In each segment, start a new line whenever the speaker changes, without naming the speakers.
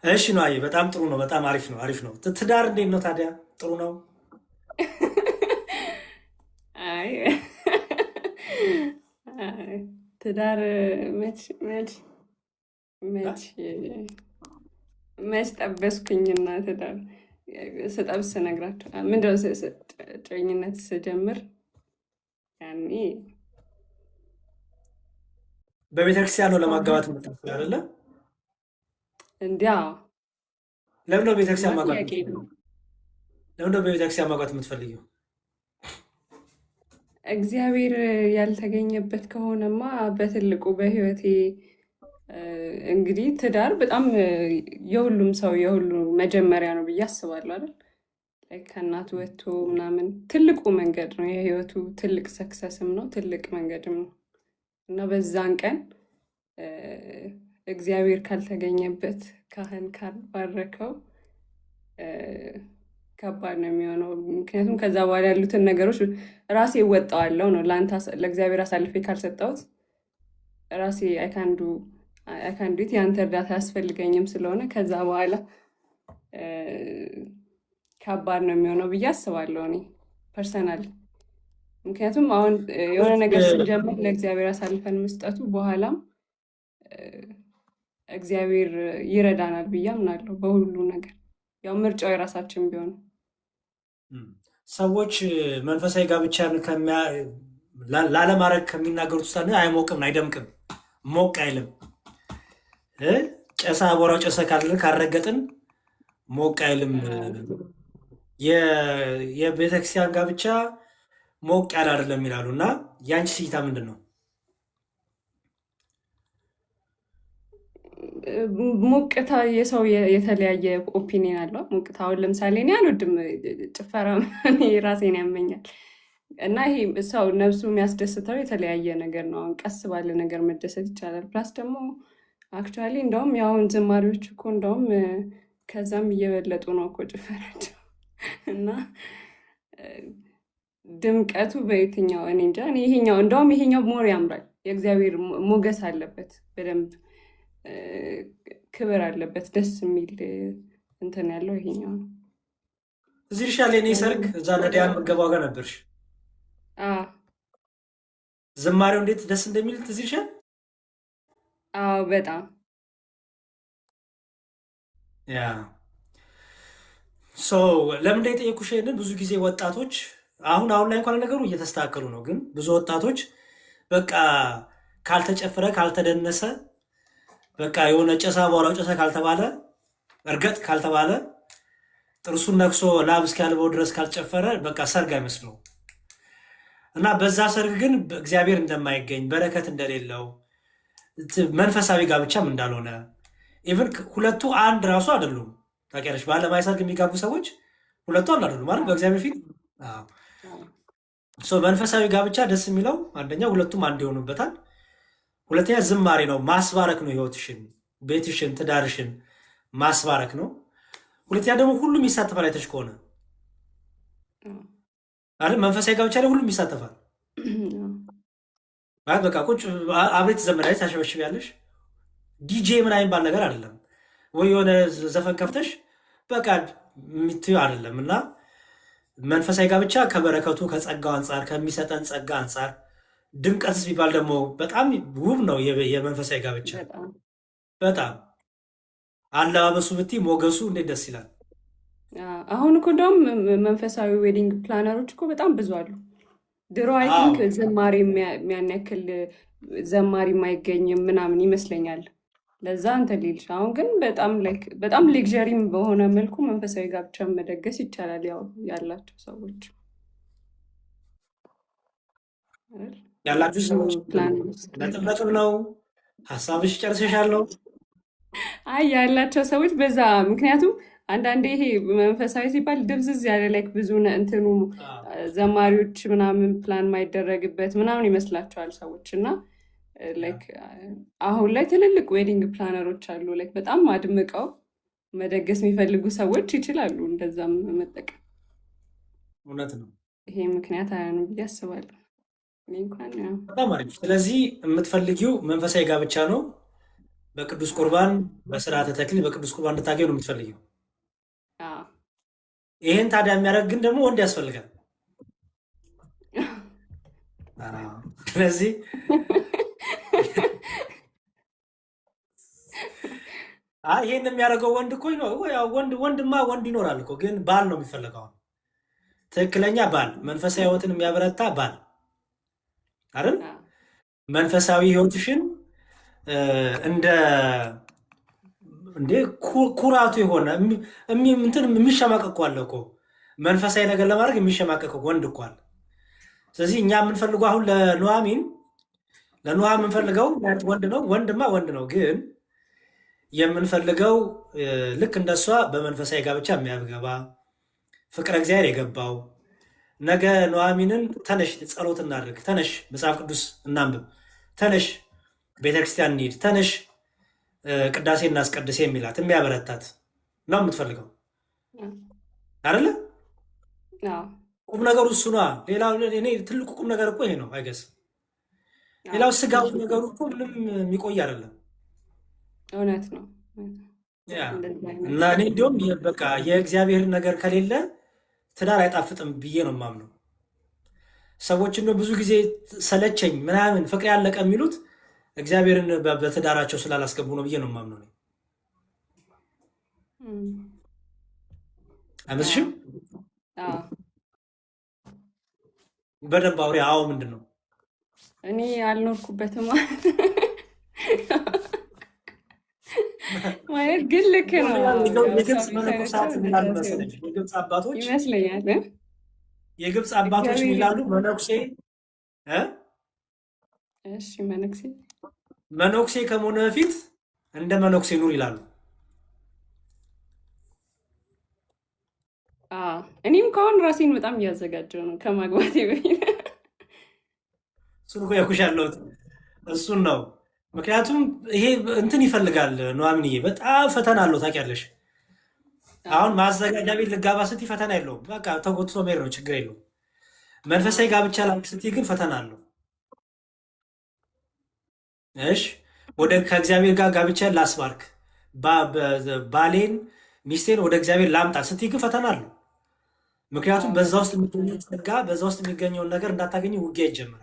እሺ ነው። አይ በጣም ጥሩ ነው። በጣም አሪፍ ነው። አሪፍ ነው። ትዳር እንዴት ነው ታዲያ? ጥሩ ነው።
አይ አይ፣ ትዳር መች መች
አ?
መች መች ጠበስኩኝና ትዳር ስጠብስ እነግራቸው ምንድነው ጮኝነት ስጀምር ያኔ
በቤተክርስቲያን ነው
አሁን
ለማጋባት የምትፈልጊው አይደለ?
እንዲያ
ለምን ነው
እሱማ
ቤተክርስቲያን ማግባት
ጥያቄ
የምትፈልጊው?
ነው።
ለምን ነው በቤተክርስቲያን ማግባት የምትፈልጊው?
እግዚአብሔር ያልተገኘበት ከሆነማ በትልቁ በህይወቴ እ፣ እንግዲህ ትዳር በጣም የሁሉም ሰው የሁሉ መጀመሪያ ነው ብዬ አስባለሁ አይደል? ከእናቱ ወጥቶ ምናምን ትልቁ መንገድ ነው የህይወቱ ትልቅ ሰክሰስም ነው ትልቅ መንገድም ነው እና በዛን ቀን እ፣ እግዚአብሔር ካልተገኘበት ካህን ካልባረከው እ፣ ከባድ ነው የሚሆነው። ምክንያቱም ከዛ በኋላ ያሉትን ነገሮች ራሴ እወጣዋለሁ ነው ለእግዚአብሔር አሳልፌ ካልሰጠሁት ራሴ አይካንዱት የአንተ እርዳታ ያስፈልገኝም ስለሆነ ከዛ በኋላ እ፣ ከባድ ነው የሚሆነው ብዬ አስባለሁ እኔ ፐርሰናል። ምክንያቱም አሁን የሆነ
ሰዎች
ነገር ስንጀምር ለእግዚአብሔር አሳልፈን መስጠቱ በኋላም እ፣ እግዚአብሔር ይረዳናል ብዬ አምናለሁ በሁሉ ነገር። ያው ምርጫው የራሳችን ቢሆን
እም፣ ሰዎች መንፈሳዊ ጋብቻን ላለማድረግ ከሚናገሩት ውሳኔ አይሞቅም፣ አይደምቅም፣ ሞቅ አይልም። እ? ጨሳ አቧራው ጨሰ ካረገጥን ሞቅ አይልም። የቤተክርስቲያን ጋብቻ ሞቅ ያለ አይደለም ይላሉ። እና ያንቺ ስይታ ምንድን ነው?
ሞቅታ የሰው የተለያየ ኦፒኒየን አለው። ሞቅታ አሁን ለምሳሌ እኔ አልወድም ጭፈራ እኔ ራሴን ያመኛል እና ይሄ ሰው ነፍሱ የሚያስደስተው የተለያየ ነገር ነው። አሁን ቀስ ባለ ነገር መደሰት ይቻላል። ፕላስ ደግሞ አክቹዋሊ እንደውም የአሁን ዝማሪዎች እኮ እንደውም ከዛም እየበለጡ ነው እኮ ጭፈራቸው እና ድምቀቱ በየትኛው እኔ እንጃ። እኔ ይሄኛው እንደውም ይሄኛው ሞር ያምራል። የእግዚአብሔር ሞገስ አለበት በደንብ ክብር አለበት። ደስ የሚል እንትን ያለው ይሄኛው ነው።
እዚህ ልሻ እኔ ሰርግ እዛ ነዳያን ምገባው ጋር ነበርሽ።
አዎ
ዝማሬው እንዴት ደስ እንደሚል ትዝ ይልሻል?
አዎ በጣም
ያ ሶ ለምን የጠየኩሽ ይሄንን ብዙ ጊዜ ወጣቶች አሁን ላይ እንኳን ነገሩ እየተስተካከሉ ነው፣ ግን ብዙ ወጣቶች በቃ ካልተጨፈረ ካልተደነሰ በቃ የሆነ ጨሳ በኋላ ጨሰ ካልተባለ እርገጥ ካልተባለ ጥርሱን ነክሶ ላብ እስኪያልበው ድረስ ካልጨፈረ በቃ ሰርግ አይመስለው እና በዛ ሰርግ ግን እግዚአብሔር እንደማይገኝ በረከት እንደሌለው መንፈሳዊ ጋብቻም እንዳልሆነ ኢቭን ሁለቱ አንድ ራሱ አይደሉም። ታውቂያለሽ፣ በዓለማዊ ሰርግ የሚጋቡ ሰዎች ሁለቱ አንድ አይደሉም ማለት በእግዚአብሔር ፊት። አዎ። ሶ መንፈሳዊ ጋብቻ ደስ የሚለው አንደኛ ሁለቱም አንድ ይሆኑበታል። ሁለተኛ ዝማሬ ነው፣ ማስባረክ ነው፣ ህይወትሽን፣ ቤትሽን፣ ትዳርሽን ማስባረክ ነው። ሁለተኛ ደግሞ ሁሉም ይሳተፋል። አይተሽ ከሆነ አይደል መንፈሳዊ ጋብቻ ላይ ሁሉም ይሳተፋል። ማለት በቃ ቁጭ አብሬት ዘመናዊ ታሸበሽቢያለሽ። ዲጄ ምን አይባል ነገር አይደለም ወይ የሆነ ዘፈን ከፍተሽ በቃ የምትይው አይደለም። እና መንፈሳዊ ጋብቻ ከበረከቱ ከጸጋው አንጻር ከሚሰጠን ጸጋ አንጻር ድምቀትስ ቢባል ደግሞ በጣም ውብ ነው የመንፈሳዊ ጋብቻ።
በጣም
በጣም አለባበሱ ብቲ ሞገሱ እንዴት ደስ ይላል።
አሁን እኮ እንደውም መንፈሳዊ ዌዲንግ ፕላነሮች እኮ በጣም ብዙ አሉ። ድሮ አይ
አዎ
ቲንክ ዘማሪ የሚያን ያክል ዘማሪ የማይገኝም ምናምን ይመስለኛል። ለዛ እንትን ሊልሽ አሁን ግን በጣም ሌክዠሪም በሆነ መልኩ መንፈሳዊ ጋብቻ መደገስ ይቻላል። ያው ያላቸው ሰዎች አይደል?
ያላችሁ
ብዙ
ሰዎች
ፕላን
ነጥብ ነጥብ ነው። ሀሳብሽ ጨርሰሻለሁ።
አይ ያላቸው ሰዎች በዛ ምክንያቱም አንዳንዴ ይሄ መንፈሳዊ ሲባል ድብዝዝ ያለ ላይክ ብዙ እንትኑ ዘማሪዎች ምናምን ፕላን ማይደረግበት ምናምን ይመስላቸዋል ሰዎች እና ላይክ አሁን ላይ ትልልቅ ዌዲንግ ፕላነሮች አሉ። ላይክ በጣም አድምቀው መደገስ የሚፈልጉ ሰዎች ይችላሉ እንደዛም መጠቀም።
እውነት ነው።
ይሄ ምክንያት አይሆንም ብዬ አስባለሁ። እኔ እንኳን ያው
በጣም አሪፍ። ስለዚህ የምትፈልጊው መንፈሳዊ ጋብቻ ነው። በቅዱስ ቁርባን በስርዓተ ተክሊል በቅዱስ ቁርባን እንድታገኝ ነው የምትፈልጊው።
አዎ።
ይሄን ታዲያ የሚያደርግ ግን ደግሞ ወንድ ያስፈልጋል። ስለዚህ ይሄን የሚያደርገው ወንድ እኮ ወንድማ ወንድ ይኖራል እኮ፣ ግን ባል ነው የሚፈለገው። ትክክለኛ ባል፣ መንፈሳዊ ህይወትን የሚያበረታ ባል አይደል? መንፈሳዊ ህይወትሽን እንደ ኩራቱ የሆነ እንትን የሚሸማቀቅ አለ እኮ፣ መንፈሳዊ ነገር ለማድረግ የሚሸማቀቅ ወንድ እኮ አለ። ስለዚህ እኛ የምንፈልገው አሁን ለኑሐሚን የምንፈልገው ወንድ ነው። ወንድማ ወንድ ነው፣ ግን የምንፈልገው ልክ እንደሷ በመንፈሳዊ ጋብቻ የሚያገባ ፍቅረ እግዚአብሔር የገባው። ነገ ኑሐሚንን ተነሽ ጸሎት እናድርግ፣ ተነሽ መጽሐፍ ቅዱስ እናንብብ፣ ተነሽ ቤተክርስቲያን እንሂድ፣ ተነሽ ቅዳሴ እናስቀድስ የሚላት የሚያበረታት ነው የምትፈልገው አይደለ? ቁም ነገሩ እሱ ነዋ። ሌላው እኔ ትልቁ ቁም ነገር እኮ ይሄ ነው አይገስ። ሌላው ስጋዊ ነገሩ እኮ ምንም የሚቆይ አይደለም።
እውነት ነው።
እና እኔ እንዲሁም በቃ የእግዚአብሔር ነገር ከሌለ ትዳር አይጣፍጥም ብዬ ነው የማምነው። ሰዎች ብዙ ጊዜ ሰለቸኝ ምናምን ፍቅር ያለቀ የሚሉት እግዚአብሔርን በትዳራቸው ስላላስገቡ ነው ብዬ ነው የማምነው። አይመስልሽም? በደንብ አውሪ። አዎ ምንድን ነው?
እኔ አልኖርኩበትም ማለት ግን ልክ ነው።
የግብፅ መነኮሳት የሚላሉ መሰለኝ፣ የግብፅ አባቶች
ይመስለኛል።
የግብፅ አባቶች የሚላሉ መነኩሴ መነኩሴ ከመሆነ በፊት እንደ መነኩሴ ኑር ይላሉ።
እኔም ከአሁን ራሴን በጣም እያዘጋጀው ነው ከማግባቴ በፊት።
እሱን እኮ ያልኩሽ ያለሁት እሱን ነው። ምክንያቱም ይሄ እንትን ይፈልጋል። ኑሐሚንዬ በጣም ፈተና አለው ታውቂያለሽ። አሁን ማዘጋጃ ቤት ልጋባ ስትይ ፈተና የለውም፣ በቃ ተጎትቶ መሄድ ነው፣ ችግር የለውም። መንፈሳዊ ጋብቻ ላድርግ ስትይ ግን ፈተና አለው። እሺ ወደ ከእግዚአብሔር ጋር ጋብቻን ላስባርክ፣ ባሌን ሚስቴን ወደ እግዚአብሔር ላምጣ ስትይ ግን ፈተና አለው። ምክንያቱም በዛ ውስጥ የሚገኘው ጸጋ፣ በዛ ውስጥ የሚገኘውን ነገር እንዳታገኝ ውጊያ ይጀምራል።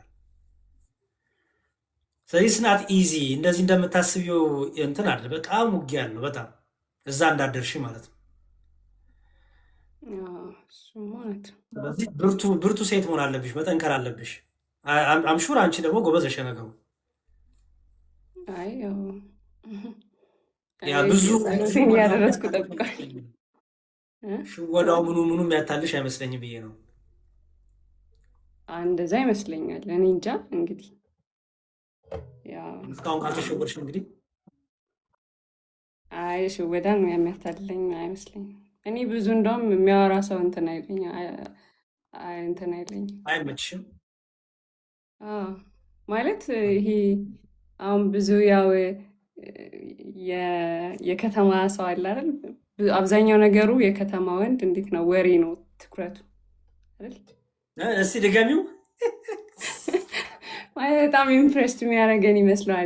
ስለዚህ ስናት ኢዚ እንደዚህ እንደምታስቢው እንትን አለ፣ በጣም ውጊያ አለው። በጣም እዛ እንዳደርሽ ማለት ነው። ስለዚህ ብርቱ ሴት መሆን አለብሽ፣ መጠንከር አለብሽ። አምሹር አንቺ ደግሞ ጎበዘሽ ነገሩ ብዙ
ያደረስኩ ጠብቃል።
ሽወዳው ምኑ የሚያታልሽ አይመስለኝም ብዬ ነው።
እንደዛ ይመስለኛል። እኔ እንጃ እንግዲህ
እስካሁን ካልተሸወድሽ እንግዲህ
ሽወዳ ነው የሚያታልለኝ አይመስለኝም። እኔ ብዙ እንደውም የሚያወራ ሰው እንትን አይለኝ
አይመችሽም
ማለት ይሄ አሁን ብዙ ያው የከተማ ሰው አለ አይደል? አብዛኛው ነገሩ የከተማ ወንድ እንዴት ነው ወሬ ነው ትኩረቱ አይደል?
እስቲ ድገሚው።
ማለት በጣም ኢምፕሬስድ የሚያደርገን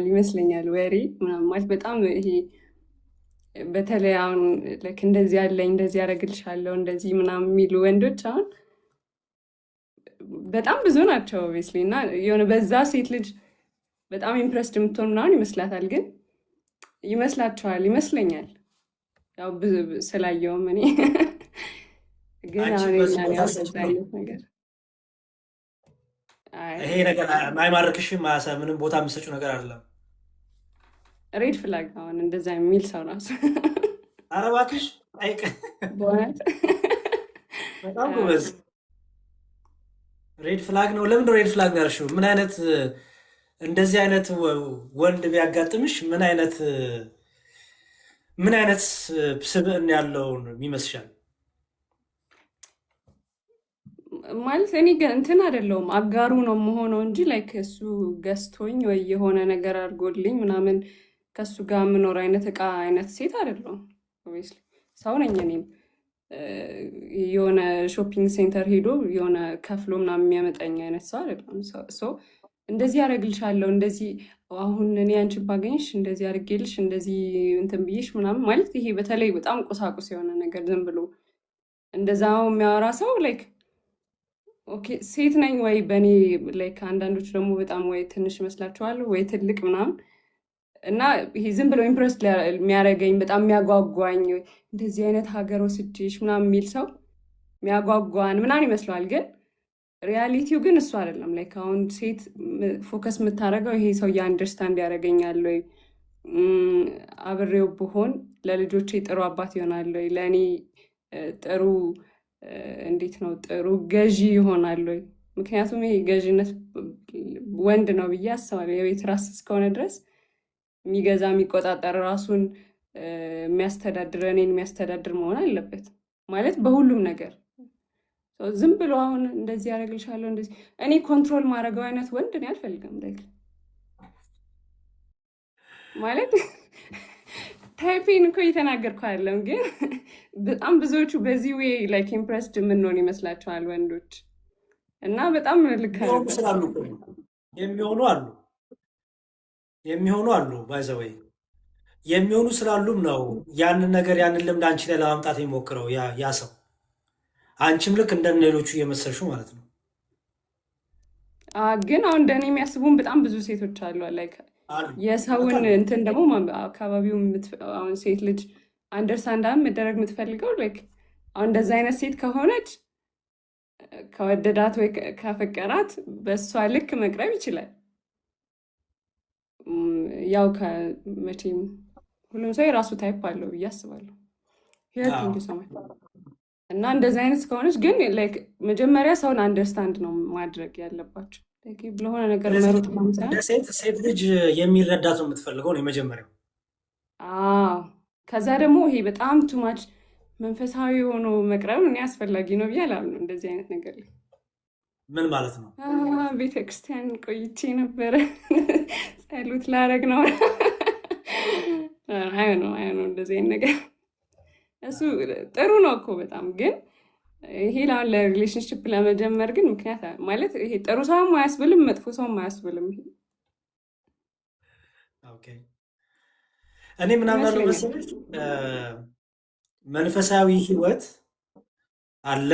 ይመስለኛል ወሬ ምናምን ማለት በጣም ይሄ በተለይ አሁን ልክ እንደዚህ ያለኝ እንደዚህ ያደርግልሻለሁ እንደዚህ ምናምን የሚሉ ወንዶች አሁን በጣም ብዙ ናቸው ኦብቪየስሊ። እና የሆነ በዛ ሴት ልጅ በጣም ኢምፕሬስድ የምትሆን ምናምን ይመስላታል፣ ግን ይመስላችኋል ይመስለኛል። ያው ስላየውም እኔ ግን አሁን ነገር
ይሄ ነገር አይማርክሽም? ምንም ቦታ የምትሰጪው ነገር አይደለም።
ሬድ ፍላግ አሁን እንደዛ የሚል ሰው ራሱ
ኧረ እባክሽ
በእውነት
በጣም ጎበዝ። ሬድ ፍላግ ነው። ለምን ሬድ ፍላግ ነው ያልሽው? ምን አይነት እንደዚህ አይነት ወንድ ቢያጋጥምሽ ምን አይነት ስብዕና ያለውን ይመስሻል?
ማለት እኔ እንትን አይደለሁም አጋሩ ነው የምሆነው እንጂ ላይክ እሱ ገዝቶኝ ወይ የሆነ ነገር አድርጎልኝ ምናምን ከሱ ጋር የምኖር አይነት እቃ አይነት ሴት አይደለሁም። ኦብቪየስሊ ሰው ነኝ እኔም። የሆነ ሾፒንግ ሴንተር ሄዶ የሆነ ከፍሎ ምናምን የሚያመጣኝ አይነት ሰው አይደለም። እንደዚህ ያደርግልሻለሁ እንደዚህ አሁን እኔ አንቺን ባገኝሽ እንደዚህ አድርጌልሽ እንደዚህ እንትን ብዬሽ ምናምን ማለት ይሄ በተለይ በጣም ቁሳቁስ የሆነ ነገር ዝም ብሎ እንደዛው የሚያወራ ሰው ላይክ ኦኬ ሴት ነኝ ወይ በእኔ ላይክ አንዳንዶቹ ደግሞ በጣም ወይ ትንሽ ይመስላችኋል ወይ ትልቅ ምናምን እና ይሄ ዝም ብሎ ኢምፕረስ የሚያደርገኝ በጣም የሚያጓጓኝ እንደዚህ አይነት ሀገር ወስጄሽ ምናምን የሚል ሰው የሚያጓጓን ምናምን ይመስለዋል። ግን ሪያሊቲው ግን እሱ አይደለም። ላይክ አሁን ሴት ፎከስ የምታደርገው ይሄ ሰው የአንደርስታንድ ያደርገኛል ወይ አብሬው ብሆን ለልጆቼ ጥሩ አባት ይሆናል ወይ ለእኔ ጥሩ እንዴት ነው ጥሩ ገዢ ይሆናል ወይ? ምክንያቱም ይሄ ገዢነት ወንድ ነው ብዬ አስባለሁ። የቤት ራስ እስከሆነ ድረስ የሚገዛ የሚቆጣጠር ራሱን የሚያስተዳድር እኔን የሚያስተዳድር መሆን አለበት ማለት በሁሉም ነገር። ዝም ብሎ አሁን እንደዚህ ያደርግልሻለሁ እንደዚህ እኔ ኮንትሮል ማድረገው አይነት ወንድ እኔ አልፈልግም። ላይክ ማለት ታይፔን እኮ እየተናገርኩ አይደለም፣ ግን በጣም ብዙዎቹ በዚህ ዌይ ላይክ ኢምፕረስድ የምንሆን ይመስላቸዋል ወንዶች እና በጣም ልክ
የሚሆኑ አሉ ባይዘወይ የሚሆኑ ስላሉም ነው ያንን ነገር ያንን ልምድ አንቺ ላይ ለማምጣት የሚሞክረው ያ ሰው አንቺም ልክ እንደ ሌሎቹ እየመሰልሹ ማለት ነው።
ግን አሁን እንደኔ የሚያስቡን በጣም ብዙ ሴቶች አሉ። ላይክ የሰውን እንትን ደግሞ አካባቢው አሁን ሴት ልጅ አንደርስታንድ መደረግ የምትፈልገው ላይክ አሁን እንደዚ አይነት ሴት ከሆነች ከወደዳት ወይ ከፈቀራት በእሷ ልክ መቅረብ ይችላል። ያው ከመቼም ሁሉም ሰው የራሱ ታይፕ አለው ብዬ አስባለሁ። እና እንደዚህ አይነት ከሆነች ግን ላይክ መጀመሪያ ሰውን አንደርስታንድ ነው ማድረግ ያለባቸው። ለሆነ ነገር መሮጥ
ሴት ልጅ የሚረዳት ነው የምትፈልገው ነው የመጀመሪያው።
ከዛ ደግሞ ይሄ በጣም ቱማች መንፈሳዊ የሆኑ መቅረብ እኔ አስፈላጊ ነው ብዬ አላምነው። እንደዚህ አይነት ነገር ላይ
ምን ማለት ነው?
ቤተክርስቲያን ቆይቼ ነበረ ጸሎት ላረግ ነው አይሆነው እንደዚህ አይነት ነገር እሱ ጥሩ ነው እኮ በጣም ግን ይሄ ላሁን ለሪሌሽንሽፕ ለመጀመር ግን ምክንያት ማለት ይሄ ጥሩ ሰውም አያስብልም መጥፎ ሰውም አያስብልም።
እኔ ምናምን መሰለሽ መንፈሳዊ ህይወት አለ።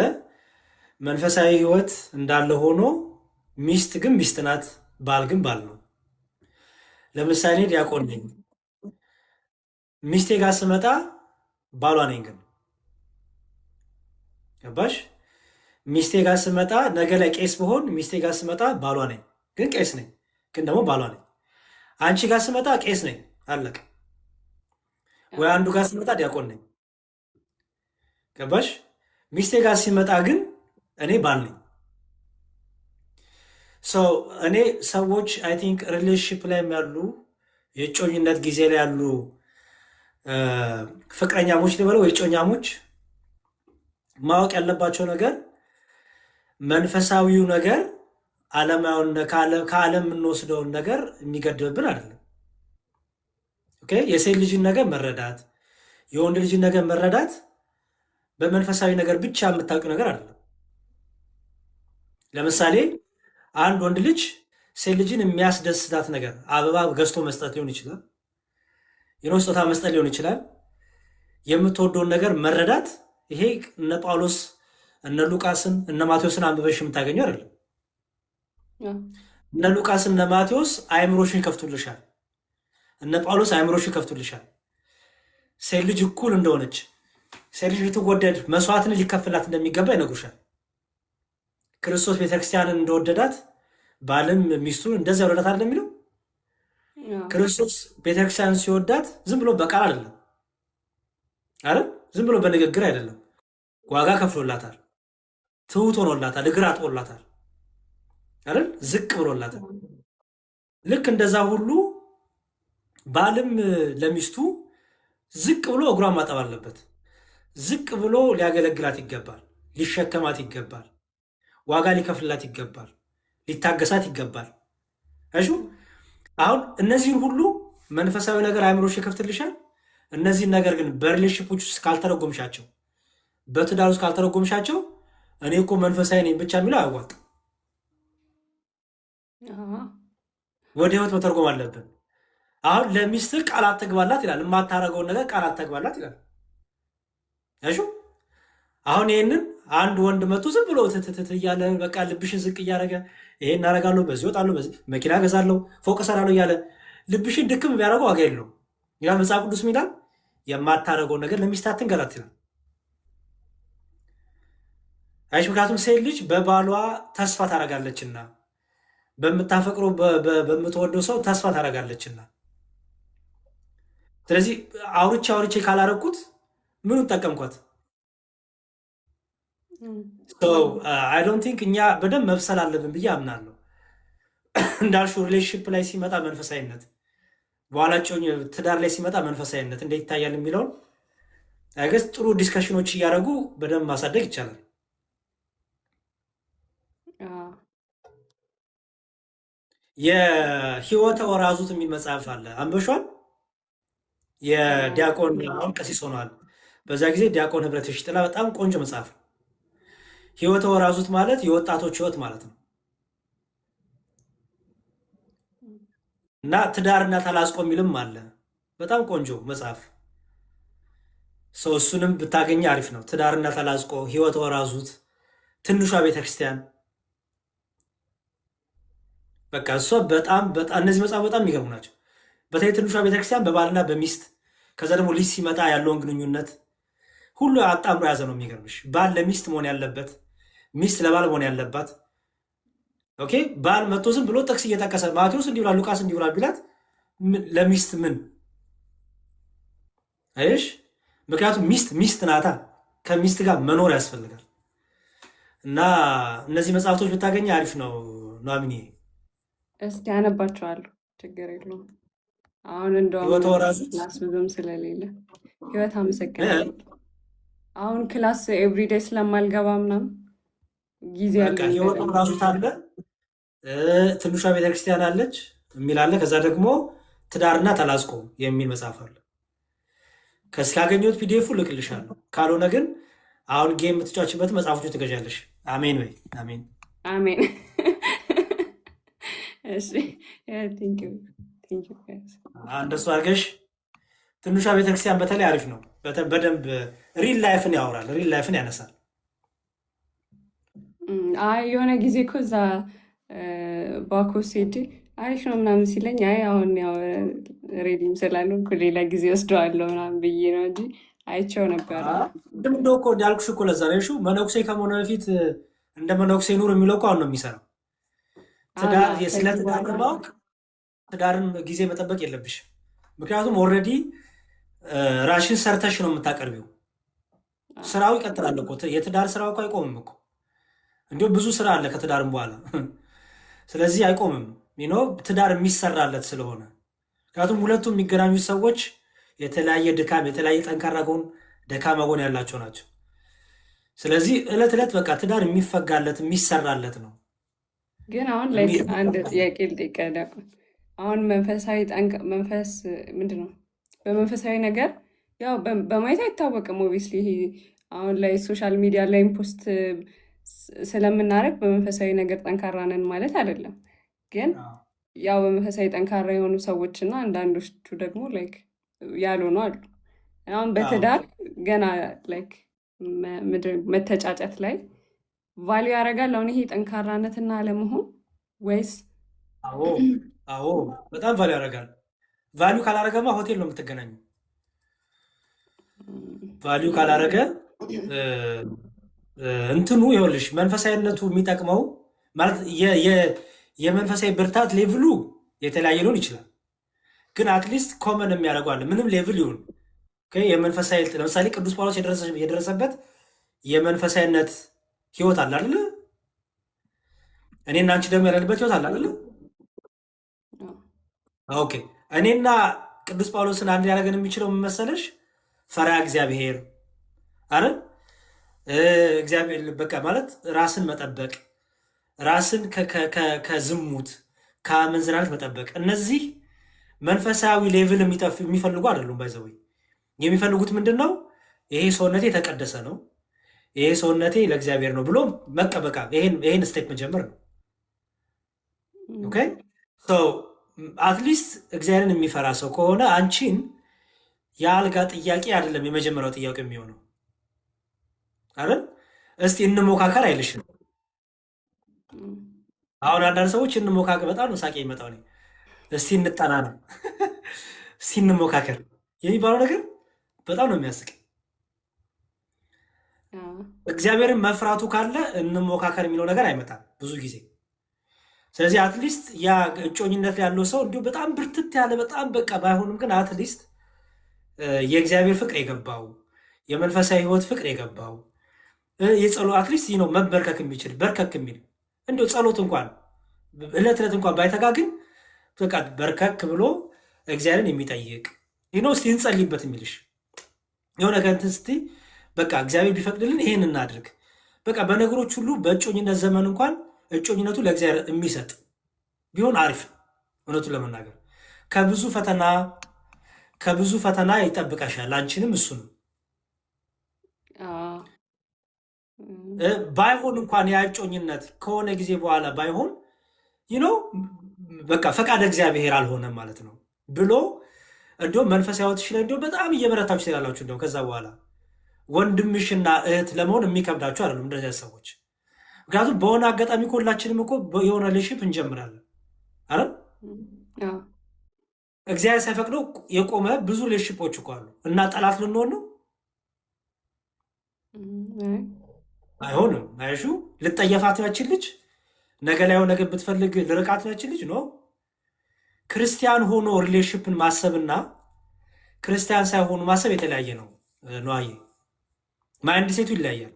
መንፈሳዊ ህይወት እንዳለ ሆኖ ሚስት ግን ሚስት ናት፣ ባል ግን ባል ነው። ለምሳሌ ዲያቆን ነኝ፣ ሚስቴ ጋር ስመጣ ባሏ ነኝ። ግን ገባሽ? ሚስቴ ጋር ስመጣ ነገ ላይ ቄስ ብሆን ሚስቴ ጋር ስመጣ ባሏ ነኝ፣ ግን ቄስ ነኝ፣ ግን ደግሞ ባሏ ነኝ። አንቺ ጋር ስመጣ ቄስ ነኝ፣ አለቀ። ወይ አንዱ ጋር ስመጣ ዲያቆን ነኝ። ገባሽ? ሚስቴ ጋር ሲመጣ ግን እኔ ባል ነኝ። እኔ ሰዎች አይ ቲንክ ሪሌሽንሽፕ ላይ ያሉ የጮኝነት ጊዜ ላይ ያሉ ፍቅረኛሞች ሊበለው የጮኛሞች ማወቅ ያለባቸው ነገር መንፈሳዊው ነገር ዓለማዊውን ከዓለም የምንወስደውን ነገር የሚገድብብን አይደለም። ኦኬ፣ የሴት ልጅን ነገር መረዳት የወንድ ልጅን ነገር መረዳት በመንፈሳዊ ነገር ብቻ የምታውቂው ነገር አይደለም። ለምሳሌ አንድ ወንድ ልጅ ሴት ልጅን የሚያስደስታት ነገር አበባ ገዝቶ መስጠት ሊሆን ይችላል፣ ስጦታ መስጠት ሊሆን ይችላል። የምትወደውን ነገር መረዳት ይሄ እነ ጳውሎስ እነ ሉቃስን እነ ማቴዎስን አንብበሽ የምታገኘው አይደለም። እነ ሉቃስ እነ ማቴዎስ አእምሮሽን ይከፍቱልሻል። እነ ጳውሎስ አእምሮሽን ይከፍቱልሻል። ሴት ልጅ እኩል እንደሆነች፣ ሴት ልጅ ልትወደድ መስዋዕትን ሊከፍላት እንደሚገባ ይነግሩሻል። ክርስቶስ ቤተክርስቲያንን እንደወደዳት ባልም ሚስቱን እንደዚያ ወደዳት አይደለም የሚለው። ክርስቶስ ቤተክርስቲያንን ሲወዳት ዝም ብሎ በቃል አይደለም አይደል? ዝም ብሎ በንግግር አይደለም። ዋጋ ከፍሎላታል፣ ትሁት ሆኖላታል፣ እግር አጥቦላታል አይደል? ዝቅ ብሎላታል። ልክ እንደዛ ሁሉ ባልም ለሚስቱ ዝቅ ብሎ እግሯን ማጠብ አለበት። ዝቅ ብሎ ሊያገለግላት ይገባል፣ ሊሸከማት ይገባል፣ ዋጋ ሊከፍልላት ይገባል፣ ሊታገሳት ይገባል። እሺ አሁን እነዚህን ሁሉ መንፈሳዊ ነገር አእምሮሽ ይከፍትልሻል። እነዚህን ነገር ግን በሪሌሽንሺፖች ውስጥ ካልተረጎምሻቸው፣ በትዳር ውስጥ ካልተረጎምሻቸው እኔ እኮ መንፈሳዊ ነኝ ብቻ የሚለው አያዋጣም። ወደ ህይወት መተርጎም አለብን። አሁን ለሚስትህ ቃል አትግባላት ይላል። የማታረገውን ነገር ቃል አትግባላት ይላል። እሺ አሁን ይህንን አንድ ወንድ መቶ ዝም ብሎ ትትትት እያለ በቃ ልብሽን ዝቅ እያደረገ ይሄን እናደርጋለሁ፣ በዚህ እወጣለሁ፣ በዚህ መኪና ገዛለሁ፣ ፎቅ እሰራለሁ እያለ ልብሽን ድክም ቢያደርገው ዋጋ የለውም። ያ መጽሐፍ ቅዱስ ሚላል የማታደርገውን ነገር ለሚስት አትንገራት ይላል። አይሽ ምክንያቱም ሴት ልጅ በባሏ ተስፋ ታደርጋለችና በምታፈቅረው በምትወደው ሰው ተስፋ ታደርጋለችና። ስለዚህ አውርቼ አውርቼ ካላረኩት ምኑ ጠቀምኳት? አይ ዶንት ቲንክ እኛ በደንብ መብሰል አለብን ብዬ አምናለሁ። እንዳልሽው ሪሌሽንሽፕ ላይ ሲመጣ መንፈሳዊነት፣ በኋላ ትዳር ላይ ሲመጣ መንፈሳዊነት እንዴት ይታያል የሚለውን አይገስ ጥሩ ዲስከሽኖች እያደረጉ በደንብ ማሳደግ ይቻላል። የህይወተ ወራዙት የሚል መጽሐፍ አለ። አንበሿል። የዲያቆን አሁን ቀሲስ ሆኗል። በዛ ጊዜ ዲያቆን ህብረት ሽጥላ በጣም ቆንጆ መጽሐፍ ነው። ህይወተ ወራዙት ማለት የወጣቶች ህይወት ማለት ነው። እና ትዳርና ተላስቆ የሚልም አለ። በጣም ቆንጆ መጽሐፍ ሰው እሱንም ብታገኘ አሪፍ ነው። ትዳርና ተላስቆ፣ ህይወተ ወራዙት፣ ትንሿ ቤተክርስቲያን በቃ እሷ በጣም እነዚህ መጽሐፍ በጣም የሚገርሙ ናቸው። በተለይ ትንሿ ቤተክርስቲያን በባልና በሚስት ከዛ ደግሞ ልጅ ሲመጣ ያለውን ግንኙነት ሁሉ አጣምሮ የያዘ ነው። የሚገርምሽ ባል ለሚስት መሆን ያለበት፣ ሚስት ለባል መሆን ያለባት። ኦኬ ባል መቶ ዝም ብሎ ጥቅስ እየጠቀሰ ማቴዎስ እንዲህ ብሏል፣ ሉቃስ እንዲህ ብሏል ቢላት ለሚስት ምን አይሽ? ምክንያቱም ሚስት ናታ። ከሚስት ጋር መኖር ያስፈልጋል። እና እነዚህ መጽሐፍቶች ብታገኘ አሪፍ ነው። ኗሚኒ
እስቲ አነባቸዋለሁ፣ ችግር የለውም። አሁን እንደውም
ህይወተ ወራዙት
ክላስ ብዙም ስለሌለ ህይወት አመሰግናለሁ። አሁን ክላስ ኤቭሪዴይ ስለማልገባ ምናምን ጊዜ
በቃ ህይወተ ወራዙት አለ፣ ትንሿ ቤተክርስቲያን አለች የሚል አለ። ከዛ ደግሞ ትዳርና ተላስቆ የሚል መጽሐፍ አለ። ካገኘሁት ፒዲኤፉ ልክልሻለሁ። ካልሆነ ግን አሁን ጌም የምትጫወችበት መጽሐፎች ትገዣለሽ። አሜን ወይ? አሜን
አሜን። እሺ
እንደሱ አድርገሽ ትንሿ ቤተክርስቲያን በተለይ አሪፍ ነው። በደንብ ሪል ላይፍን ያወራል፣ ሪል ላይፍን ያነሳል።
አይ የሆነ ጊዜ እኮ እዛ ባኮስ ሄጄ አሪፍ ነው ምናምን ሲለኝ አይ አሁን ያው ሬዲም ስላልሆንኩ ሌላ ጊዜ ወስደዋለሁ ምናምን ብዬ ነው እንጂ አይቼው ነበር።
ድም እንደው እኮ እንዳልኩሽ እኮ ለዛ ነው መነኩሴ ከመሆኑ በፊት እንደ መነኩሴ ኑር የሚለው እኮ አሁን ነው የሚሰራው። ስለ ትዳር ለማወቅ ትዳርን ጊዜ መጠበቅ የለብሽ። ምክንያቱም ኦልሬዲ ራሽን ሰርተሽ ነው የምታቀርቢው። ስራው ይቀጥላል እኮ የትዳር ስራው እኮ አይቆምም እኮ። እንዲሁም ብዙ ስራ አለ ከትዳርም በኋላ ስለዚህ አይቆምም። ትዳር የሚሰራለት ስለሆነ ምክንያቱም ሁለቱም የሚገናኙት ሰዎች የተለያየ ድካም፣ የተለያየ ጠንካራ ጎን፣ ደካማ ጎን ያላቸው ናቸው። ስለዚህ እለት ዕለት በቃ ትዳር የሚፈጋለት የሚሰራለት ነው።
ግን አሁን ላይ አንድ ጥያቄ ልጠይቅህ። አሁን መንፈስ ምንድን ነው? በመንፈሳዊ ነገር ያው በማየት አይታወቅም። ኦብቪስሊ ይሄ አሁን ላይ ሶሻል ሚዲያ ላይ ፖስት ስለምናደርግ በመንፈሳዊ ነገር ጠንካራ ነን ማለት አይደለም። ግን ያው በመንፈሳዊ ጠንካራ የሆኑ ሰዎች እና አንዳንዶቹ ደግሞ ላይክ ያልሆኑ አሉ። አሁን በትዳር ገና ላይክ መተጫጨት ላይ ቫሊዩ ያደርጋል አሁን ይሄ ጠንካራነትና አለመሆን ወይስ?
አዎ በጣም ቫሊዩ ያደርጋል። ቫሊዩ ካላረገማ ሆቴል ነው የምትገናኙ። ቫሊዩ ካላረገ እንትኑ ይኸውልሽ መንፈሳዊነቱ የሚጠቅመው ማለት የመንፈሳዊ ብርታት ሌቭሉ የተለያየ ሊሆን ይችላል። ግን አትሊስት ኮመን የሚያደርገዋል ምንም ሌቭል ይሁን የመንፈሳዊ ለምሳሌ ቅዱስ ጳውሎስ የደረሰበት የመንፈሳዊነት ህይወት አለ አይደለ? እኔና አንቺ ደግሞ ያለንበት ህይወት አለ አይደለ? ኦኬ እኔና ቅዱስ ጳውሎስን አንድ ያደረገን የሚችለው መሰለሽ ፈሪሃ እግዚአብሔር አይደል? እግዚአብሔር በቃ ማለት ራስን መጠበቅ፣ ራስን ከዝሙት ከአመንዝራነት መጠበቅ። እነዚህ መንፈሳዊ ሌቭል የሚፈልጉ አይደሉም። ባይዘው የሚፈልጉት ምንድን ነው? ይሄ ሰውነቴ የተቀደሰ ነው፣ ይሄ ሰውነቴ ለእግዚአብሔር ነው ብሎ መቀበቃ። ይሄን ስቴፕ መጀመር ነው። ኦኬ አትሊስት እግዚአብሔርን የሚፈራ ሰው ከሆነ አንቺን የአልጋ ጥያቄ አይደለም የመጀመሪያው ጥያቄ የሚሆነው አይደል? እስቲ እንሞካከር አይልሽም።
እም፣
አሁን አንዳንድ ሰዎች እንሞካከር በጣም ነው ሳቄ የሚመጣው እኔ። እስቲ እንጠና ነው እስቲ እንሞካከር የሚባለው ነገር በጣም ነው የሚያስቅ።
አዎ፣
እግዚአብሔርን መፍራቱ ካለ እንሞካከር የሚለው ነገር አይመጣም ብዙ ጊዜ። ስለዚህ አትሊስት ያ እጮኝነት ላይ ያለው ሰው እንዲሁ በጣም ብርትት ያለ በጣም በቃ ባይሆንም ግን አትሊስት የእግዚአብሔር ፍቅር የገባው የመንፈሳዊ ሕይወት ፍቅር የገባው የጸሎት አትሊስት ነው መበርከክ የሚችል በርከክ የሚል እንዲሁ ጸሎት እንኳን ዕለት ዕለት እንኳን ባይተጋ ግን በቃ በርከክ ብሎ እግዚአብሔርን የሚጠይቅ እስቲ እንጸልይበት የሚልሽ የሆነ ከንትን ስቲ በቃ እግዚአብሔር ቢፈቅድልን ይሄን እናድርግ በቃ በነገሮች ሁሉ በእጮኝነት ዘመን እንኳን እጮኝነቱ ለእግዚአብሔር የሚሰጥ ቢሆን አሪፍ። እውነቱን ለመናገር ከብዙ ፈተና ይጠብቀሻል አንቺንም እሱንም።
አዎ፣ እም፣
ባይሆን እንኳን ያ እጮኝነት ከሆነ ጊዜ በኋላ ባይሆን ይኖ በቃ ፈቃድ እግዚአብሔር አልሆነም ማለት ነው ብሎ እንዲሁም መንፈሳዊ ሕይወትሽ ላይ እንዲሁም በጣም እየበረታችሁ ትላላችሁ። እንዲሁም ከዛ በኋላ ወንድምሽና እህት ለመሆን የሚከብዳችሁ አይደሉም እንደዚህ አይነት ሰዎች። ምክንያቱም በሆነ አጋጣሚ እኮ ሁላችንም እኮ የሆነ ሪሌሽንሺፕ እንጀምራለን አይደል?
እም፣ አዎ፣
እግዚአብሔር ሳይፈቅደው የቆመ ብዙ ሪሌሽንሺፖች እኮ አሉ እና ጠላት ልንሆን ነው?
አይ፣
አይሆንም። አይሹ ልጠየፋት ነው ያችን ልጅ ነገ ላይ የሆነ ነገር ብትፈልግ ልርቃት ነው ያችን ልጅ ነው። ክርስቲያን ሆኖ ሪሌሽንሽፕን ማሰብና ክርስቲያን ሳይሆኑ ማሰብ የተለያየ ነው። ነዋዬ ማይንድ ሴቱ ይለያያል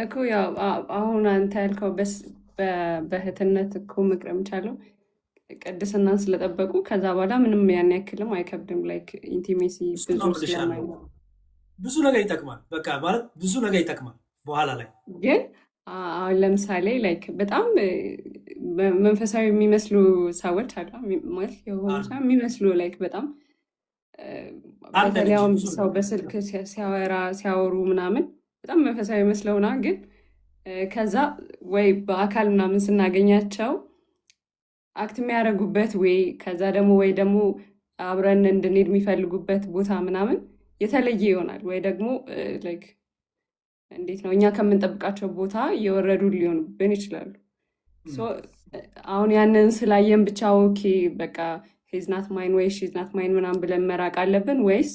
እኮ ያው አሁን አንተ ያልከው በእህትነት እኮ መቅረም ቻለው ቅድስናን ስለጠበቁ ከዛ በኋላ ምንም ያን ያክልም አይከብድም። ላይክ ኢንቲሜሲ
እሱ
ብዙ
ነው የምልሽ ያለው።
ስለማይኖር
ብዙ ነገር ይጠቅማል። በቃ ማለት ብዙ ነገር ይጠቅማል በኋላ ላይ
ግን አሁን ለምሳሌ ላይክ በጣም መንፈሳዊ የሚመስሉ ሰዎች አሉ ማለት የሆኑ
አሉ
ሰው የሚመስሉ ላይክ በጣም
አለ
በተለይ
እንጂ
አሁን
ብዙ
ሰው
ነገር
በስልክ ሲያወሩ ምናምን በጣም መንፈሳዊ መስለውና ግን ከዛ ወይ በአካል ምናምን ስናገኛቸው አክት የሚያደርጉበት ወይ ከዛ ደግሞ ወይ ደግሞ አብረን እንድንሄድ የሚፈልጉበት ቦታ ምናምን የተለየ ይሆናል። ወይ ደግሞ ላይክ እንዴት ነው እኛ ከምንጠብቃቸው ቦታ እየወረዱ ሊሆኑብን ይችላሉ። ሶ አሁን ያንን ስላየን ብቻ ኦኬ በቃ ሂዝ ናት ማይን ወይ ሺዝ ናት ማይን ምናምን ብለን መራቅ አለብን ወይስ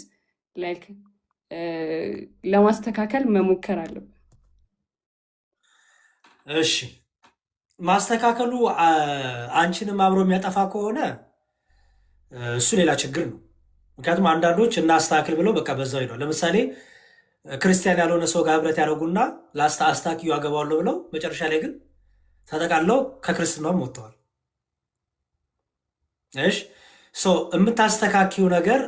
ላይክ ለማስተካከል መሞከር አለብን?
እሺ ማስተካከሉ አንቺንም አብሮ የሚያጠፋ ከሆነ እሱ ሌላ ችግር ነው። ምክንያቱም አንዳንዶች እናስተካክል ብለው በቃ በዛው ሄዷል። ለምሳሌ ክርስቲያን ያልሆነ ሰው ጋር ህብረት ያደረጉና አስታኪዩ አገባዋለሁ ብለው መጨረሻ ላይ ግን ተጠቃለው ከክርስትናውም ወጥተዋል። እሺ የምታስተካኪው ነገር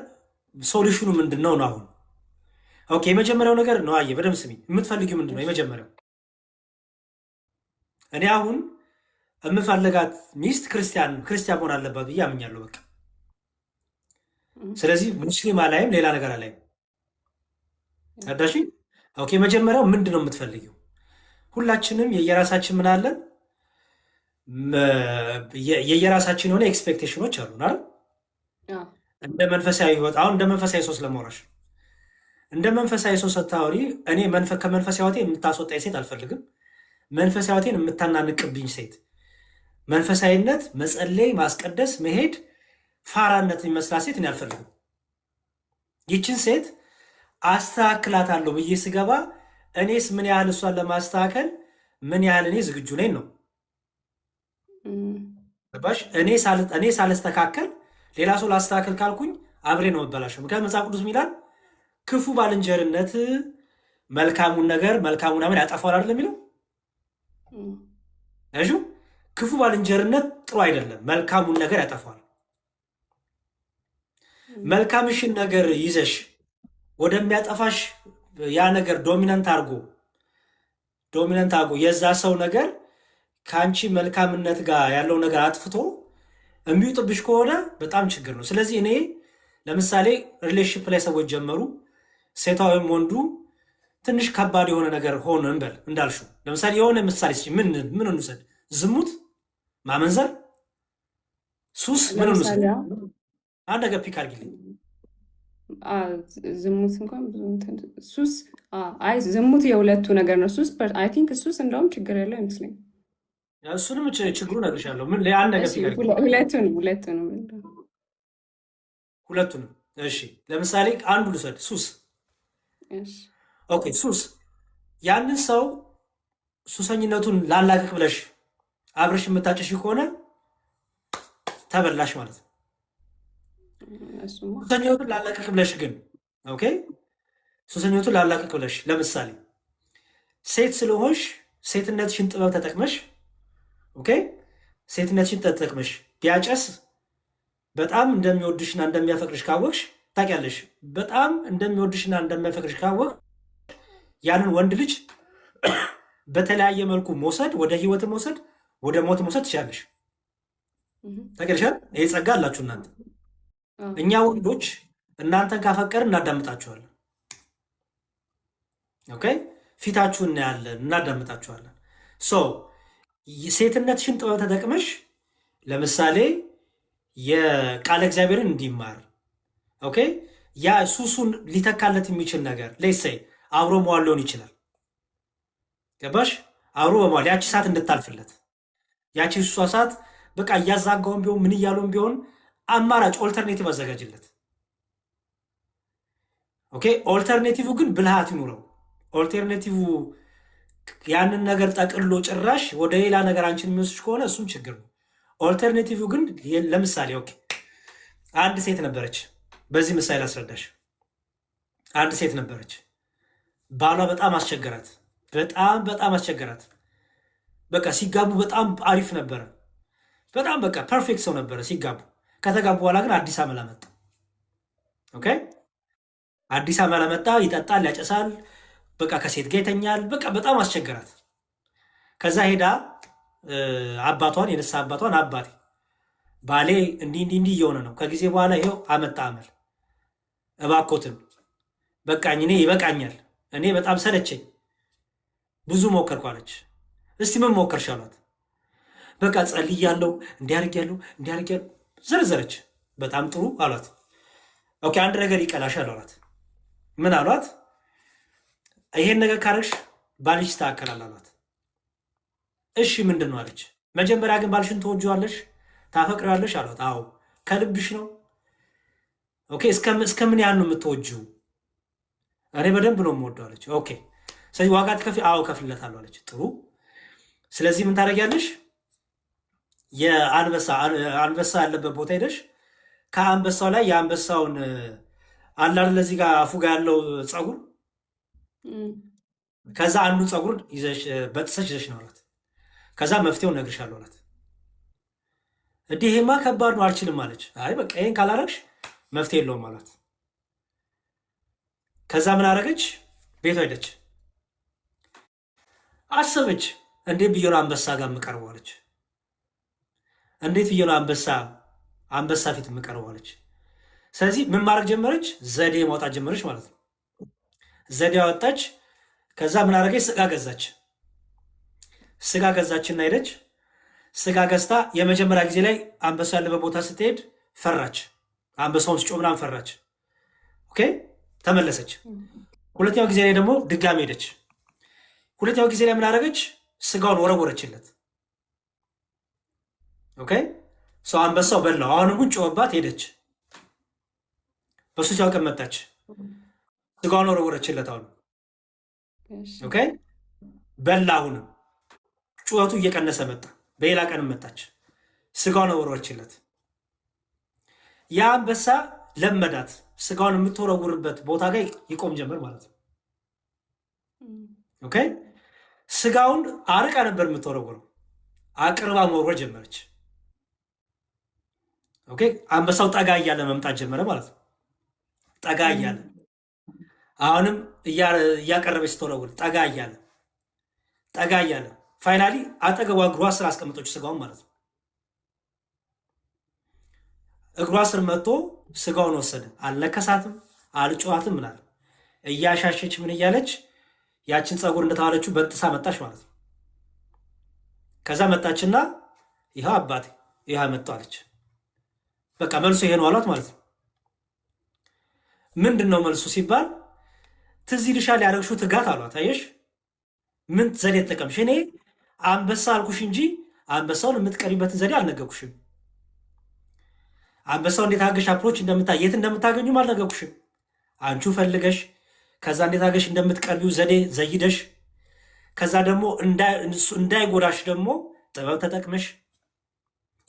ሶሉሽኑ ምንድን ነው ነው? አሁን ኦኬ የመጀመሪያው ነገር ነው። አየህ በደምብ ስሚ። የምትፈልጊው ምንድን ነው? የመጀመሪያው እኔ አሁን የምፈልጋት ሚስት ክርስቲያን መሆን አለባት ብዬ አምኛለሁ። በቃ ስለዚህ ሙስሊም አላይም፣ ሌላ ነገር አላይም። አዳሽ ኦኬ መጀመሪያው ምንድን ነው የምትፈልጊው? ሁላችንም የየራሳችን ምን አለን፣ የየራሳችን የሆነ ኤክስፔክቴሽኖች አሉን አይደል? እንደ መንፈሳዊ ህይወት አሁን እንደ መንፈሳዊ ሰው ስለማውራሽ እንደ መንፈሳዊ ሰው ስታወሪ እኔ ከመንፈሳዊ ህይወቴ የምታስወጣኝ ሴት አልፈልግም። መንፈሳዊ ህይወቴን የምታናንቅብኝ ሴት፣ መንፈሳዊነት፣ መጸለይ፣ ማስቀደስ፣ መሄድ ፋራነት የሚመስላት ሴት እኔ አልፈልግም። ይችን ሴት አስተካክላታለሁ ብዬ ስገባ እኔስ ምን ያህል እሷን ለማስተካከል ምን ያህል እኔ ዝግጁ ነኝ ነው። ገባሽ? እኔ ሳልስተካከል ሌላ ሰው ላስተካከል ካልኩኝ አብሬ ነው መበላሸው። ምክንያቱም መጽሐፍ ቅዱስ ሚላል ክፉ ባልንጀርነት መልካሙን ነገር ያጠፋዋል አይደለም የሚለው? እሺ ክፉ ባልንጀርነት ጥሩ አይደለም፣ መልካሙን ነገር ያጠፋዋል። መልካምሽን ነገር ይዘሽ ወደሚያጠፋሽ ያ ነገር ዶሚናንት አድርጎ የዛ ሰው ነገር ከአንቺ መልካምነት ጋር ያለው ነገር አጥፍቶ የሚውጥብሽ ከሆነ በጣም ችግር ነው። ስለዚህ እኔ ለምሳሌ ሪሌሽንሽፕ ላይ ሰዎች ጀመሩ፣ ሴቷ ወይም ወንዱ ትንሽ ከባድ የሆነ ነገር ሆነ እንበል እንዳልሽው፣ ለምሳሌ የሆነ ምሳሌ ምን እንውሰድ? ዝሙት፣ ማመንዘር ሱስ ምን
ለምሳሌ
እንውሰድ?
አሁን
አንድ ነገር ፒክ አድርጊልኝ።
ዝሙት እንኳን ብዙ ሱስ አይ ዝሙት የሁለቱ ነገር ነው። ሱስ አይ ቲንክ ሱስ እንደውም ችግር ያለው አይመስለኝም።
እሱንም ችግሩ እነግርሻለሁ። ምን አንድ ነገር ፒክ አድርጊልኝ።
ሁለቱንም
ሁለቱንም። እሺ ለምሳሌ አንዱ ልውሰድ፣ ሱስ። ኦኬ ሱስ፣ ያንን ሰው ሱሰኝነቱን ላላቅቅ ብለሽ አብረሽ የምታጨሽ ከሆነ ተበላሽ ማለት ነው። ሱሰኝነቱን ላላቅቅ ብለሽ ግን ኦኬ፣ ሱሰኝነቱን ላላቅቅ ብለሽ ለምሳሌ ሴት ስለሆንሽ ሴትነትሽን ጥበብ ተጠቅመሽ ኦኬ፣ ሴትነትሽን ተጠቅመሽ ቢያጨስ በጣም እንደሚወድሽና እንደሚያፈቅርሽ ካወቅሽ ታውቂያለሽ። በጣም እንደሚወድሽና እንደሚያፈቅርሽ ካወቅ ያንን ወንድ ልጅ በተለያየ መልኩ መውሰድ፣ ወደ ህይወት መውሰድ፣ ወደ ሞት መውሰድ ትችላለሽ። ታውቂያለሽ። ይሄ ጸጋ አላችሁ እናንተ። እኛ ወንዶች እናንተን ካፈቀርን እናዳምጣችኋለን። ኦኬ ፊታችሁን እናያለን፣ እናዳምጣችኋለን። ሶ ሴትነትሽን ጥበብ ተጠቅመሽ ለምሳሌ የቃለ እግዚአብሔርን እንዲማር ኦኬ፣ ያ ሱሱን ሊተካለት የሚችል ነገር ሌሰይ አብሮ መዋል ሊሆን ይችላል። ገባሽ? አብሮ በመዋል ያቺ ሰዓት እንድታልፍለት ያቺ ሱሷ ሰዓት በቃ እያዛጋውን ቢሆን ምን እያለውን ቢሆን አማራጭ ኦልተርኔቲቭ አዘጋጅለት። ኦኬ ኦልተርኔቲቭ ግን ብልሃት ይኑረው። ኦልተርኔቲቭ ያንን ነገር ጠቅሎ ጭራሽ ወደ ሌላ ነገር አንቺን የሚወስድ ከሆነ እሱም ችግር ነው። ኦልተርኔቲቭ ግን ለምሳሌ ኦኬ አንድ ሴት ነበረች። በዚህ ምሳሌ አስረዳሽ። አንድ ሴት ነበረች፣ ባሏ በጣም አስቸገራት። በጣም አስቸገራት። በቃ ሲጋቡ በጣም አሪፍ ነበረ። በጣም በቃ ፐርፌክት ሰው ነበረ ሲጋቡ። ከተጋቡ በኋላ ግን አዲስ አመል አመጣ። ኦኬ አዲስ አመል አመጣ። ይጠጣል፣ ያጨሳል፣ በቃ ከሴት ጋር ይተኛል። በቃ በጣም አስቸገራት። ከዛ ሄዳ አባቷን የንስሐ አባቷን አባቴ ባሌ እንዲህ እየሆነ ነው፣ ከጊዜ በኋላ ይኸው አመጣ አመል፣ እባኮትን በቃኝ፣ እኔ ይበቃኛል፣ እኔ በጣም ሰለቸኝ፣ ብዙ ሞከርኩ አለች። እስቲ ምን ሞከርሽ አሏት። በቃ ጸልያለሁ፣ እንዲያርጊያለሁ ዘረዘረች። በጣም ጥሩ አሏት። ኦኬ አንድ ነገር ይቀላሻል አሏት። ምን አሏት? ይሄን ነገር ካረግሽ ባልሽ ይስተካከላል አሏት። እሺ ምንድን ነው አለች። መጀመሪያ ግን ባልሽን ትወጂዋለሽ ታፈቅሪዋለሽ አሏት። አዎ። ከልብሽ ነው? ኦኬ እስከምን ያህል ነው የምትወጂው? እኔ በደንብ ነው የምወደው አለች። ኦኬ ስለዚህ ዋጋ ትከፊ? አዎ ከፍለታለሁ አለች። ጥሩ። ስለዚህ ምን ታደርጊያለሽ? አንበሳ ያለበት ቦታ ሄደሽ ከአንበሳው ላይ የአንበሳውን አላር ለዚህ ጋር አፉ ጋር ያለው ፀጉር ከዛ አንዱ ፀጉር በጥሰሽ ይዘሽ ነው አላት። ከዛ መፍትሄውን እነግርሻለሁ አላት። እንዲህ ይሄማ ከባድ ነው አልችልም አለች። አይ በቃ ይሄን ካላረግሽ መፍትሄ የለውም አላት። ከዛ ምን አረገች? ቤቷ ሄደች፣ አሰበች። እንዴት ብዬ ነው አንበሳ ጋር የምቀርበው አለች። እንዴት ብዬ ነው አንበሳ ፊት የምቀርበው አለች። ስለዚህ ምን ማድረግ ጀመረች? ዘዴ ማውጣት ጀመረች ማለት ነው። ዘዴ አወጣች። ከዛ ምን አረገች? ስጋ ገዛች። ስጋ ገዛችና ሄደች። ስጋ ገዝታ የመጀመሪያ ጊዜ ላይ አንበሳ ያለበት ቦታ ስትሄድ ፈራች። አንበሳውን ስጮህ ምናምን ፈራች። ኦኬ ተመለሰች። ሁለተኛው ጊዜ ላይ ደግሞ ድጋሚ ሄደች። ሁለተኛው ጊዜ ላይ ምን አደረገች? ስጋውን ወረወረችለት። ኦኬ ሰው አንበሳው በላው። አሁንም ግን ጮኸባት። ሄደች። በሶስተኛው ቀን መጣች። ስጋውን ወረወረችለት። አሁን ኦኬ በላ። አሁንም ጩኸቱ እየቀነሰ መጣ። በሌላ ቀንም መጣች። ስጋውን ወረወረችለት። ያ አንበሳ ለመዳት። ስጋውን የምትወረውርበት ቦታ ጋር ይቆም ጀመር ማለት ነው። ኦኬ ስጋውን አርቃ ነበር የምትወረውረው፣ አቅርባ መወርወር ጀመረች። ኦኬ አንበሳው ጠጋ እያለ መምጣት ጀመረ ማለት ነው። ጠጋ እያለ አሁንም እያቀረበች ስትወረውር ጠጋ እያለ ፋይናሊ አጠገቧ እግሯ ስር አስቀምጦች ስጋውን ማለት ነው። እግሯ ስር መጥቶ ስጋውን ወሰደ። አልነከሳትም፣ አልጮኋትም ምናለ። እያሻሸች ምን እያለች ያችን ፀጉር እንደተዋለችው በጥሳ መጣች ማለት ነው። ከዛ መጣችና ይኸው አባቴ ይኸው መጣለች። በቃ መልሱ ይሄ ነው አሏት ማለት ነው። ምንድን ነው መልሱ ሲባል ትዝ ይልሻል ያደረግሽው ትጋት አሏት። አየሽ ምን ዘዴ ተጠቀምሽ? እኔ አንበሳ አልኩሽ እንጂ አንበሳውን የምትቀሪበትን ዘዴ አልነገርኩሽም። አንበሳው እንዴት አገሽ አፕሮች የት እንደምታገኙም አልነገርኩሽም። አንቺ ፈልገሽ ከዛ እንዴት አገሽ እንደምትቀርቢው ዘዴ ዘይደሽ ከዛ ደግሞ እንዳይጎዳሽ ደግሞ ጥበብ ተጠቅመሽ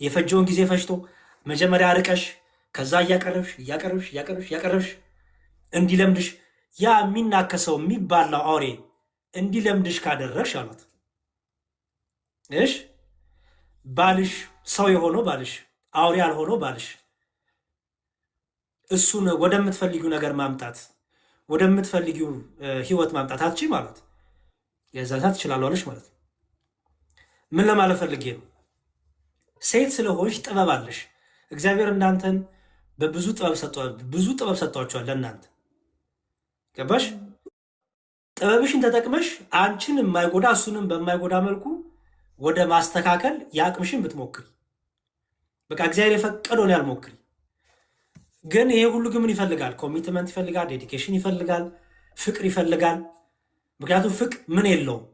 የፈጀውን ጊዜ ፈጅቶ መጀመሪያ አርቀሽ ከዛ እያቀረብሽ እንዲለምድሽ ያ የሚናከሰው የሚባላው አውሬ እንዲለምድሽ ካደረግሽ አሏት። እሽ ባልሽ ሰው የሆነው ባልሽ አውሬ ያልሆነው ባልሽ እሱን ወደምትፈልጊው ነገር ማምጣት ወደምትፈልጊው ህይወት ማምጣት አትችይ ማለት የዛታ ትችላለሽ ማለት ነው። ምን ለማለት ፈልጌ ነው? ሴት ስለሆንሽ ጥበብ አለሽ። እግዚአብሔር እናንተን በብዙ ጥበብ ሰጥቷቸዋል ለእናንተ ገባሽ? ጥበብሽን ተጠቅመሽ አንቺን የማይጎዳ እሱንም በማይጎዳ መልኩ ወደ ማስተካከል የአቅምሽን ብትሞክሪ በቃ እግዚአብሔር የፈቀደውን ያልሞክሪ። ግን ይሄ ሁሉ ግን ምን ይፈልጋል? ኮሚትመንት ይፈልጋል፣ ዴዲኬሽን ይፈልጋል፣ ፍቅር ይፈልጋል። ምክንያቱም ፍቅር ምን የለውም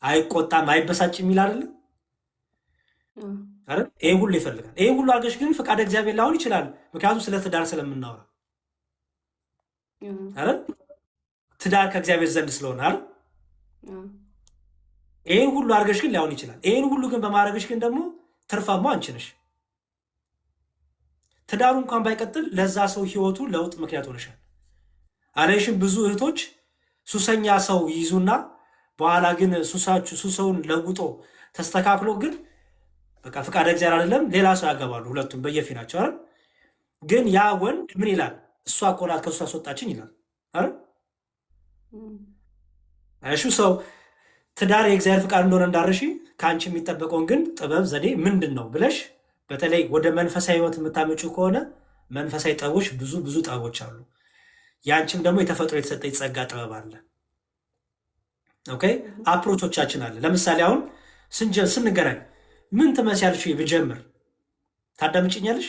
አይቆጣም፣ አይበሳጭ የሚል አይደለም። ይሄ ሁሉ ይፈልጋል። ይሄ ሁሉ አድርገሽ ግን ፈቃደ እግዚአብሔር ላይሆን ይችላል። ምክንያቱም ስለ ትዳር ስለምናወራ አይደል? ትዳር ከእግዚአብሔር ዘንድ ስለሆነ አይደል? ይሄን ሁሉ አድርገሽ ግን ላይሆን ይችላል። ይሄን ሁሉ ግን በማድረግሽ ግን ደግሞ ትርፋማ አንቺ ነሽ። ትዳሩ እንኳን ባይቀጥል ለዛ ሰው ህይወቱ ለውጥ ምክንያት ሆነሻል። አለሽም ብዙ እህቶች ሱሰኛ ሰው ይይዙና በኋላ ግን ሱሰውን ለውጦ ተስተካክሎ ግን በቃ ፈቃደ እግዚአብሔር አይደለም ሌላ ሰው ያገባሉ። ሁለቱም በየፊናቸው አይደል? ግን ያ ወንድ ምን ይላል? እሷ እኮ ናት ከሱስ አስወጣችኝ ይላል አይደል? እሺ ሰው ትዳር የእግዚአብሔር ፍቃድ እንደሆነ እንዳርሺ ከአንቺ የሚጠበቀውን ግን ጥበብ ዘዴ ምንድን ነው ብለሽ በተለይ ወደ መንፈሳዊ ህይወት የምታመጪው ከሆነ መንፈሳዊ ጥበቦች ብዙ ጥበቦች አሉ። ያንቺም ደግሞ የተፈጥሮ የተሰጠ የተጸጋ ጥበብ አለ። ኦኬ አፕሮቾቻችን አለ። ለምሳሌ አሁን ስንገናኝ ምን ትመስያለሽ ብጀምር ታዳምጭኛለሽ?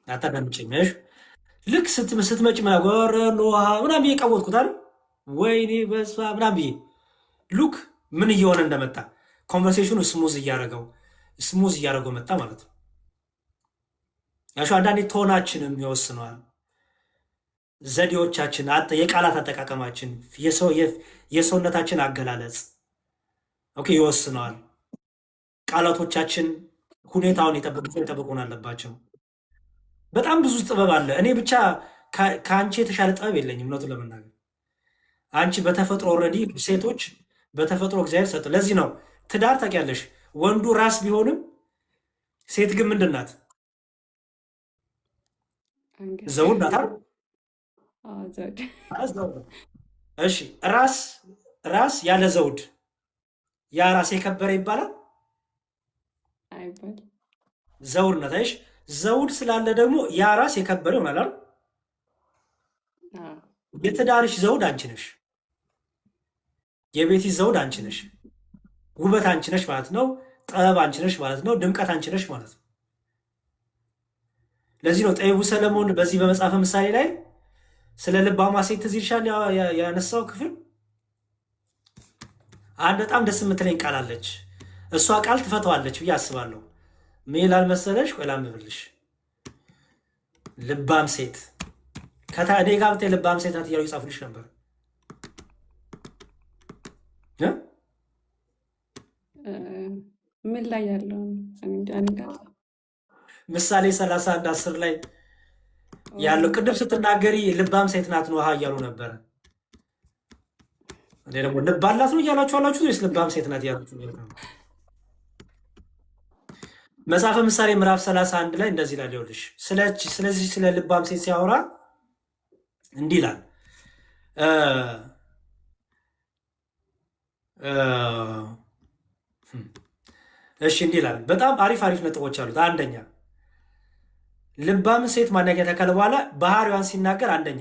አታዳምጭኛለሽ? ልክ ስትመጭ ምናምን እየቀወጥኩት አይደል? ወይኔ በስመ አብ ምናምን ብዬ ሉክ ምን እየሆነ እንደመጣ ኮንቨርሴሽኑ ስሙዝ እያደረገው መጣ ማለት ነው። ያሹ አንዳንዴ ቶናችንም ይወስነዋል። ዘዴዎቻችን፣ የቃላት አጠቃቀማችን፣ የሰውነታችን አገላለጽ ኦኬ ይወስነዋል። ቃላቶቻችን ሁኔታውን የጠበቁን አለባቸው። በጣም ብዙ ጥበብ አለ። እኔ ብቻ ከአንቺ የተሻለ ጥበብ የለኝም እውነቱን ለመናገር። አንቺ በተፈጥሮ ኦልሬዲ ሴቶች በተፈጥሮ እግዚአብሔር ሰጠ። ለዚህ ነው ትዳር ታውቂያለሽ፣ ወንዱ ራስ ቢሆንም ሴት ግን ምንድን ናት? ዘውድ ናት። እሺ ራስ ያለ ዘውድ ያ ራስ የከበረ ይባላል? ዘውድ ናት። አይሽ ዘውድ ስላለ ደግሞ ያ ራስ የከበረ ይሆናል። የትዳርሽ ዘውድ አንቺ ነሽ። የቤትሽ ዘውድ አንቺ ነሽ። ውበት አንቺ ነሽ ማለት ነው። ጥበብ አንቺ ነሽ ማለት ነው። ድምቀት አንቺ ነሽ ማለት ነው። ለዚህ ነው ጠቢቡ ሰለሞን በዚህ በመጽሐፈ ምሳሌ ላይ ስለ ልባማ ሴት ትዝ ይልሻል ያነሳው ክፍል። አንድ በጣም ደስ የምትለኝ ቃል አለች። እሷ ቃል ትፈተዋለች ብዬ አስባለሁ። ምን ይላል መሰለሽ? ቆይ ላንብብልሽ። ልባም ሴት እኔ ጋር ብታይ ልባም ሴት ናት እያሉ ይጻፉልሽ ነበር።
ምን ላይ ያለው
ምሳሌ 31:10 ላይ ያለው ቅድም ስትናገሪ ልባም ሴት ናት ነው እያሉ ነበረ። እኔ ደግሞ ልብ አላት ነው እያላችሁ አላችሁ ወይስ ልባም ሴት ናት እያላችሁ? መጽሐፈ ምሳሌ ምዕራፍ 31 ላይ እንደዚህ ይላል። ይኸውልሽ ስለዚህ ስለ ልባም ሴት ሲያወራ እንዲህ ይላል። እሺ እንዲህ ይላል። በጣም አሪፍ ነጥቦች አሉት። አንደኛ ልባም ሴት ማንኛውም ከተከለ በኋላ ባህሪዋን ሲናገር አንደኛ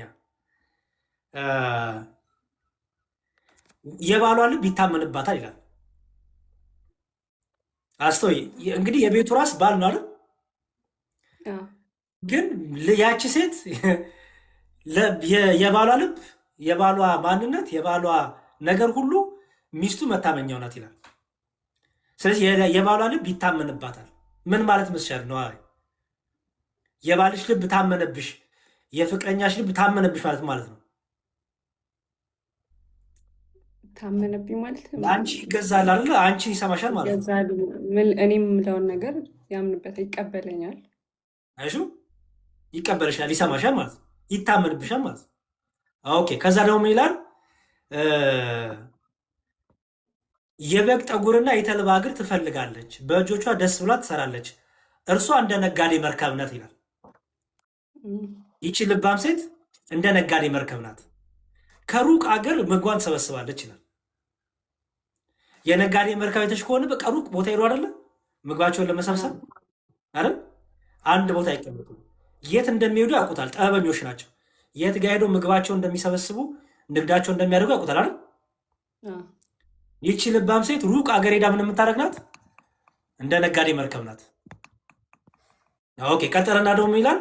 የባሏ ልብ ይታመንባታል ይላል። አስተውይ እንግዲህ የቤቱ ራስ ባል ነው አይደል?
አዎ።
ግን ያቺ ሴት የባሏ ልብ፣ የባሏ ማንነት፣ የባሏ ነገር ሁሉ ሚስቱ መታመኛው ናት ይላል። ስለዚህ የባሏ ልብ ይታመንባታል። ምን ማለት መስሻል ነው? የባልሽ ልብ ታመነብሽ፣ የፍቅረኛሽ ልብ ታመነብሽ ማለት ነው።
ታመነብኝ ማለት
አንቺ ይገዛል አይደለ? አንቺ ይሰማሻል ማለት ነው።
ይገዛል። እኔ የምለውን ነገር ያምንበታል፣ ይቀበለኛል።
አይሹ ይቀበልሻል፣ ይሰማሻል ማለት ነው። ይታመንብሻል ማለት ነው። ኦኬ። ከዛ ደግሞ ምን ይላል? የበግ ጠጉርና የተልባ እግር ትፈልጋለች፣ በእጆቿ ደስ ብላ ትሰራለች፣ እርሷ እንደ ነጋዴ መርከብ ናት ይላል። ይቺ ልባም ሴት እንደ ነጋዴ መርከብ ናት፣ ከሩቅ አገር ምግቧን ትሰበስባለች ይላል። የነጋዴ መርከብ አይተሽ ከሆነ በቃ ሩቅ ቦታ ሄዱ አይደለ? ምግባቸውን ለመሰብሰብ አይደል? አንድ ቦታ አይቀመጡም። የት እንደሚሄዱ ያውቁታል። ጠበኞች ናቸው። የት ጋ ሄደው ምግባቸውን እንደሚሰበስቡ ንግዳቸውን እንደሚያደርጉ ያውቁታል አይደል? ይቺ ልባም ሴት ሩቅ አገር ሄዳ ምን የምታደርግ ናት? እንደ ነጋዴ መርከብ ናት። ኦኬ። ቀጠለና ደግሞ ይላል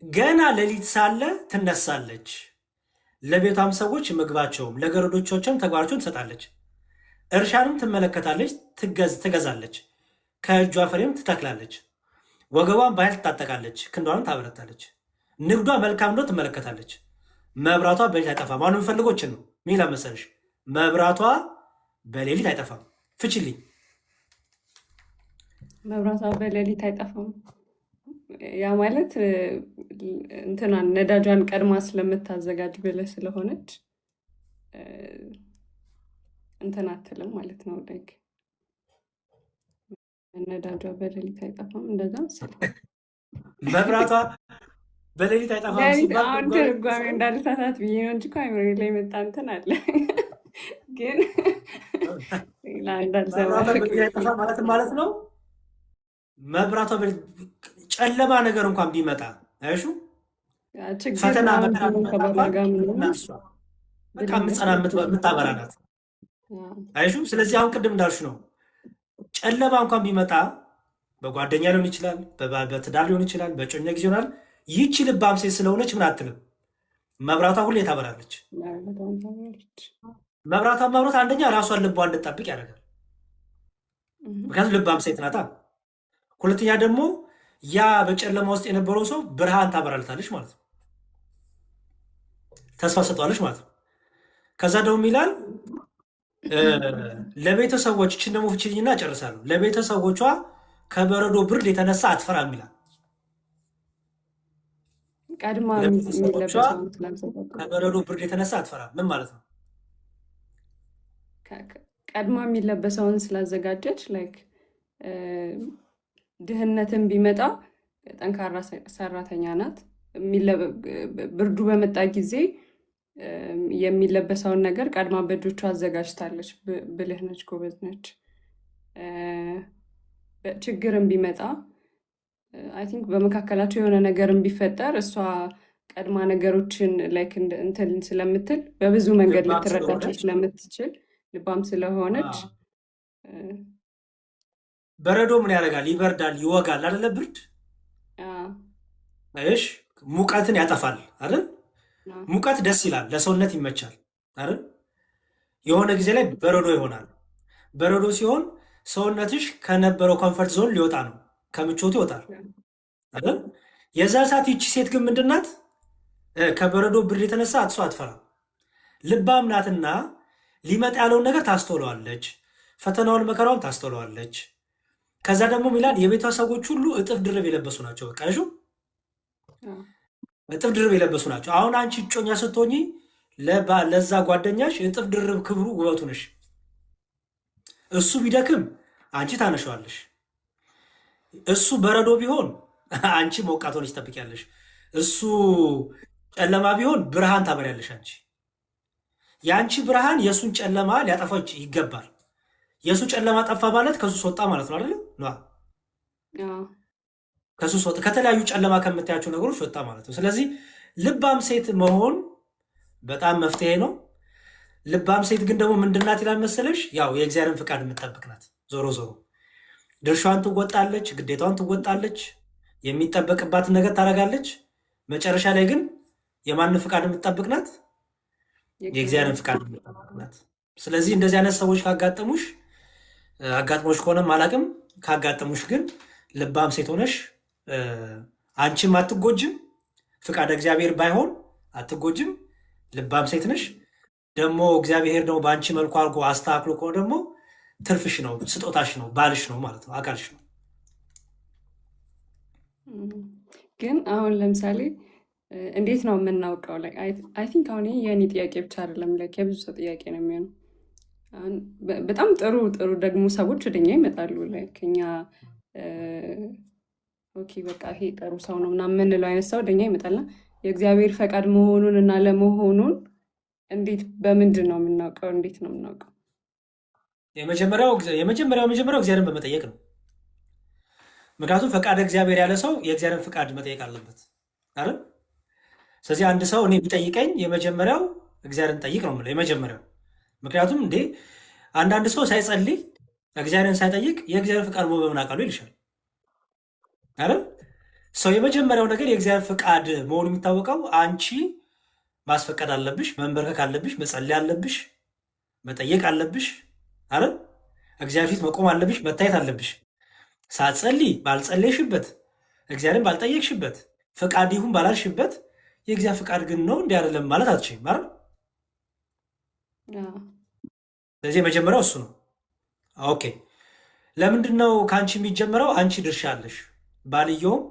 ገና ሌሊት ሳለ ትነሳለች፣ ለቤቷም ሰዎች ምግባቸውም ለገረዶቿም ተግባራቸውን ትሰጣለች። እርሻንም ትመለከታለች፣ ትገዛለች፣ ከእጇ ፍሬም ትተክላለች። ወገቧን በኃይል ትታጠቃለች፣ ክንዷንም ታበረታለች። ንግዷ መልካም እንደሆነ ትመለከታለች። መብራቷ በሌሊት አይጠፋም። አሁን የምፈልጎችን ነው። ምን ይላል መሰለሽ? መብራቷ በሌሊት አይጠፋም። ፍችልኝ።
መብራቷ በሌሊት አይጠፋም። ያ ማለት እንትናን ነዳጇን ቀድማ ስለምታዘጋጅ ብለህ ስለሆነች እንትን አትልም ማለት ነው። ደግ ነዳጇ በሌሊት አይጠፋም። እንደዛ መሰለኝ።
መብራቷ በሌሊት አይጠፋም ሲባል
አሁን ትርጓሜ እንዳልሳሳት ብዬ ነው እንጂ እኮ አይምሮ ላይ መጣ እንትን አለ። ግን
ማለት ነው። መብራቷ ጨለማ ነገር እንኳን ቢመጣ አይሹ ፈተና በቃ የምትጸና የምታበራ ናት። አይሹ ስለዚህ አሁን ቅድም እንዳልሽ ነው። ጨለማ እንኳን ቢመጣ በጓደኛ ሊሆን ይችላል፣ በትዳር ሊሆን ይችላል፣ በጮኛ ጊዜ ይሆናል። ይህቺ ልባም ሴት ስለሆነች ምን አትልም፣ መብራቷ ሁሌ ታበራለች። መብራቷ ማብራት አንደኛ ራሷን ልቧ እንድጠብቅ ያደርጋል፣ ምክንያቱም ልባም ሴት ናታ። ሁለተኛ ደግሞ ያ በጨለማ ውስጥ የነበረው ሰው ብርሃን ታበራለታለች ማለት ነው፣ ተስፋ ሰጠዋለች ማለት ነው። ከዛ ደግሞ ይላል ለቤተሰቦች እችን ደግሞ ፍችልኝና እጨርሳለሁ። ለቤተሰቦቿ ከበረዶ ብርድ የተነሳ አትፈራም ይላል። ከበረዶ ብርድ የተነሳ አትፈራም ምን ማለት ነው?
ቀድማ የሚለበሰውን ስላዘጋጀች ላይክ ድህነትን ቢመጣ ጠንካራ ሰራተኛ ናት። ብርዱ በመጣ ጊዜ የሚለበሰውን ነገር ቀድማ በእጆቿ አዘጋጅታለች። ብልህ ነች፣ ጎበዝ ነች። ችግርን ቢመጣ አይ ቲንክ በመካከላቸው የሆነ ነገርን ቢፈጠር እሷ ቀድማ ነገሮችን ላይክ እንትን ስለምትል በብዙ መንገድ ልትረዳቸው ስለምትችል ልባም ስለሆነች
በረዶ ምን ያደርጋል? ይበርዳል፣ ይወጋል አይደለ? ብርድ እሺ፣ ሙቀትን ያጠፋል አይደል? ሙቀት ደስ ይላል፣ ለሰውነት ይመቻል አይደል? የሆነ ጊዜ ላይ በረዶ ይሆናል። በረዶ ሲሆን ሰውነትሽ ከነበረው ኮንፈርት ዞን ሊወጣ ነው፣ ከምቾቱ ይወጣል አይደል? የዛ ሰዓት ይቺ ሴት ግን ምንድናት? ከበረዶ ብርድ የተነሳ እሷ አትፈራም። ልባም ናትና ሊመጣ ያለውን ነገር ታስተውለዋለች፣ ፈተናውን መከራውን ታስተውለዋለች። ከዛ ደግሞ ሚላን የቤቷ ሰዎች ሁሉ እጥፍ ድርብ የለበሱ ናቸው። በቃ እሺ፣ እጥፍ ድርብ የለበሱ ናቸው። አሁን አንቺ እጮኛ ስትሆኚ ለዛ ጓደኛሽ እጥፍ ድርብ ክብሩ ውበቱ ነሽ። እሱ ቢደክም አንቺ ታነሸዋለሽ። እሱ በረዶ ቢሆን አንቺ ሞቃት ሆነሽ ትጠብቂያለሽ። እሱ ጨለማ ቢሆን ብርሃን ታበሪያለሽ። አንቺ የአንቺ ብርሃን የእሱን ጨለማ ሊያጠፋ ይገባል። የእሱ ጨለማ ጠፋ ማለት ከሱስ ወጣ ማለት ነው አይደለ? ከሱስ ወጣ፣ ከተለያዩ ጨለማ ከምታያቸው ነገሮች ወጣ ማለት ነው። ስለዚህ ልባም ሴት መሆን በጣም መፍትሄ ነው። ልባም ሴት ግን ደግሞ ምንድናት ይላል መሰለሽ? ያው የእግዚአብሔርን ፍቃድ የምትጠብቅ ናት። ዞሮ ዞሮ ድርሻዋን ትወጣለች፣ ግዴታዋን ትወጣለች፣ የሚጠበቅባትን ነገር ታደርጋለች። መጨረሻ ላይ ግን የማንን ፍቃድ የምትጠብቅ ናት? የእግዚአብሔርን ፍቃድ የምትጠብቅ ናት። ስለዚህ እንደዚህ አይነት ሰዎች ካጋጠሙሽ አጋጥሞሽ ከሆነም አላቅም፣ ካጋጠሙሽ ግን ልባም ሴት ሆነሽ አንቺም አትጎጅም፣ ፍቃድ እግዚአብሔር ባይሆን አትጎጅም፣ ልባም ሴት ነሽ። ደግሞ እግዚአብሔር ደግሞ በአንቺ መልኩ አድርጎ አስተካክሎ ከሆነ ደግሞ ትርፍሽ ነው፣ ስጦታሽ ነው፣ ባልሽ ነው ማለት ነው፣ አካልሽ ነው።
ግን አሁን ለምሳሌ እንዴት ነው የምናውቀው? አይ ቲንክ አሁን የእኔ ጥያቄ ብቻ አይደለም፣ የብዙ ሰው ጥያቄ ነው የሚሆነው። በጣም ጥሩ ጥሩ ደግሞ ሰዎች ወደኛ ይመጣሉ። እኛ ኦኬ በቃ ይሄ ጥሩ ሰው ነው ምናምን የምንለው አይነት ሰው ወደኛ ይመጣልና የእግዚአብሔር ፈቃድ መሆኑን እና ለመሆኑን እንዴት በምንድን ነው የምናውቀው? እንዴት ነው የምናውቀው?
የመጀመሪያው እግዚአብሔርን በመጠየቅ ነው። ምክንያቱም ፈቃድ እግዚአብሔር ያለ ሰው የእግዚአብሔርን ፍቃድ መጠየቅ አለበት አይደል? ስለዚህ አንድ ሰው እኔ ቢጠይቀኝ የመጀመሪያው እግዚአብሔርን ጠይቅ ነው የምለው የመጀመሪያው። ምክንያቱም እንዴ አንዳንድ ሰው ሳይጸልይ እግዚአብሔርን ሳይጠይቅ የእግዚአብሔር ፍቃድ በምን አውቃለሁ ይልሻል አይደል? ሰው የመጀመሪያው ነገር የእግዚአብሔር ፍቃድ መሆኑ የሚታወቀው አንቺ ማስፈቀድ አለብሽ፣ መንበርከክ አለብሽ፣ መጸለይ አለብሽ፣ መጠየቅ አለብሽ አይደል? እግዚአብሔር ፊት መቆም አለብሽ፣ መታየት አለብሽ። ሳትጸልይ ባልጸለይሽበት፣ እግዚአብሔርን ባልጠየቅሽበት፣ ፈቃድ ይሁን ባላልሽበት የእግዚአብሔር ፍቃድ ግን ነው እንዲህ አይደለም ማለት አትችይም አይደል? ስለዚህ የመጀመሪያው እሱ ነው። ኦኬ ለምንድን ነው ከአንቺ የሚጀምረው? አንቺ ድርሻ አለሽ። ባልየውም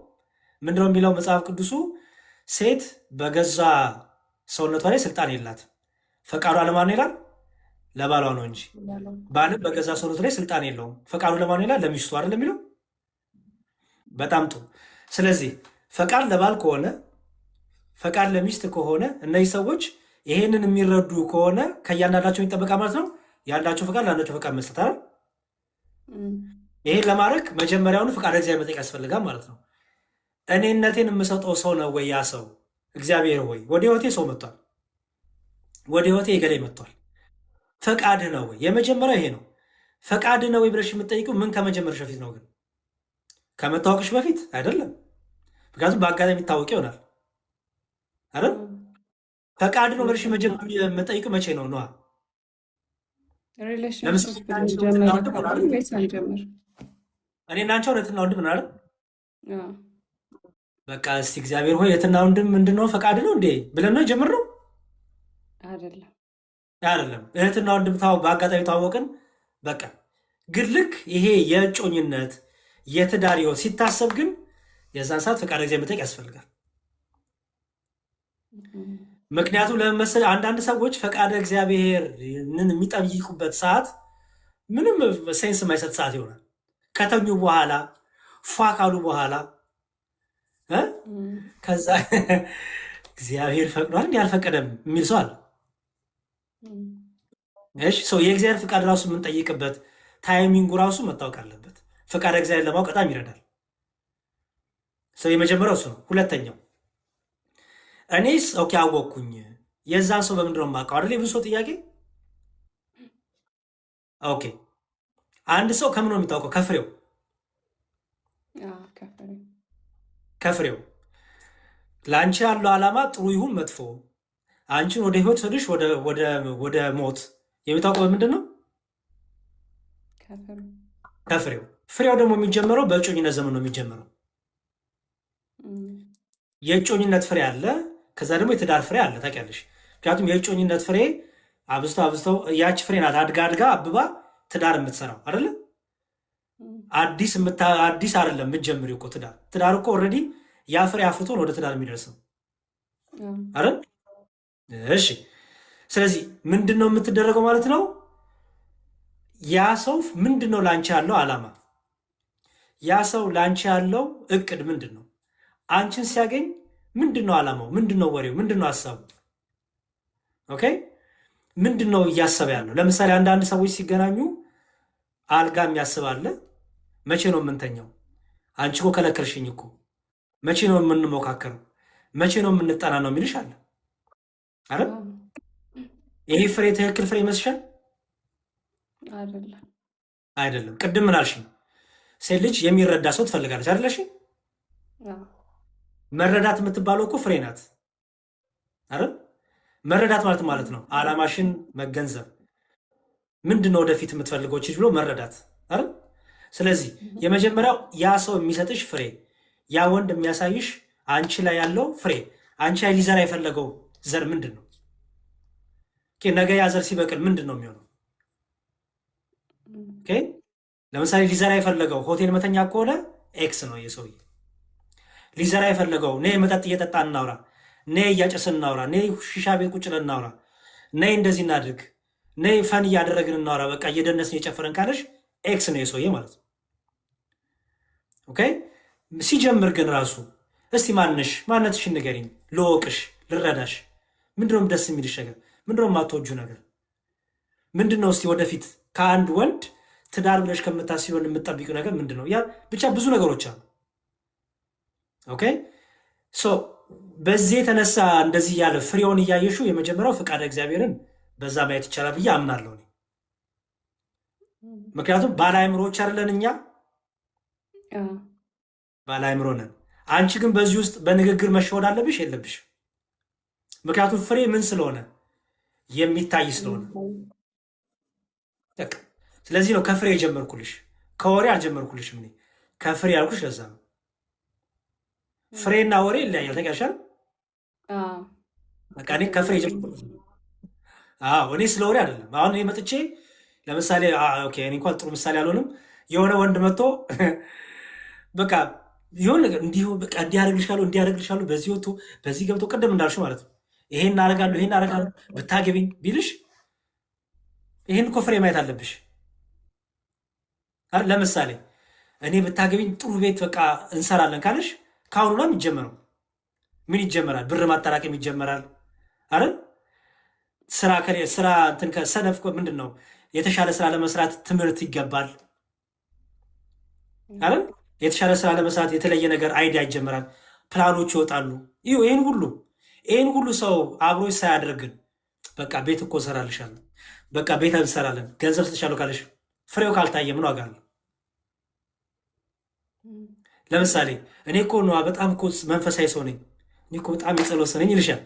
ምንድነው የሚለው መጽሐፍ ቅዱሱ? ሴት በገዛ ሰውነቷ ላይ ስልጣን የላት፣ ፈቃዷ ለማን ይላል? ለባሏ ነው እንጂ። ባልም በገዛ ሰውነቱ ላይ ስልጣን የለውም፣ ፈቃዱ ለማን ይላል? ለሚስቱ አይደል የሚለው። በጣም ጥሩ። ስለዚህ ፈቃድ ለባል ከሆነ ፈቃድ ለሚስት ከሆነ እነዚህ ሰዎች ይሄንን የሚረዱ ከሆነ ከእያንዳንዳቸው የሚጠበቃ ማለት ነው ያላቸው ፈቃድ ለአንዳቸው ፈቃድ መስጠት አይደል? ይሄን ለማድረግ መጀመሪያውኑ ፈቃድ እግዚአብሔር መጠየቅ ያስፈልጋል ማለት ነው። እኔነቴን የምሰጠው ሰው ነው ወይ? ያ ሰው እግዚአብሔር ሆይ ወደ ህይወቴ ሰው መጥቷል፣ ወደ ህይወቴ የገሌ መጥቷል፣ ፈቃድ ነው ወይ? የመጀመሪያው ይሄ ነው። ፈቃድ ነው ወይ ብለሽ የምትጠይቂው ምን ከመጀመርሽ በፊት ነው? ግን ከመታወቅሽ በፊት አይደለም። ምክንያቱም በአጋጣሚ የሚታወቅ ይሆናል አይደል? ፈቃድ ነው ብለሽ የምትጠይቂው መቼ ነው? ነዋ እኔ እናንቺ እህትና ወንድም ነን አይደል? በቃ እስቲ እግዚአብሔር ሆይ እህትና ወንድም ምንድነው ፈቃድ ነው እንዴ ብለን ነው የጀመርነው
አይደለም።
አይደለም እህትና ወንድም በአጋጣሚ ታወቅን በቃ። ግን ልክ ይሄ የእጮኝነት የትዳር ህይወት ሲታሰብ ግን የዛን ሰዓት ፈቃድ እግዚአብሔር መጠየቅ ያስፈልጋል። ምክንያቱም ለመመሰል አንዳንድ ሰዎች ፈቃድ እግዚአብሔርን የሚጠይቁበት ሰዓት ምንም ሴንስ የማይሰጥ ሰዓት ይሆናል። ከተኙ በኋላ ፏ ካሉ በኋላ ከዛ እግዚአብሔር ፈቅዷል እንዲህ አልፈቀደም የሚል ሰው አለ። እሺ ሰው የእግዚአብሔር ፍቃድ ራሱ የምንጠይቅበት ታይሚንጉ ራሱ መታወቅ አለበት። ፈቃድ እግዚአብሔር ለማወቅ በጣም ይረዳል። ሰው የመጀመሪያው እሱ ነው። ሁለተኛው እኔስ ኦኬ አወቅኩኝ የዛን ሰው በምንድን ነው የማውቀው አይደል? የብዙ ሰው ጥያቄ። ኦኬ አንድ ሰው ከምን ነው የሚታወቀው? ከፍሬው ከፍሬው ለአንቺ ያለው ዓላማ ጥሩ ይሁን መጥፎ፣ አንቺን ወደ ህይወት ስልሽ ወደ ሞት የሚታወቀው በምንድን ነው? ከፍሬው። ፍሬው ደግሞ የሚጀመረው በእጮኝነት ዘመን ነው የሚጀመረው። የእጮኝነት ፍሬ አለ፣ ከዛ ደግሞ የትዳር ፍሬ አለ። ታውቂያለሽ? ምክንያቱም የእጮኝነት ፍሬ አብዝተው ያች ፍሬ ናት አድጋ አብባ ትዳር የምትሰራው አይደለ? አዲስ አይደለም የምትጀምሪው እኮ ትዳር እኮ ኦልሬዲ ያ ፍሬ አፍርቶ ወደ ትዳር የሚደርሰው አይደል? እሺ ስለዚህ ምንድን ነው የምትደረገው ማለት ነው? ያ ሰው ምንድን ነው ላንቺ ያለው ዓላማ? ያ ሰው ላንቺ ያለው እቅድ ምንድን ነው? አንቺን ሲያገኝ ምንድን ነው ዓላማው? ምንድን ነው ወሬው? ምንድን ነው ሀሳቡ? ኦኬ ምንድን ነው እያሰበ ያለው? ለምሳሌ አንዳንድ ሰዎች ሲገናኙ አልጋ የሚያስባለ መቼ ነው የምንተኛው? አንቺ እኮ ከለከልሽኝ እኮ፣ መቼ ነው የምንሞካከረው? መቼ ነው የምንጠና ነው የሚልሽ አለ አይደል? ይሄ ፍሬ ትክክል ፍሬ ይመስልሻል? አይደለም። ቅድም ምን አልሽኝ? ሴት ልጅ የሚረዳ ሰው ትፈልጋለች አይደለሽ? መረዳት የምትባለው እኮ ፍሬ ናት አይደል? መረዳት ማለት ነው አላማሽን መገንዘብ፣ ምንድን ነው ወደፊት የምትፈልገው ችጅ ብሎ መረዳት አይደል? ስለዚህ የመጀመሪያው ያ ሰው የሚሰጥሽ ፍሬ፣ ያ ወንድ የሚያሳይሽ አንቺ ላይ ያለው ፍሬ፣ አንቺ ላይ ሊዘራ የፈለገው ዘር ምንድን ነው? ነገ ያ ዘር ሲበቅል ምንድን ነው የሚሆነው? ለምሳሌ ሊዘራ የፈለገው ሆቴል መተኛ ከሆነ ኤክስ ነው የሰውዬ። ሊዘራ የፈለገው ነይ መጠጥ እየጠጣ እናውራ፣ ነይ እያጨስን እናውራ፣ ነይ ሺሻ ቤት ቁጭ ብለን እናውራ፣ ነይ እንደዚህ እናድርግ፣ ነይ ፈን እያደረግን እናውራ፣ በቃ እየደነስን እየጨፈረን ካለሽ ኤክስ ነው የሰውዬ ማለት ነው። ኦኬ። ሲጀምር ግን ራሱ እስቲ ማንሽ ማነትሽን ንገሪኝ፣ ልወቅሽ፣ ልረዳሽ፣ ምንድነው ደስ የሚልሽ ነገር፣ ምንድነው የማትወጁ ነገር ምንድነው? እስቲ ወደፊት ከአንድ ወንድ ትዳር ብለሽ ከምታስቢው የምትጠብቂው ነገር ምንድነው? ያ ብቻ ብዙ ነገሮች አሉ። ኦኬ። በዚህ የተነሳ እንደዚህ ያለ ፍሬውን እያየሹ የመጀመሪያው ፈቃደ እግዚአብሔርን በዛ ማየት ይቻላል ብዬ አምናለሁ። ምክንያቱም ባለ አእምሮዎች አይደለን እኛ፣ ባለ አእምሮ ነን። አንቺ ግን በዚህ ውስጥ በንግግር መሸወድ አለብሽ የለብሽ? ምክንያቱም ፍሬ ምን ስለሆነ የሚታይ ስለሆነ። ስለዚህ ነው ከፍሬ የጀመርኩልሽ፣ ከወሬ አልጀመርኩልሽም። እኔ ከፍሬ ያልኩሽ ለዛ ነው። ፍሬና ወሬ ይለያያል። ተቀሻል። በቃ እኔ ከፍሬ የጀመርኩልሽ። እኔ ስለ ወሬ አይደለም። አሁን እኔ መጥቼ ለምሳሌ እኔ እንኳን ጥሩ ምሳሌ አልሆንም። የሆነ ወንድ መጥቶ በቃ የሆነ ነገር እንዲያደርግልሻለሁ በዚህ ወጥቶ በዚህ ገብቶ ቅድም እንዳልሽው ማለት ነው ይሄን አደርጋለሁ ብታገቢኝ ቢልሽ ይሄን እኮ ፍሬ ማየት አለብሽ። ለምሳሌ እኔ ብታገቢኝ ጥሩ ቤት በቃ እንሰራለን ካለሽ ከአሁኑ ነው የሚጀመረው። ምን ይጀመራል? ብር ማጠራቀም ይጀመራል አይደል? ስራ ሰነፍ ምንድን ነው የተሻለ ስራ ለመስራት ትምህርት ይገባል አይደል? የተሻለ ስራ ለመስራት የተለየ ነገር አይዲያ ይጀምራል፣ ፕላኖች ይወጣሉ። ይህን ሁሉ ሰው አብሮ ሳያደርግን በቃ ቤት እኮ እሰራልሻለሁ፣ በቃ ቤት እንሰራለን፣ ገንዘብ ስትሻሉ ካለሽ ፍሬው ካልታየ ምን ዋጋ አለው? ለምሳሌ እኔ እኮ በጣም እኮ መንፈሳዊ ሰው ነኝ፣ እኔ እኮ በጣም የጸሎት ሰው ነኝ ይልሻል።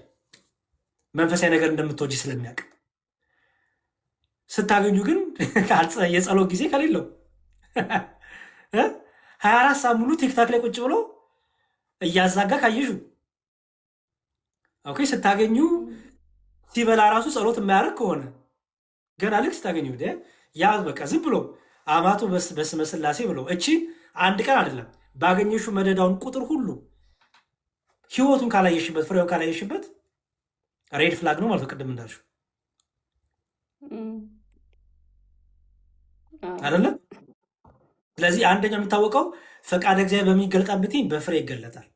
መንፈሳዊ ነገር እንደምትወጂ ስለሚያውቅ ስታገኙ ግን የጸሎት ጊዜ ከሌለው 24 ሰዓት ሙሉ ቲክታክ ላይ ቁጭ ብሎ እያዛጋ ካየሹ ስታገኙ ሲበላ ራሱ ጸሎት የማያደርግ ከሆነ ገና ልክ ስታገኙ ያ በቃ ዝም ብሎ አማቱ በስመ ሥላሴ ብሎ እቺ አንድ ቀን አይደለም ባገኘሹ መደዳውን ቁጥር ሁሉ ህይወቱን ካላየሽበት ፍሬውን ካላየሽበት ሬድ ፍላግ ነው ማለት ቅድም እንዳልሽው አይደለም። ስለዚህ አንደኛው የሚታወቀው ፈቃደ እግዚአብሔር በሚገለጣበት በፍሬ ይገለጣል።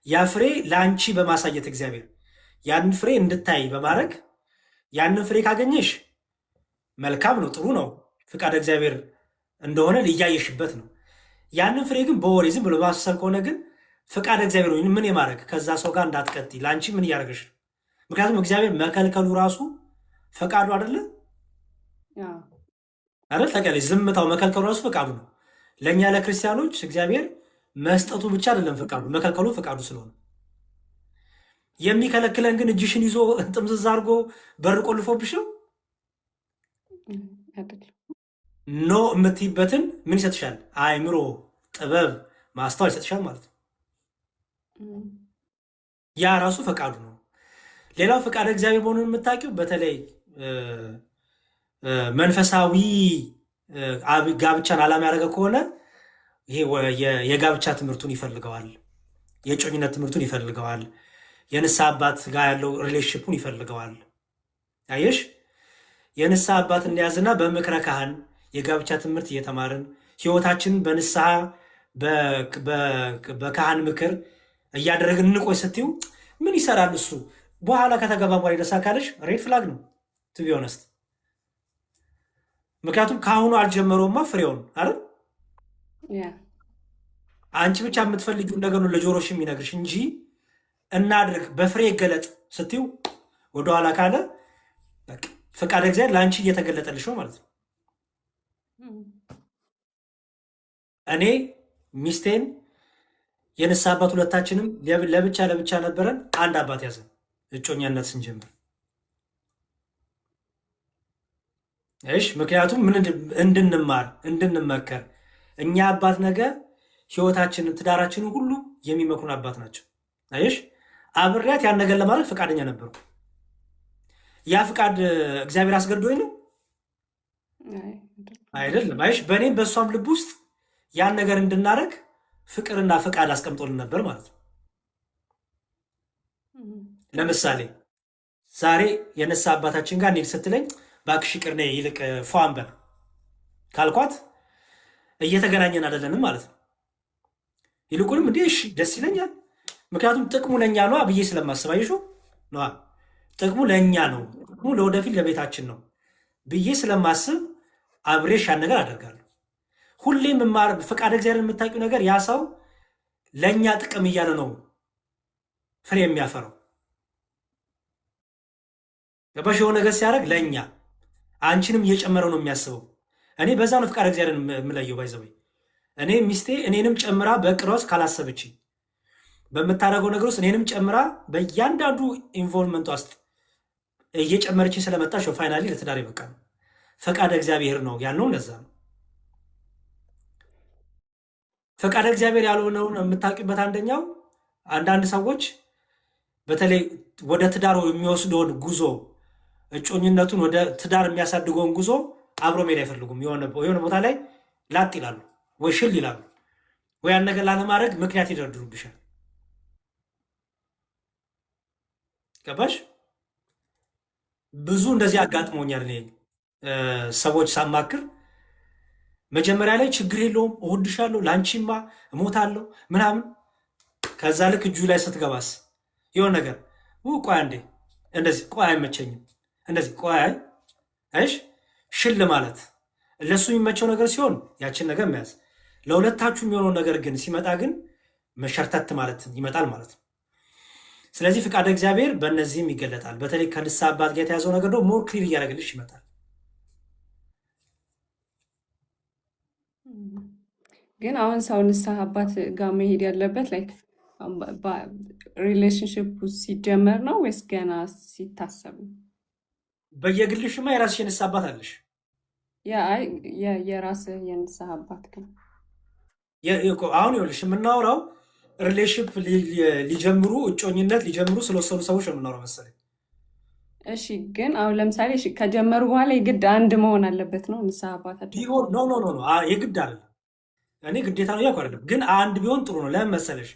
ያ ፍሬ ለአንቺ በማሳየት እግዚአብሔር ያንን ፍሬ እንድታይ በማድረግ ያንን ፍሬ ካገኘሽ መልካም ነው፣ ጥሩ ነው፣ ፈቃደ እግዚአብሔር እንደሆነ እያየሽበት ነው። ያንን ፍሬ ግን በወሬ ዝም ብሎ ማሰል ከሆነ ግን ፈቃደ እግዚአብሔር ምን የማድረግ ከዛ ሰው ጋር እንዳትቀጥይ ለአንቺ ምን እያደረገሽ ነው? ምክንያቱም እግዚአብሔር መከልከሉ ራሱ ፈቃዱ አይደለ አይደል? ተቀበል። ዝምታው መከልከሉ ራሱ ፈቃዱ ነው። ለእኛ ለክርስቲያኖች እግዚአብሔር መስጠቱ ብቻ አይደለም ፈቃዱ፣ መከልከሉ ፈቃዱ ስለሆነ የሚከለክለን ግን እጅሽን ይዞ ጥምዝዝ አድርጎ በር ቆልፎብሽ ነው ኖ የምትይበትን ምን ይሰጥሻል? አእምሮ፣ ጥበብ፣ ማስተዋል ይሰጥሻል ማለት ነው። ያ ራሱ ፈቃዱ ነው። ሌላው ፈቃደ እግዚአብሔር መሆኑን የምታውቂው በተለይ መንፈሳዊ ጋብቻን ዓላማ ያደረገ ከሆነ ይሄ የጋብቻ ትምህርቱን ይፈልገዋል፣ የጮኝነት ትምህርቱን ይፈልገዋል፣ የንስሐ አባት ጋር ያለው ሪሌሽንሽፑን ይፈልገዋል። አየሽ፣ የንስሐ አባት እንያዝና በምክረ ካህን የጋብቻ ትምህርት እየተማርን ህይወታችንን በንስሐ በካህን ምክር እያደረግን እንቆይ ስትዩ ምን ይሰራል እሱ በኋላ ከተገባ በኋላ ይደሳ ካለሽ ሬድ ፍላግ ነው ቱ ቢ ኦነስት። ምክንያቱም ከአሁኑ አልጀመረውማ ፍሬውን አይደል? አንቺ ብቻ የምትፈልጊውን ነገር ነው ለጆሮሽ የሚነግርሽ እንጂ እናድርግ በፍሬ ይገለጥ ስትዩ ወደኋላ ካለ ፈቃደ እግዚአብሔር ለአንቺ እየተገለጠልሽ ነው ማለት ነው። እኔ ሚስቴን የንስሐ አባት ሁለታችንም ለብቻ ለብቻ ነበረን። አንድ አባት ያዘን እጮኛነት ስንጀምር። እሺ፣ ምክንያቱም ምን እንድንማር እንድንመከር። እኛ አባት ነገ ህይወታችንን ትዳራችንን ሁሉ የሚመክሩን አባት ናቸው። አይሽ አብሬያት ያን ነገር ለማድረግ ፈቃደኛ ነበርኩ። ያ ፍቃድ እግዚአብሔር አስገዶኝ ነው አይደለም። አይሽ በእኔም በእሷም ልብ ውስጥ ያን ነገር እንድናደርግ ፍቅርና ፈቃድ አስቀምጦልን ነበር ማለት ነው። ለምሳሌ ዛሬ የንስሐ አባታችን ጋር እንሂድ ስትለኝ እባክሽ ይቅር ነይ ይልቅ ፏን በል ካልኳት እየተገናኘን አይደለንም ማለት ነው። ይልቁንም እንዴ እሺ ደስ ይለኛል፣ ምክንያቱም ጥቅሙ ለእኛ ነዋ ብዬ ስለማስብ አይሾ ነዋ ጥቅሙ ለእኛ ነው፣ ጥቅሙ ለወደፊት ለቤታችን ነው ብዬ ስለማስብ አብሬሽ ያን ነገር አደርጋለሁ። ሁሌም ፈቃደ እግዚአብሔር የምታውቂው ነገር ያ ሰው ለእኛ ጥቅም እያለ ነው ፍሬ የሚያፈራው። ገባሽ? የሆነ ነገር ሲያደርግ ለእኛ አንቺንም እየጨመረው ነው የሚያስበው። እኔ በዛ ነው ፈቃደ እግዚአብሔር የምለየው። ባይዘወይ እኔ ሚስቴ እኔንም ጨምራ በእቅዷ ውስጥ ካላሰበችኝ በምታደርገው ነገር ውስጥ እኔንም ጨምራ በእያንዳንዱ ኢንቮልቭመንት ውስጥ እየጨመረችኝ ስለመጣች ፋይናሊ ለትዳር በቃ ነው። ፈቃደ እግዚአብሔር ነው ያልነው ለዛ ነው። ፈቃደ እግዚአብሔር ያልሆነውን የምታውቂበት አንደኛው አንዳንድ ሰዎች በተለይ ወደ ትዳር የሚወስደውን ጉዞ እጮኝነቱን ወደ ትዳር የሚያሳድገውን ጉዞ አብሮ መሄድ አይፈልጉም። የሆነ ቦታ ላይ ላጥ ይላሉ ወይ ሽል ይላሉ ወይ ያን ነገር ላለማድረግ ምክንያት ይደርድሩብሻል። ገባሽ? ብዙ እንደዚህ አጋጥሞኛል። እኔ ሰዎች ሳማክር መጀመሪያ ላይ ችግር የለውም እወድሻለሁ፣ ለአንቺማ እሞታለሁ ምናምን። ከዛ ልክ እጁ ላይ ስትገባስ የሆነ ነገር ቆይ አንዴ እንደዚህ ቆይ አይመቸኝም እንደዚህ ቆይ አይሽ ሽል ማለት ለሱ የሚመቸው ነገር ሲሆን ያችን ነገር መያዝ፣ ለሁለታችሁ የሚሆነው ነገር ግን ሲመጣ ግን መሸርተት ማለት ይመጣል ማለት ነው። ስለዚህ ፍቃደ እግዚአብሔር በእነዚህም ይገለጣል። በተለይ ከንስሐ አባት ጋር የተያዘው ነገር ደግሞ ሞር ክሊር እያደረግልሽ ይመጣል።
ግን አሁን ሰው ንስሐ አባት ጋር መሄድ ያለበት ላይክ ሪሌሽንሽፕ ሲጀመር ነው ወይስ ገና ሲታሰብ ነው?
በየግልሽማ የራስሽ የንስሐ አባት አለሽ።
የራስህ የንስሐ አባት ግን
አሁን ይኸውልሽ የምናወራው ሪሌሽንሽፕ ሊጀምሩ እጮኝነት ሊጀምሩ ስለወሰኑ ሰዎች ነው የምናወራው መሰለኝ።
እሺ፣ ግን አሁን ለምሳሌ ከጀመሩ በኋላ የግድ አንድ መሆን አለበት ነው ንስሐ አባታቸው?
ቢሆን ኖ የግድ አይደለም። እኔ ግዴታ ነው እያልኩ አይደለም፣ ግን አንድ ቢሆን ጥሩ ነው። ለምን መሰለሽ?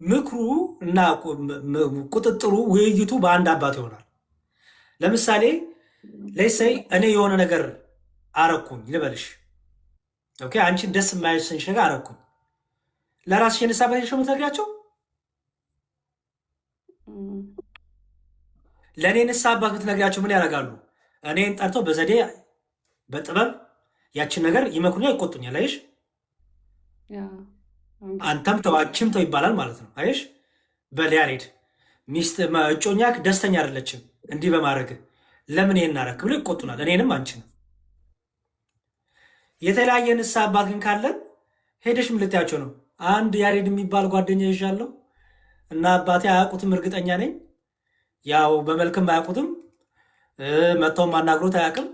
ምክሩ እና ቁጥጥሩ ውይይቱ በአንድ አባት ይሆናል። ለምሳሌ ለሰይ እኔ የሆነ ነገር አረኩኝ ልበልሽ፣ ኦኬ፣ አንቺን ደስ የማያሰኝሽ ነገር አረኩኝ። ለራስሽ የንስሐ አባት የምትነግሪያቸው ለእኔ ንስሐ አባት ብትነግሪያቸው ምን ያደርጋሉ? እኔን ጠርተው በዘዴ በጥበብ ያችን ነገር ይመክሩኛል፣ ይቆጡኛል። አይሽ አንተም ተዋችም ተው ይባላል ማለት ነው። አይሽ በሊያሬድ ሚስት እጮኛክ ደስተኛ አይደለችም እንዲህ በማድረግ ለምን ይሄን አደረክ ብሎ ይቆጡናል፣ እኔንም አንቺንም። የተለያየ ንስሐ አባት ግን ካለን ሄደሽ ምን ልትያቸው ነው? አንድ ያሬድ የሚባል ጓደኛ ይዣለሁ እና አባቴ አያውቁትም፣ እርግጠኛ ነኝ። ያው በመልክም አያውቁትም፣ መጥተውም አናግሮት አያውቅም።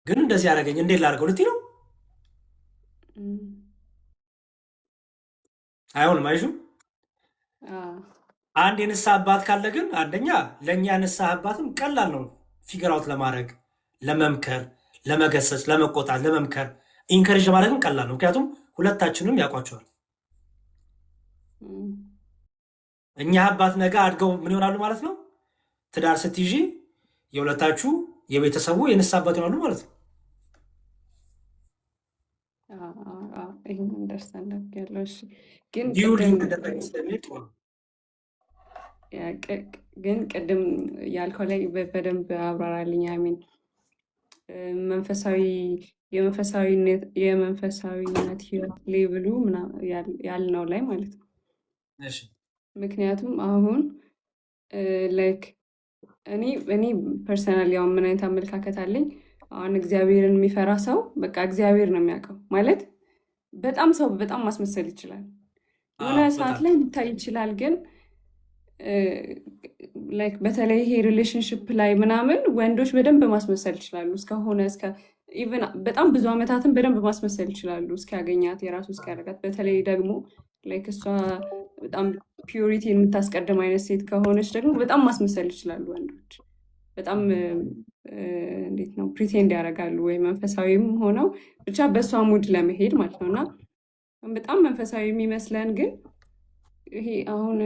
ግን እንደዚህ ያደረገኝ እንዴት ላድርገው ልትይ ነው? አይሆንም። አይሹ አንድ የንስሐ አባት ካለ ግን አንደኛ ለእኛ ንስሐ አባትም ቀላል ነው ፊገር አውት ለማድረግ፣ ለመምከር፣ ለመገሰጽ፣ ለመቆጣት፣ ለመምከር ኢንከሬጅ ለማድረግም ቀላል ነው። ምክንያቱም ሁለታችንም ያውቋቸዋል። እኛ አባት ነገ አድገው ምን ይሆናሉ ማለት ነው? ትዳር ስትይዢ የሁለታችሁ የቤተሰቡ የንስሐ አባት ይሆናሉ ማለት ነው።
ግን ቅድም ያልከው ላይ በደንብ አብራራልኝ። አሚን የመንፈሳዊነት ህይወት ሌብሉ ያልነው ላይ ማለት ነው። ምክንያቱም አሁን ላይክ እኔ ፐርሰናሊ አሁን ምን አይነት አመለካከት አለኝ? አሁን እግዚአብሔርን የሚፈራ ሰው በቃ እግዚአብሔር ነው የሚያውቀው ማለት በጣም ሰው በጣም ማስመሰል ይችላል። የሆነ ሰዓት
በጣም
ላይ ሊታይ ይችላል፣ ግን ላይክ በተለይ ይሄ ሪሌሽንሽፕ ላይ ምናምን ወንዶች በደንብ ማስመሰል ይችላሉ። እስከ ኢቨን በጣም ብዙ ዓመታትን በደንብ ማስመሰል ይችላሉ እስኪያገኛት የራሱ እስኪያደርጋት። በተለይ ደግሞ ላይክ እሷ በጣም ፒዩሪቲን የምታስቀድም አይነት ሴት ከሆነች ደግሞ በጣም ማስመሰል ይችላሉ ወንዶች። በጣም እንዴት ነው ፕሪቴንድ ያደርጋሉ፣ ወይ መንፈሳዊም ሆነው ብቻ በእሷ ሙድ ለመሄድ ማለት ነው። እና በጣም መንፈሳዊ የሚመስለን ግን ይሄ አሁን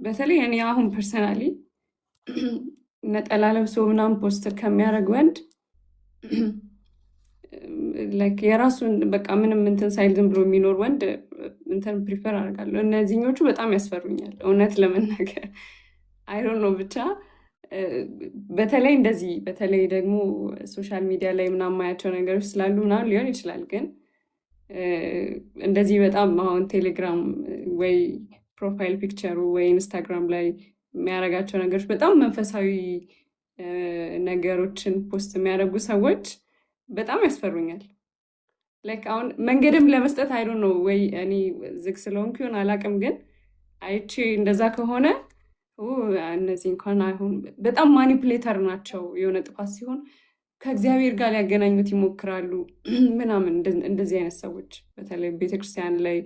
በተለይ እኔ አሁን ፐርሰናሊ ነጠላ ለብሶ ምናምን ፖስተር ከሚያደርግ ወንድ ላይክ የራሱን በቃ ምንም እንትን ሳይል ዝም ብሎ የሚኖር ወንድ እንትን ፕሪፈር አደርጋለሁ። እነዚህኞቹ በጣም ያስፈሩኛል እውነት ለመናገር አይዶን ነው ብቻ በተለይ እንደዚህ በተለይ ደግሞ ሶሻል ሚዲያ ላይ ምናምን ማያቸው ነገሮች ስላሉ ምናምን ሊሆን ይችላል። ግን እንደዚህ በጣም አሁን ቴሌግራም ወይ ፕሮፋይል ፒክቸሩ ወይ ኢንስታግራም ላይ የሚያደርጋቸው ነገሮች በጣም መንፈሳዊ ነገሮችን ፖስት የሚያደርጉ ሰዎች በጣም ያስፈሩኛል። ላይክ አሁን መንገድም ለመስጠት አይዶን ነው ወይ እኔ ዝግ ስለሆንኩ ይሆን አላውቅም፣ ግን አይቼ እንደዛ ከሆነ እነዚህ እንኳን አይሆን በጣም ማኒፕሌተር ናቸው። የሆነ ጥፋት ሲሆን ከእግዚአብሔር ጋር ሊያገናኙት ይሞክራሉ ምናምን። እንደዚህ አይነት ሰዎች በተለይ ቤተክርስቲያን ላይ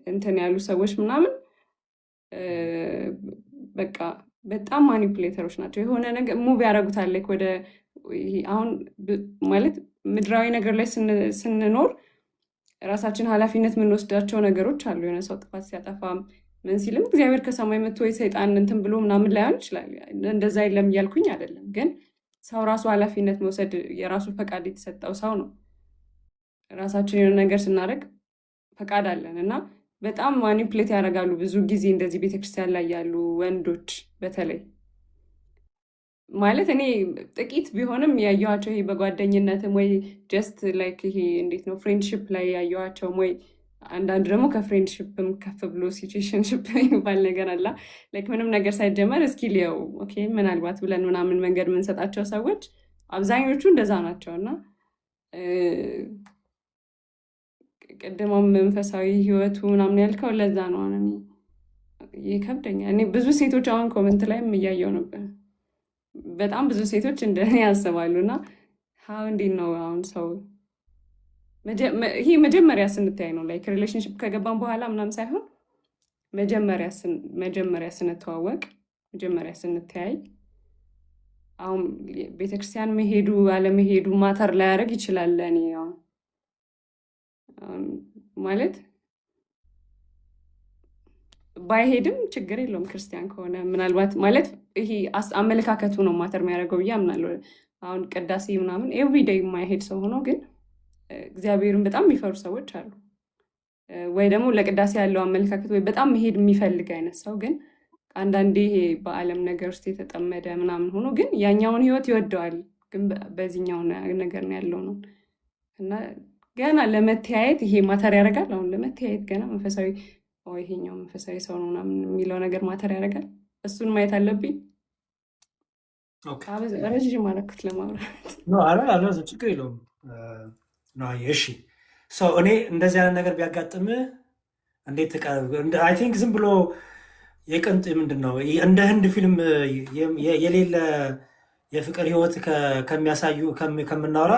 እንትን ያሉ ሰዎች ምናምን በቃ በጣም ማኒፕሌተሮች ናቸው። የሆነ ነገር ሙቭ ያደርጉታል። ላይክ ወደ አሁን ማለት ምድራዊ ነገር ላይ ስንኖር ራሳችን ኃላፊነት የምንወስዳቸው ነገሮች አሉ። የሆነ ሰው ጥፋት ሲያጠፋ ምን ሲልም እግዚአብሔር ከሰማይ መጥቶ ሰይጣን እንትን ብሎ ምናምን ላይሆን ይችላል። እንደዛ የለም እያልኩኝ አይደለም፣ ግን ሰው ራሱ ኃላፊነት መውሰድ የራሱ ፈቃድ የተሰጠው ሰው ነው። ራሳችን የሆነ ነገር ስናደርግ ፈቃድ አለን እና በጣም ማኒፕሌት ያደርጋሉ ብዙ ጊዜ እንደዚህ ቤተክርስቲያን ላይ ያሉ ወንዶች በተለይ ማለት እኔ ጥቂት ቢሆንም ያየኋቸው ይሄ በጓደኝነትም ወይ ጀስት ላይክ ይሄ እንዴት ነው ፍሬንድሽፕ ላይ ያየኋቸውም ወይ አንዳንድ ደግሞ ከፍሬንድሽፕም ከፍ ብሎ ሲቹዌሽንሽፕ የሚባል ነገር አላ ላይክ ምንም ነገር ሳይጀመር እስኪ ሊየው ኦኬ ምናልባት ብለን ምናምን መንገድ የምንሰጣቸው ሰዎች አብዛኞቹ እንደዛ ናቸው። እና ቅድሞም መንፈሳዊ ህይወቱ ምናምን ያልከው ለዛ ነው። እኔ ይከብደኛል። እኔ ብዙ ሴቶች አሁን ኮመንት ላይም እያየው ነበር በጣም ብዙ ሴቶች እንደኔ ያስባሉ። እና ሀው እንዴት ነው አሁን ሰው ይሄ መጀመሪያ ስንተያይ ነው ላይክ ሪሌሽንሽፕ ከገባን በኋላ ምናምን ሳይሆን መጀመሪያ ስንተዋወቅ መጀመሪያ ስንተያይ አሁን ቤተክርስቲያን መሄዱ አለመሄዱ ማተር ላያደርግ ይችላል። ለእኔ ማለት ባይሄድም ችግር የለውም ክርስቲያን ከሆነ ምናልባት ማለት ይሄ አመለካከቱ ነው ማተር የሚያደርገው ብዬ አምናለሁ። አሁን ቅዳሴ ምናምን ኤቭሪዴይ የማይሄድ ሰው ሆኖ ግን እግዚአብሔርን በጣም የሚፈሩ ሰዎች አሉ። ወይ ደግሞ ለቅዳሴ ያለው አመለካከት ወይ በጣም መሄድ የሚፈልግ አይነት ሰው ግን አንዳንዴ ይሄ በዓለም ነገር ውስጥ የተጠመደ ምናምን ሆኖ ግን ያኛውን ህይወት ይወደዋል፣ ግን በዚህኛው ነገር ነው ያለው ነው። እና ገና ለመተያየት ይሄ ማተር ያደርጋል። አሁን ለመተያየት ገና መንፈሳዊ ይሄኛው መንፈሳዊ ሰው ነው ምናምን የሚለው ነገር ማተር ያደርጋል። እሱን ማየት አለብኝ። ረዥም አደረኩት ለማውራት።
ችግር የለውም። እሺ ሰው እኔ እንደዚህ አይነት ነገር ቢያጋጥም እንዴት አይ ቲንክ ዝም ብሎ የቅንጥ ምንድን ነው እንደ ህንድ ፊልም የሌለ የፍቅር ህይወት ከሚያሳዩ ከምናወራ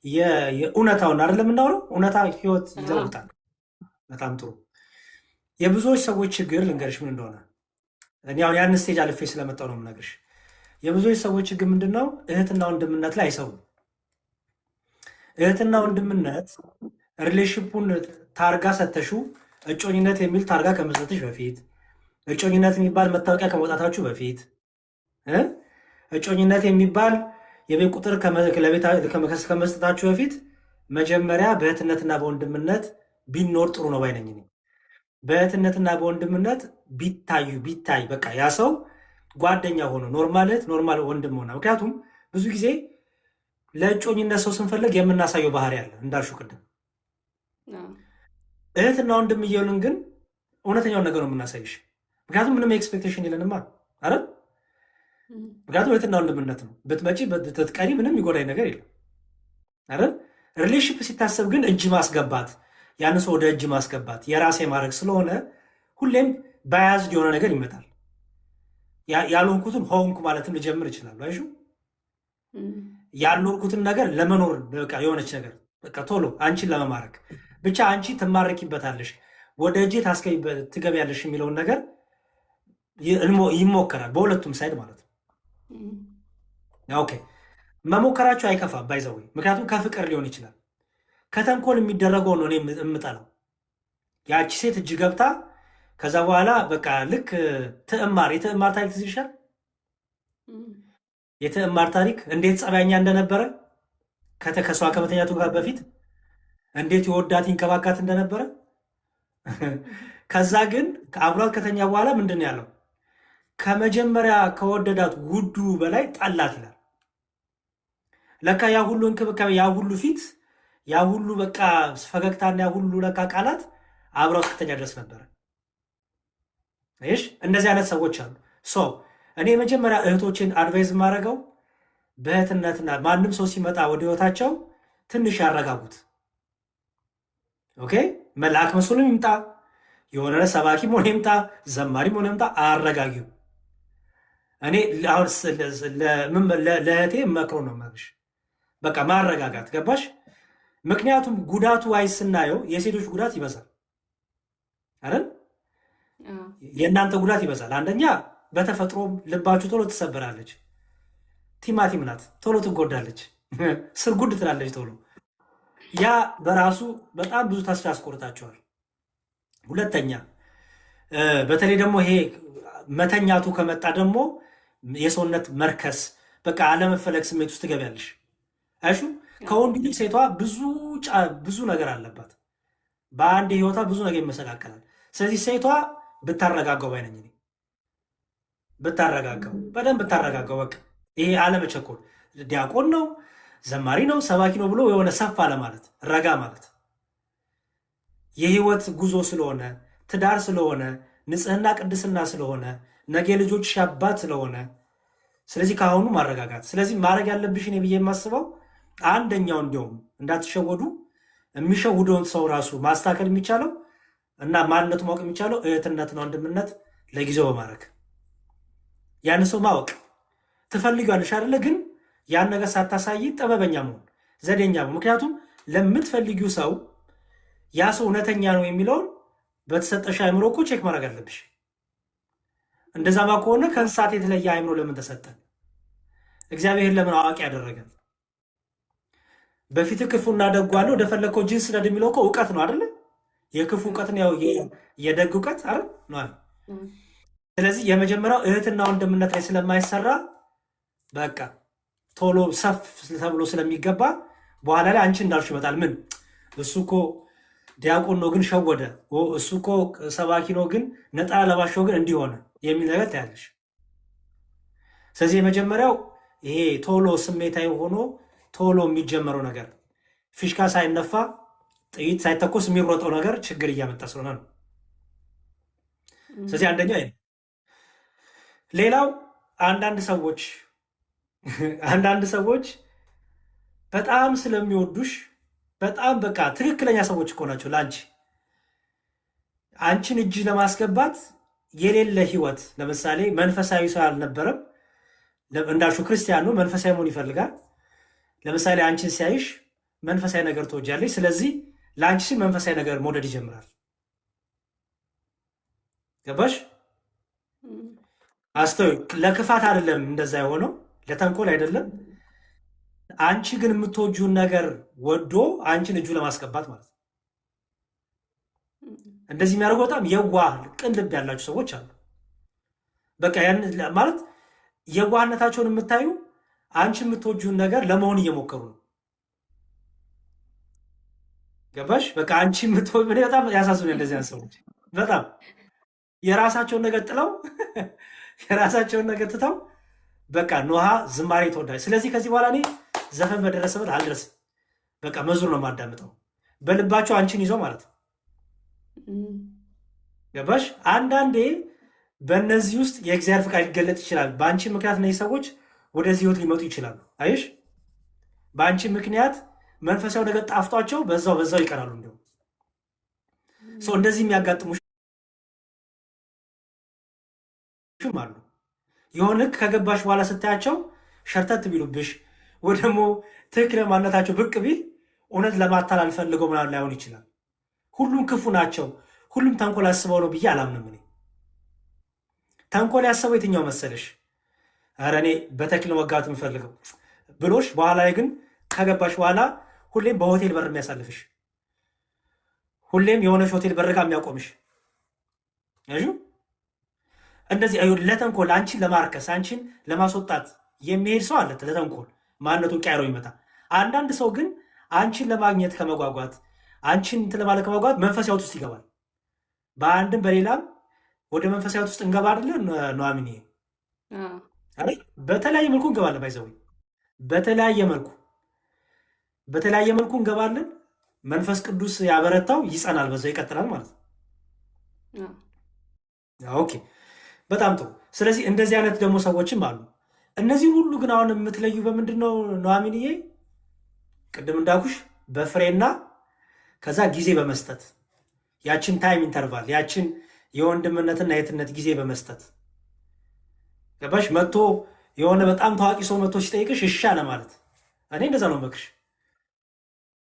የእውነታውን አይደለም የምናወራው። እውነታ ህይወት ይለውጣል። በጣም ጥሩ። የብዙዎች ሰዎች ችግር ልንገርሽ ምን እንደሆነ። እኔ አሁን ያን ስቴጅ አልፌ ስለመጣው ነው የምነግርሽ። የብዙዎች ሰዎች ችግር ምንድን ነው? እህትና ወንድምነት ላይ አይሰሩም። እህትና ወንድምነት ሪሌሽንፑን ታርጋ ሰተሹ እጮኝነት የሚል ታርጋ ከመስጠትሽ በፊት እጮኝነት የሚባል መታወቂያ ከመውጣታችሁ በፊት እጮኝነት የሚባል የቤት ቁጥር ከመስጠታችሁ በፊት መጀመሪያ በእህትነትና በወንድምነት ቢኖር ጥሩ ነው ባይነኝ። በእህትነትና በወንድምነት ቢታይ በቃ ያ ሰው ጓደኛ ሆኖ ኖርማል እህት ኖርማል ወንድም ሆነ። ምክንያቱም ብዙ ጊዜ ለእጮኝነት ሰው ስንፈልግ የምናሳየው ባህሪ አለ እንዳልሽው ቅድም። እህትና ወንድም እየሆንን ግን እውነተኛውን ነገር ነው የምናሳይሽ። ምክንያቱም ምንም ኤክስፔክቴሽን የለንማ አይደል? ምክንያቱም እህትና ወንድምነት ነው። ብትመጪ ብትቀሪ ምንም ይጎዳኝ ነገር የለም አይደል? ሪሌሽንሽፕ ሲታሰብ ግን እጅ ማስገባት ያን ሰው ወደ እጅ ማስገባት የራሴ ማድረግ ስለሆነ ሁሌም በያዝድ የሆነ ነገር ይመጣል። ያልሆንኩትን ሆንኩ ማለትም ልጀምር ይችላሉ። አይሹ ያልኖርኩትን ነገር ለመኖር በቃ የሆነች ነገር በቃ ቶሎ አንቺን ለመማረክ ብቻ አንቺ ትማረኪበታለሽ፣ ወደ እጄ ትገቢያለሽ የሚለውን ነገር ይሞከራል። በሁለቱም ሳይድ ማለት ነው። ኦኬ መሞከራቸው አይከፋም ባይዘው፣ ምክንያቱም ከፍቅር ሊሆን ይችላል። ከተንኮል የሚደረገው ነው እኔ የምጠላው። ያቺ ሴት እጅ ገብታ ከዛ በኋላ በቃ ልክ የትዕማር ታሪክ ትዝ ይልሻል? የትዕማር ታሪክ እንዴት ጸባይኛ እንደነበረ ከሷ ከመተኛቱ ጋር በፊት እንዴት የወዳት ይንከባካት እንደነበረ ከዛ ግን አብሯት ከተኛ በኋላ ምንድን ነው ያለው? ከመጀመሪያ ከወደዳት ውዱ በላይ ጠላት ይላል። ለካ ያ ሁሉ እንክብካቤ፣ ያ ሁሉ ፊት፣ ያ ሁሉ በቃ ፈገግታና ያ ሁሉ ለካ ቃላት አብረው እስክተኛ ድረስ ነበረ። እሺ እንደዚህ አይነት ሰዎች አሉ። እኔ መጀመሪያ እህቶችን አድቫይዝ የማደርገው በእህትነትና ማንም ሰው ሲመጣ ወደ ህይወታቸው ትንሽ ያረጋጉት። ኦኬ መልአክ መስሎም ይምጣ፣ የሆነ ሰባኪም ሆነ ይምጣ፣ ዘማሪም ሆነ ይምጣ፣ አረጋጊው። እኔ አሁን ለእህቴ መክሮ ነው መግሽ በቃ ማረጋጋት። ገባሽ? ምክንያቱም ጉዳቱ ዋይ ስናየው የሴቶች ጉዳት ይበዛል አይደል? የእናንተ ጉዳት ይበዛል። አንደኛ በተፈጥሮም ልባችሁ ቶሎ ትሰበራለች። ቲማቲም ናት፣ ቶሎ ትጎዳለች፣ ስርጉድ ትላለች ቶሎ። ያ በራሱ በጣም ብዙ ተስፋ ያስቆርጣቸዋል። ሁለተኛ በተለይ ደግሞ ይሄ መተኛቱ ከመጣ ደግሞ የሰውነት መርከስ፣ በቃ አለመፈለግ ስሜት ውስጥ ትገቢያለሽ። አይሹ ከወንዱ ልጅ ሴቷ ብዙ ነገር አለባት። በአንድ ህይወቷ ብዙ ነገር ይመሰቃቀላል። ስለዚህ ሴቷ ብታረጋጋው ባይነኝ፣ በደንብ ብታረጋጋው። በቃ ይሄ አለመቸኮል፣ ዲያቆን ነው ዘማሪ ነው ሰባኪ ነው ብሎ የሆነ ሰፋ ለማለት ረጋ ማለት የህይወት ጉዞ ስለሆነ ትዳር ስለሆነ ንጽህና ቅድስና ስለሆነ ነገ ልጆች አባት ስለሆነ፣ ስለዚህ ከአሁኑ ማረጋጋት። ስለዚህ ማድረግ ያለብሽ እኔ ብዬ የማስበው አንደኛው እንዲያውም እንዳትሸወዱ የሚሸውደውን ሰው ራሱ ማስተካከል የሚቻለው እና ማንነቱ ማወቅ የሚቻለው እህትነትና ወንድምነት ለጊዜው በማድረግ ያን ሰው ማወቅ ትፈልጊዋለሽ አይደለ? ግን ያን ነገር ሳታሳይ ጥበበኛ መሆን፣ ዘዴኛ መሆን። ምክንያቱም ለምትፈልጊው ሰው ያ ሰው እውነተኛ ነው የሚለውን በተሰጠሽ አእምሮ እኮ ቼክ ማድረግ አለብሽ። እንደዛማ ከሆነ ከእንስሳት የተለየ አእምሮ ለምን ተሰጠን? እግዚአብሔር ለምን አዋቂ ያደረገን? በፊት ክፉና ደጉ አለ ወደፈለግከው ጅንስ ነድ የሚለው እኮ እውቀት ነው አይደለ? የክፉ እውቀት ነው፣ የደግ እውቀት አይደል ነው። ስለዚህ የመጀመሪያው እህትና ወንድምነት ላይ ስለማይሰራ በቃ ቶሎ ሰፍ ተብሎ ስለሚገባ በኋላ ላይ አንቺ እንዳልሽ ይመጣል። ምን እሱ እኮ ዲያቆን ነው ግን ሸወደ፣ እሱ እኮ ሰባኪ ነው ግን ነጠላ ለባሽ ነው ግን እንዲሆነ የሚል ነገር ታያለሽ። ስለዚህ የመጀመሪያው ይሄ ቶሎ ስሜታዊ ሆኖ ቶሎ የሚጀመረው ነገር ፊሽካ ሳይነፋ ጥይት ሳይተኮስ የሚሮጠው ነገር ችግር እያመጣ ስለሆነ ነው። ስለዚህ አንደኛው ይሄ። ሌላው አንዳንድ ሰዎች በጣም ስለሚወዱሽ በጣም በቃ ትክክለኛ ሰዎች እኮ ናቸው ለአንቺ አንቺን እጅ ለማስገባት የሌለ ህይወት። ለምሳሌ መንፈሳዊ ሰው አልነበረም እንዳልሽው ክርስቲያን ነው፣ መንፈሳዊ መሆን ይፈልጋል። ለምሳሌ አንቺን ሲያይሽ መንፈሳዊ ነገር ትወጃለሽ። ስለዚህ ለአንቺ ሲል መንፈሳዊ ነገር መውደድ ይጀምራል። ገባሽ? አስተውይ። ለክፋት አይደለም እንደዛ የሆነው፣ ለተንኮል አይደለም። አንቺ ግን የምትወጂውን ነገር ወዶ አንቺን እጁ ለማስገባት ማለት ነው። እንደዚህ የሚያደርጉ በጣም የዋህ ቅን ልብ ያላቸው ሰዎች አሉ። በቃ ያን ማለት የዋህነታቸውን የምታዩ አንቺ የምትወጂውን ነገር ለመሆን እየሞከሩ ነው። ገባሽ? በቃ አንቺ በጣም ያሳዝኑ እንደዚህ አይነት ሰዎች በጣም የራሳቸውን ነገር ጥለው የራሳቸውን ነገር ትተው በቃ ኖሃ ዝማሬ ተወዳጅ። ስለዚህ ከዚህ በኋላ እኔ ዘፈን በደረሰበት አልደረስም። በቃ መዝሙር ነው የማዳምጠው በልባቸው አንቺን ይዘው ማለት ነው። ገባሽ? አንዳንዴ በእነዚህ ውስጥ የእግዚአብሔር ፍቃድ ሊገለጥ ይችላል። በአንቺ ምክንያት እነዚህ ሰዎች ወደዚህ ህይወት ሊመጡ ይችላሉ። አይሽ በአንቺ ምክንያት መንፈሳዊ ነገር ጣፍቷቸው በዛው ይቀራሉ። እንዲሁም እንደዚህ የሚያጋጥሙሽም አሉ። የሆነ ልክ ከገባሽ በኋላ ስታያቸው ሸርተት ቢሉብሽ ወይ ደግሞ ትክክለኛ ማንነታቸው ብቅ ቢል እውነት ለማታለል ፈልገው ምናምን ላይሆን ይችላል። ሁሉም ክፉ ናቸው፣ ሁሉም ተንኮል አስበው ነው ብዬ አላምንም። እኔ ተንኮል ያሰበው የትኛው መሰለሽ? ኧረ እኔ በተክል መጋባት የምፈልገው ብሎሽ በኋላ ላይ ግን ከገባሽ በኋላ ሁሌም በሆቴል በር የሚያሳልፍሽ፣ ሁሌም የሆነች ሆቴል በር ጋር የሚያቆምሽ እንደዚህ ለተንኮል አንቺን ለማርከስ አንቺን ለማስወጣት የሚሄድ ሰው አለ። ለተንኮል ማንነቱን ቀያሮ ይመጣ። አንዳንድ ሰው ግን አንቺን ለማግኘት ከመጓጓት አንቺን እንትን ለማለት ከመጓጓት መንፈሳዊ ሕይወት ውስጥ ይገባል። በአንድም በሌላም ወደ መንፈሳዊ ሕይወት ውስጥ እንገባ አይደለ ኑሐሚን? በተለያየ መልኩ እንገባለን። ባይዘው በተለያየ መልኩ እንገባለን። መንፈስ ቅዱስ ያበረታው ይጸናል፣ በዛው ይቀጥላል ማለት ነው። ኦኬ፣ በጣም ጥሩ። ስለዚህ እንደዚህ አይነት ደግሞ ሰዎችም አሉ። እነዚህ ሁሉ ግን አሁን የምትለዩ በምንድን ነው ኑሐሚንዬ? ቅድም እንዳልኩሽ በፍሬና ከዛ ጊዜ በመስጠት ያችን ታይም ኢንተርቫል ያችን የወንድምነትና የትነት ጊዜ በመስጠት ገባሽ? መጥቶ የሆነ በጣም ታዋቂ ሰው መጥቶ ሲጠይቅሽ እሺ አለ ማለት እኔ እንደዛ ነው መክሽ።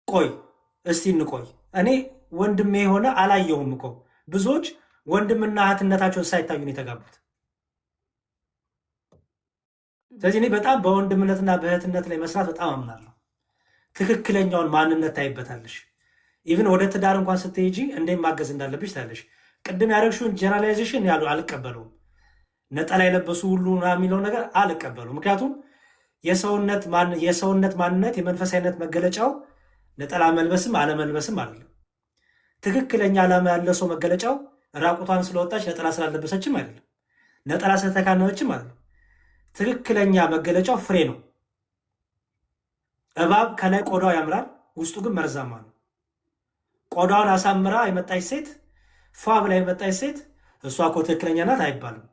ቆይ እስቲ እንቆይ። እኔ ወንድሜ የሆነ አላየሁም እኮ ብዙዎች ወንድምና እህትነታቸውን ሳይታዩ ነው የተጋቡት። ስለዚህ እኔ በጣም በወንድምነትና በእህትነት ላይ መስራት በጣም አምናለሁ። ትክክለኛውን ማንነት ታይበታለሽ። ኢቭን ወደ ትዳር እንኳን ስትሄጂ እንዴት ማገዝ እንዳለብሽ ታያለሽ። ቅድም ያደረግሽውን ጀነራላይዜሽን ያሉ አልቀበለውም። ነጠላ የለበሱ ሁሉ የሚለውን ነገር አልቀበለውም። ምክንያቱም የሰውነት ማንነት የመንፈሳዊነት መገለጫው ነጠላ መልበስም አለመልበስም አይደለም። ትክክለኛ ዓላማ ያለው ሰው መገለጫው ራቁቷን ስለወጣች ነጠላ ስላለበሰችም አይደለም፣ ነጠላ ስለተካነበችም አይደለም። ትክክለኛ መገለጫው ፍሬ ነው። እባብ ከላይ ቆዳው ያምራል፣ ውስጡ ግን መርዛማ ነው። ቆዳውን አሳምራ የመጣች ሴት፣ ፏ ብላ የመጣች ሴት እሷ እኮ ትክክለኛ ናት አይባልም፣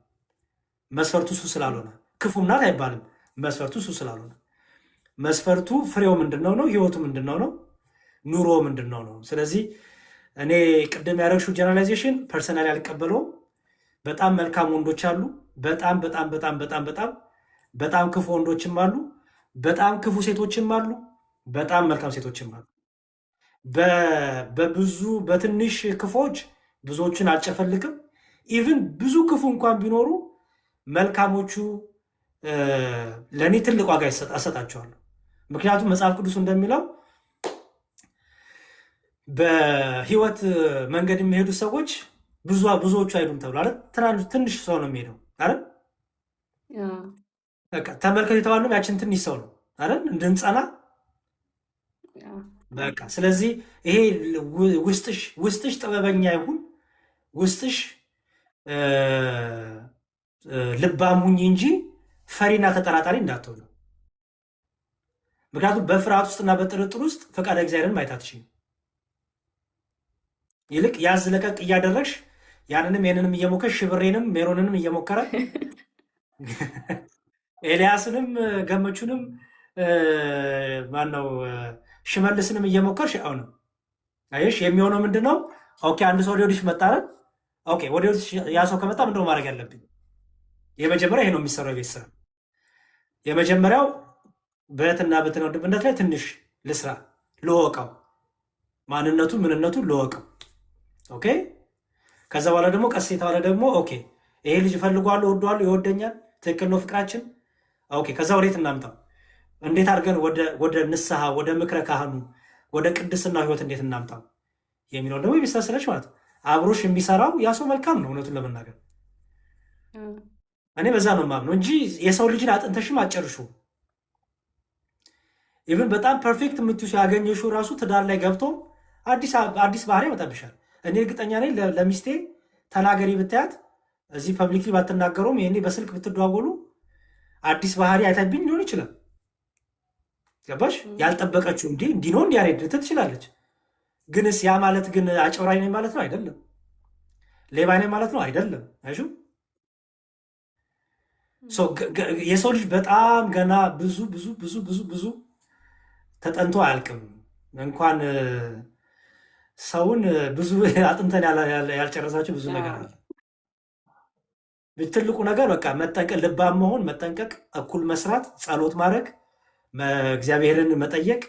መስፈርቱ እሱ ስላልሆነ። ክፉም ናት አይባልም፣ መስፈርቱ እሱ ስላልሆነ። መስፈርቱ ፍሬው ምንድነው ነው? ህይወቱ ምንድነው ነው? ኑሮ ምንድነው ነው? ስለዚህ እኔ ቅድም ያደረግሽው ጀነራላይዜሽን ፐርሰናሊ አልቀበለውም። በጣም መልካም ወንዶች አሉ፣ በጣም በጣም በጣም በጣም በጣም በጣም ክፉ ወንዶችም አሉ፣ በጣም ክፉ ሴቶችም አሉ፣ በጣም መልካም ሴቶችም አሉ። በብዙ በትንሽ ክፎች ብዙዎችን አልጨፈልቅም። ኢቭን ብዙ ክፉ እንኳን ቢኖሩ መልካሞቹ ለእኔ ትልቅ ዋጋ አሰጣቸዋለሁ። ምክንያቱም መጽሐፍ ቅዱስ እንደሚለው በህይወት መንገድ የሚሄዱ ሰዎች ብዙዎቹ አይሉም ተብሎ ትንሽ ሰው ነው የሚሄደው አይደል? ተመልከቱ የተባለው ያችን ትንሽ ሰው ነው አይደል? እንድንጸና በቃ። ስለዚህ ይሄ ውስጥሽ ጥበበኛ ይሁን፣ ውስጥሽ ልባም ሁኝ እንጂ ፈሪና ተጠራጣሪ እንዳትሆኑ። ምክንያቱም በፍርሃት ውስጥና በጥርጥር ውስጥ ፈቃደ እግዚአብሔርን ማየት አትችይም። ይልቅ ያዝ ለቀቅ እያደረግሽ ያንንም ይህንንም እየሞከርሽ ሽብሬንም ሜሮንንም እየሞከረ ኤልያስንም ገመቹንም ማነው ሽመልስንም እየሞከርሽ አሁንም አየሽ የሚሆነው ምንድን ነው? ኦኬ አንድ ሰው ወደ ወዲሽ መጣረን። ኦኬ ወደ ወዲሽ ያ ሰው ከመጣ ምንድን ነው ማድረግ ያለብኝ? የመጀመሪያው ይሄ ነው የሚሰራው የቤት ስራ። የመጀመሪያው በእህትና በእህትና ወንድምነት ላይ ትንሽ ልስራ፣ ልወቀው፣ ማንነቱ ምንነቱ ልወቀው። ኦኬ ከዛ በኋላ ደግሞ ቀስ የተባለ ደግሞ ኦኬ ይሄ ልጅ እፈልገዋለሁ፣ እወደዋለሁ፣ ይወደኛል፣ ትክክል ነው ፍቅራችን። ኦኬ ከዛ ወዴት እናምጣው? እንዴት አድርገን ወደ ንስሐ፣ ወደ ምክረ ካህኑ፣ ወደ ቅድስና ህይወት እንዴት እናምጣው የሚለው ደግሞ የቤት ስራ ስለች ማለት ነው። አብሮሽ የሚሰራው ያ ሰው መልካም ነው። እውነቱን ለመናገር እኔ በዛ ነው የማምነው እንጂ የሰው ልጅን አጥንተሽም አጨርሹ። ኢቭን በጣም ፐርፌክት የምትይው ያገኘሽው ራሱ ትዳር ላይ ገብቶ አዲስ ባህሪ ያመጣብሻል። እኔ እርግጠኛ ነኝ ለሚስቴ ተናገሪ ብታያት እዚህ ፐብሊክሊ ባትናገሩም ይሄኔ በስልክ ብትደዋወሉ አዲስ ባህሪ አይታብኝ ሊሆን ይችላል። ገባሽ? ያልጠበቀችው እንዲህ ነው እንዲህ ያሬድ ትችላለች። ግንስ ያ ማለት ግን አጭበርባሪ ነኝ ማለት ነው አይደለም። ሌባ ነኝ ማለት ነው አይደለም። አይሹ የሰው ልጅ በጣም ገና ብዙ ብዙ ብዙ ብዙ ብዙ ተጠንቶ አያልቅም። እንኳን ሰውን ብዙ አጥንተን ያልጨረሳቸው ብዙ ነገር አለ። ትልቁ ነገር በቃ መጠንቀቅ፣ ልባም መሆን፣ መጠንቀቅ፣ እኩል መስራት፣ ጸሎት ማድረግ፣ እግዚአብሔርን መጠየቅ፣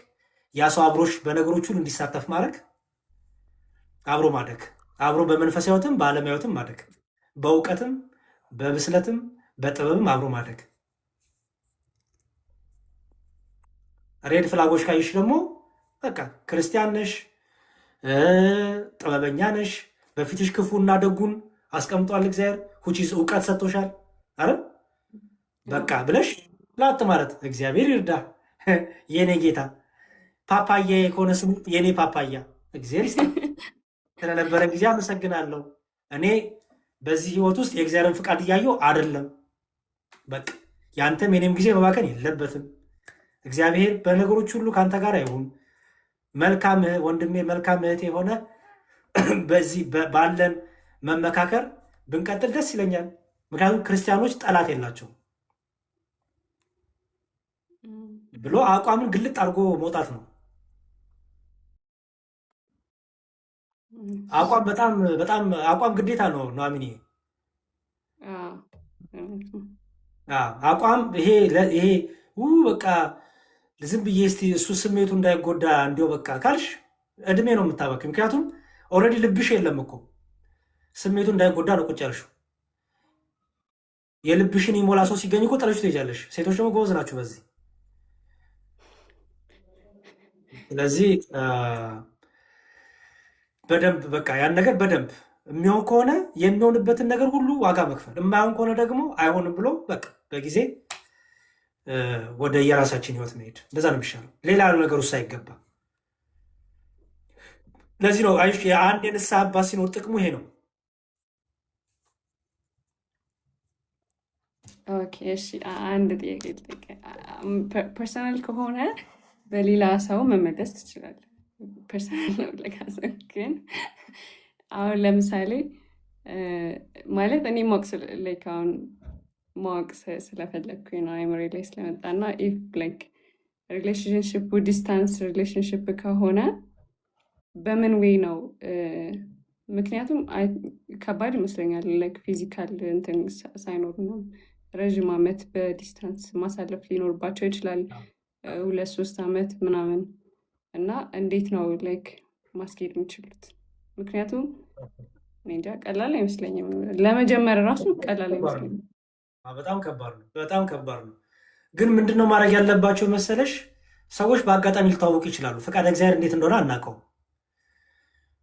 ያ ሰው አብሮሽ በነገሮች ሁሉ እንዲሳተፍ ማድረግ፣ አብሮ ማደግ፣ አብሮ በመንፈሳዊ ሕይወትም በዓለማዊ ሕይወትም ማደግ፣ በእውቀትም በብስለትም በጥበብም አብሮ ማደግ። ሬድ ፍላጎች ካይሽ ደግሞ በቃ ክርስቲያን ነሽ፣ ጥበበኛ ነሽ፣ በፊትሽ ክፉና ደጉን አስቀምጧል እግዚአብሔር፣ ሁቺስ እውቀት ሰጥቶሻል አረ በቃ ብለሽ ላጥ ማለት እግዚአብሔር ይርዳ። የኔ ጌታ ፓፓያ ከሆነ ስሙ የኔ ፓፓያ እግዚአብሔር ይስጥ። ስለነበረ ጊዜ አመሰግናለሁ። እኔ በዚህ ህይወት ውስጥ የእግዚአብሔርን ፍቃድ እያየሁ አይደለም። በቃ ያንተም የኔም ጊዜ መባከን የለበትም። እግዚአብሔር በነገሮች ሁሉ ከአንተ ጋር አይሁን። መልካም ወንድሜ፣ መልካም እህቴ የሆነ በዚህ ባለን መመካከር ብንቀጥል ደስ ይለኛል። ምክንያቱም ክርስቲያኖች ጠላት የላቸውም ብሎ አቋምን ግልጥ አድርጎ መውጣት ነው። አቋም በጣም በጣም አቋም ግዴታ ነው። ኑሐሚን አቋም ይሄ በቃ ዝም ብዬ እስቲ እሱ ስሜቱ እንዳይጎዳ እንዲው በቃ ካልሽ እድሜ ነው የምታበክ። ምክንያቱም ኦልሬዲ ልብሽ የለም እኮ ስሜቱ እንዳይጎዳ ነው ቁጭ ያልሽው። የልብሽን ይሞላ ሰው ሲገኝ እኮ ጥለሽ ትሄጃለሽ። ሴቶች ደግሞ ጎበዝ ናችሁ በዚህ። ስለዚህ በደንብ በቃ ያን ነገር በደንብ የሚሆን ከሆነ የሚሆንበትን ነገር ሁሉ ዋጋ መክፈል፣ የማይሆን ከሆነ ደግሞ አይሆንም ብሎ በቃ በጊዜ ወደ የራሳችን ህይወት መሄድ፣ እንደዛ ነው የሚሻለው። ሌላ ነገር ውስጥ አይገባ። ለዚህ ነው የአንድ የንስሐ አባት ሲኖር ጥቅሙ ይሄ ነው።
ኦኬ እሺ፣ አንድ ጥያቄ ልጠይቅ። ፐርሰናል ከሆነ በሌላ ሰው መመለስ ትችላለህ። ፐርሰናል ነው ለጋሰው። ግን አሁን ለምሳሌ ማለት እኔ ማወቅ ስለፈለግኩኝ ነው አይምሬ ላይ ስለመጣና ኢፍ ላይክ ሪሌሽንሽፕ ዲስታንስ ሪሌሽንሽፕ ከሆነ በምን ዌይ ነው? ምክንያቱም ከባድ ይመስለኛል ላይክ ፊዚካል እንትን ሳይኖር ነው ረዥም ዓመት በዲስታንስ ማሳለፍ ሊኖርባቸው ይችላል፣ 2-3 ዓመት ምናምን። እና እንዴት ነው ላይክ ማስኬድ የሚችሉት? ምክንያቱም እንጃ ቀላል አይመስለኝም። ለመጀመር ራሱ ቀላል አይመስለኝም።
በጣም ከባድ ነው። በጣም ከባድ ነው። ግን ምንድነው ማድረግ ያለባቸው መሰለሽ? ሰዎች በአጋጣሚ ሊታወቁ ይችላሉ። ፈቃድ እግዚአብሔር እንዴት እንደሆነ አናውቀውም።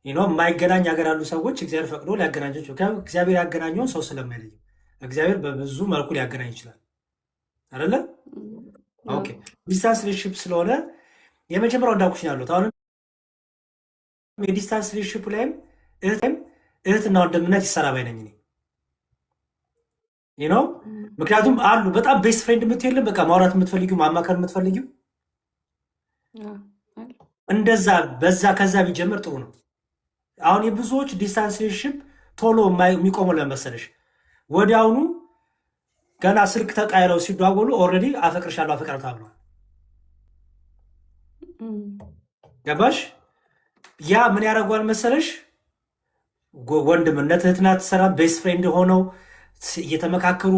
የማይገናኝ ሀገር ያሉ ሰዎች እግዚአብሔር ፈቅዶ ሊያገናኛቸው፣ እግዚአብሔር ያገናኘውን ሰው ስለማይለይ እግዚአብሔር በብዙ መልኩ ሊያገናኝ ይችላል አይደለ? ኦኬ ዲስታንስ ሪሌሽንሽፕ ስለሆነ የመጀመሪያው እንዳልኩሽ ያሉት አሁንም የዲስታንስ ሪሌሽንሽፕ ላይም እህትና ወንድምነት ይሰራ ባይነኝ ነው። ምክንያቱም አሉ በጣም ቤስት ፍሬንድ የምትየለም በቃ ማውራት የምትፈልጊው ማማከር የምትፈልጊው እንደዛ በዛ ከዛ ቢጀምር ጥሩ ነው። አሁን የብዙዎች ዲስታንስ ሪሌሽንሽፕ ቶሎ የሚቆመው ለመሰለሽ ወዲያውኑ ገና ስልክ ተቃይረው ሲደዋወሉ ኦልሬዲ አፈቅርሻለሁ አፈቅራለሁ ተብለዋል። ገባሽ? ያ ምን ያደርገዋል መሰለሽ? ወንድምነት እህትና ትሰራ ቤስት ፍሬንድ ሆነው እየተመካከሩ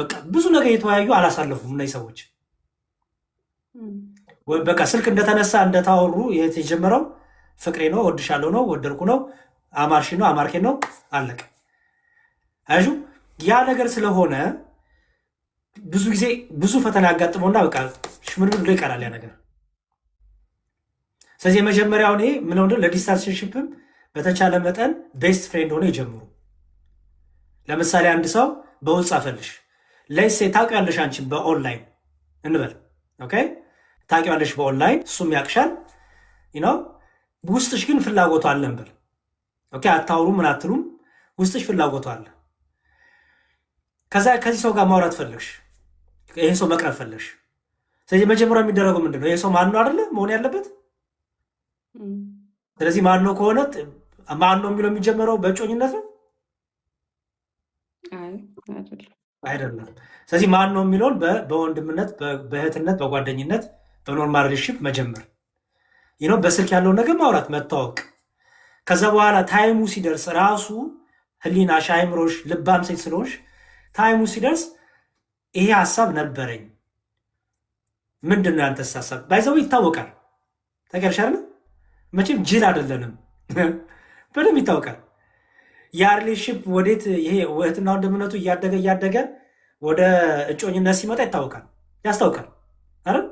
በቃ ብዙ ነገር እየተወያዩ አላሳለፉም እነዚህ ሰዎች። በቃ ስልክ እንደተነሳ እንደታወሩ የተጀመረው ፍቅሬ ነው፣ ወድሻለሁ ነው፣ ወደድኩ ነው፣ አማርሽ ነው፣ አማርኬ ነው፣ አለቀ። አዩ ያ ነገር ስለሆነ ብዙ ጊዜ ብዙ ፈተና ያጋጥመውና በቃ ሽምርምር ብሎ ይቀራል ያ ነገር። ስለዚህ የመጀመሪያውን ይሄ ምን ሆነ ለዲስታንስሽፕም በተቻለ መጠን ቤስት ፍሬንድ ሆነ ይጀምሩ። ለምሳሌ አንድ ሰው በውስጥ ጻፈልሽ ለይሴ ታውቂያለሽ፣ አንቺን በኦንላይን እንበል ኦኬ፣ ታውቂያለሽ በኦንላይን እሱም ያቅሻል ውስጥሽ ግን ፍላጎቱ አለ እንበል ኦኬ፣ አታውሩ ምን አትሉም፣ ውስጥሽ ፍላጎቱ አለ። ከዚህ ሰው ጋር ማውራት ፈለግሽ፣ ይህን ሰው መቅረብ ፈለግሽ። ስለዚህ መጀመሪያ የሚደረገው ምንድን ነው? ይህ ሰው ማን ነው አይደለ መሆን ያለበት። ስለዚህ ማን ነው ከሆነ ማን ነው የሚለው የሚጀመረው በእጮኝነት ነው አይደለም። ስለዚህ ማን ነው የሚለውን በወንድምነት፣ በእህትነት፣ በጓደኝነት፣ በኖርማል ሪሌሽንሺፕ መጀመር በስልክ ያለውን ነገር ማውራት፣ መታወቅ። ከዛ በኋላ ታይሙ ሲደርስ ራሱ ህሊናሽ፣ አይምሮሽ ልባም ሴት ስለሆንሽ ታይሙ ሲደርስ ይሄ ሀሳብ ነበረኝ። ምንድን ነው ያንተስ ሀሳብ? ባይዘው ይታወቃል። ተቀርሻለ መቼም ጅል አይደለንም። በደንብ ይታወቃል። ያ ሪሌሽንሽፕ ወዴት ይሄ እህትና ወንድምነቱ እያደገ ወደ እጮኝነት ሲመጣ ይታወቃል፣ ያስታውቃል አይደል?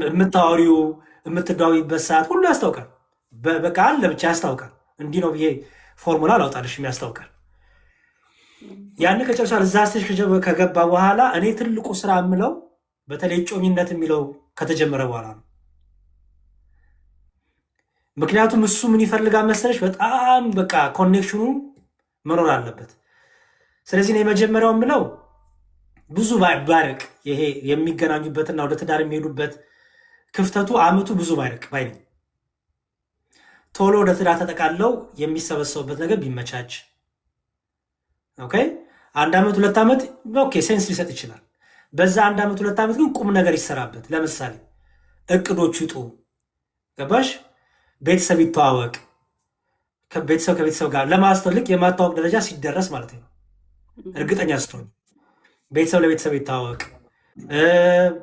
የምታወሪው የምትዳዊበት ሰዓት ሁሉ ያስታውቃል። በቃ አለ ብቻ ያስታውቃል። እንዲህ ነው ብዬ ፎርሙላ አላውጣልሽም፣ ያስታውቃል። ያን ከጨርሷል። እዛ ስቴጅ ከገባ በኋላ እኔ ትልቁ ስራ የምለው በተለይ እጮኝነት የሚለው ከተጀመረ በኋላ ነው። ምክንያቱም እሱ ምን ይፈልጋል መሰለሽ፣ በጣም በቃ ኮኔክሽኑ መኖር አለበት። ስለዚህ ነው የመጀመሪያው የምለው ብዙ ባይርቅ፣ ይሄ የሚገናኙበትና ወደ ትዳር የሚሄዱበት ክፍተቱ አመቱ ብዙ ባይርቅ ባይ ነኝ። ቶሎ ወደ ትዳር ተጠቃለው የሚሰበሰቡበት ነገር ቢመቻች። ኦኬ 1 ዓመት 2 ዓመት ኦኬ ሴንስ ሊሰጥ ይችላል። በዛ 1 ዓመት 2 ዓመት ግን ቁም ነገር ይሰራበት። ለምሳሌ እቅዶቹ ይጡ፣ ገባሽ? ቤተሰብ ይተዋወቅ። ከቤተሰብ ጋር ለማስተልቅ የማታወቅ ደረጃ ሲደረስ ማለት ነው። እርግጠኛ ስትሆኝ ቤተሰብ ለቤተሰብ ይተዋወቅ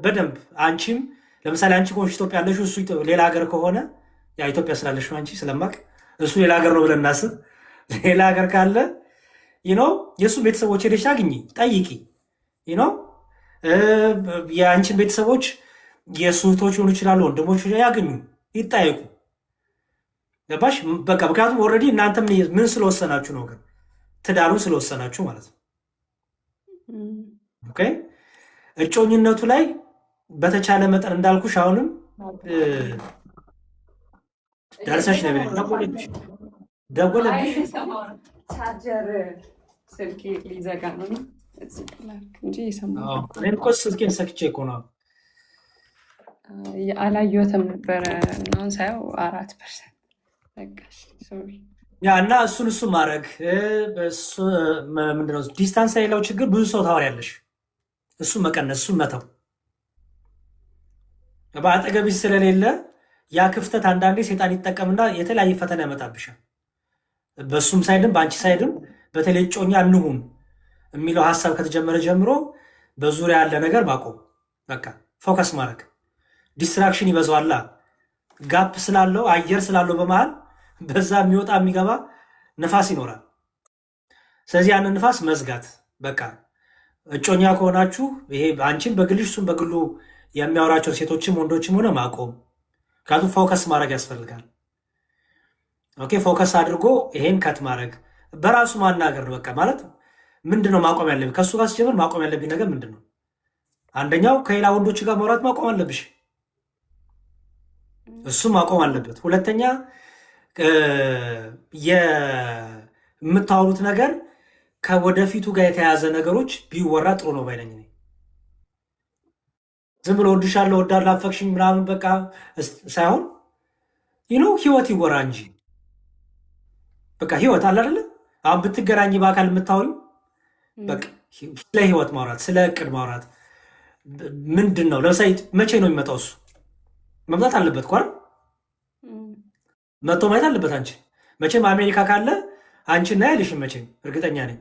በደንብ። አንቺም ለምሳሌ አንቺ ከሆንሽ ኢትዮጵያ ያለሽ፣ እሱ ሌላ ሀገር ከሆነ ያ ኢትዮጵያ ስላለሽ ነው አንቺ ስለማቅ እሱ ሌላ ሀገር ነው ብለን እናስብ። ሌላ ሀገር ካለ የእሱ ቤተሰቦች ሄደሽ አግኚ፣ ጠይቂ። የአንቺን ቤተሰቦች የእሱ እህቶች ሊሆኑ ይችላሉ፣ ወንድሞች ያግኙ፣ ይጠየቁ። ገባሽ? በቃ ምክንያቱም ኦልሬዲ እናንተ ምን ስለወሰናችሁ ነው? ግን ትዳሩን ስለወሰናችሁ ማለት ነው። ኦኬ እጮኝነቱ ላይ በተቻለ መጠን እንዳልኩሽ አሁንም ደርሰሽ ነው ደወለብሽ።
ቻርጀር ስልክ ሊዘጋ ነው እንጂ
እኮ ስልኬን ሰክቼ እኮ ነው።
አላየሁትም ነበረ። አሁን ሳየው 4%።
ያ እና እሱን ማድረግ ምንድነው ዲስታንስ የሌለው ችግር። ብዙ ሰው ታወሪያለሽ፣ እሱን መቀነስ፣ እሱን መተው። በአጠገብሽ ስለሌለ ያ ክፍተት አንዳንዴ ሴጣን ይጠቀምና የተለያየ ፈተና ያመጣብሻል። በእሱም ሳይድም በአንቺ ሳይድም በተለይ እጮኛ እንሁን የሚለው ሀሳብ ከተጀመረ ጀምሮ በዙሪያ ያለ ነገር ማቆም፣ በቃ ፎከስ ማድረግ። ዲስትራክሽን ይበዛዋላ፣ ጋፕ ስላለው አየር ስላለው በመሃል በዛ የሚወጣ የሚገባ ንፋስ ይኖራል። ስለዚህ ያንን ንፋስ መዝጋት። በቃ እጮኛ ከሆናችሁ ይሄ አንቺን በግልሽ እሱም በግሉ የሚያወራቸውን ሴቶችም ወንዶችም ሆነ ማቆም። ምክንያቱም ፎከስ ማድረግ ያስፈልጋል። ኦኬ ፎከስ አድርጎ ይሄን ከት ማድረግ በራሱ ማናገር ነው። በቃ ማለት ምንድነው ማቆም ያለብኝ? ከእሱ ጋር ሲጀምር ማቆም ያለብኝ ነገር ምንድን ነው? አንደኛው ከሌላ ወንዶች ጋር ማውራት ማቆም አለብሽ፣ እሱ ማቆም አለበት። ሁለተኛ የምታወሩት ነገር ከወደፊቱ ጋር የተያያዘ ነገሮች ቢወራ ጥሩ ነው ባይነኝ። ዝም ብሎ ወድሻለሁ፣ ወዳለሁ፣ አፈቅሽኝ ምናምን በቃ ሳይሆን ህይወት ይወራ እንጂ በቃ ህይወት አለ አይደለ? አሁን ብትገናኝ በአካል የምታወሪው በቃ ስለ ህይወት ማውራት፣ ስለ እቅድ ማውራት ምንድን ነው? ለምሳሌ መቼ ነው የሚመጣው? እሱ መምጣት አለበት ኳል መጥቶ ማየት አለበት። አንቺ መቼም አሜሪካ ካለ አንቺ እና ያልሽም መቼም እርግጠኛ ነኝ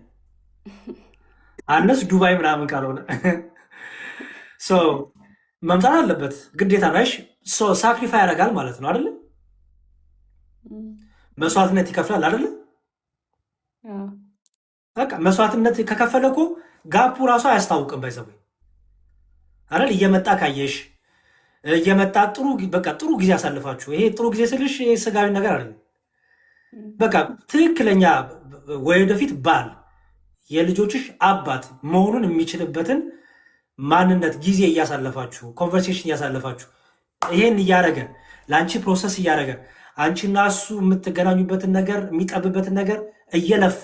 አነስ ዱባይ ምናምን ካልሆነ መምጣት አለበት ግዴታ ነሽ። ሳክሪፋይ ያደርጋል ማለት ነው አይደለ? መስዋዕትነት ይከፍላል አይደለ? በቃ መስዋዕትነት ከከፈለ እኮ ጋፑ ራሱ አያስታውቅም። ባይዘው አይደል? እየመጣ ካየሽ እየመጣ ጥሩ ጊዜ አሳልፋችሁ፣ ይሄ ጥሩ ጊዜ ስልሽ ይሄ ስጋዊ ነገር አይደለም። በቃ ትክክለኛ ወደፊት ባል የልጆችሽ አባት መሆኑን የሚችልበትን ማንነት ጊዜ እያሳለፋችሁ፣ ኮንቨርሴሽን እያሳለፋችሁ፣ ይሄን እያደረገ ለአንቺ ፕሮሰስ እያደረገ አንቺና እሱ የምትገናኙበትን ነገር የሚጠብበትን ነገር እየለፋ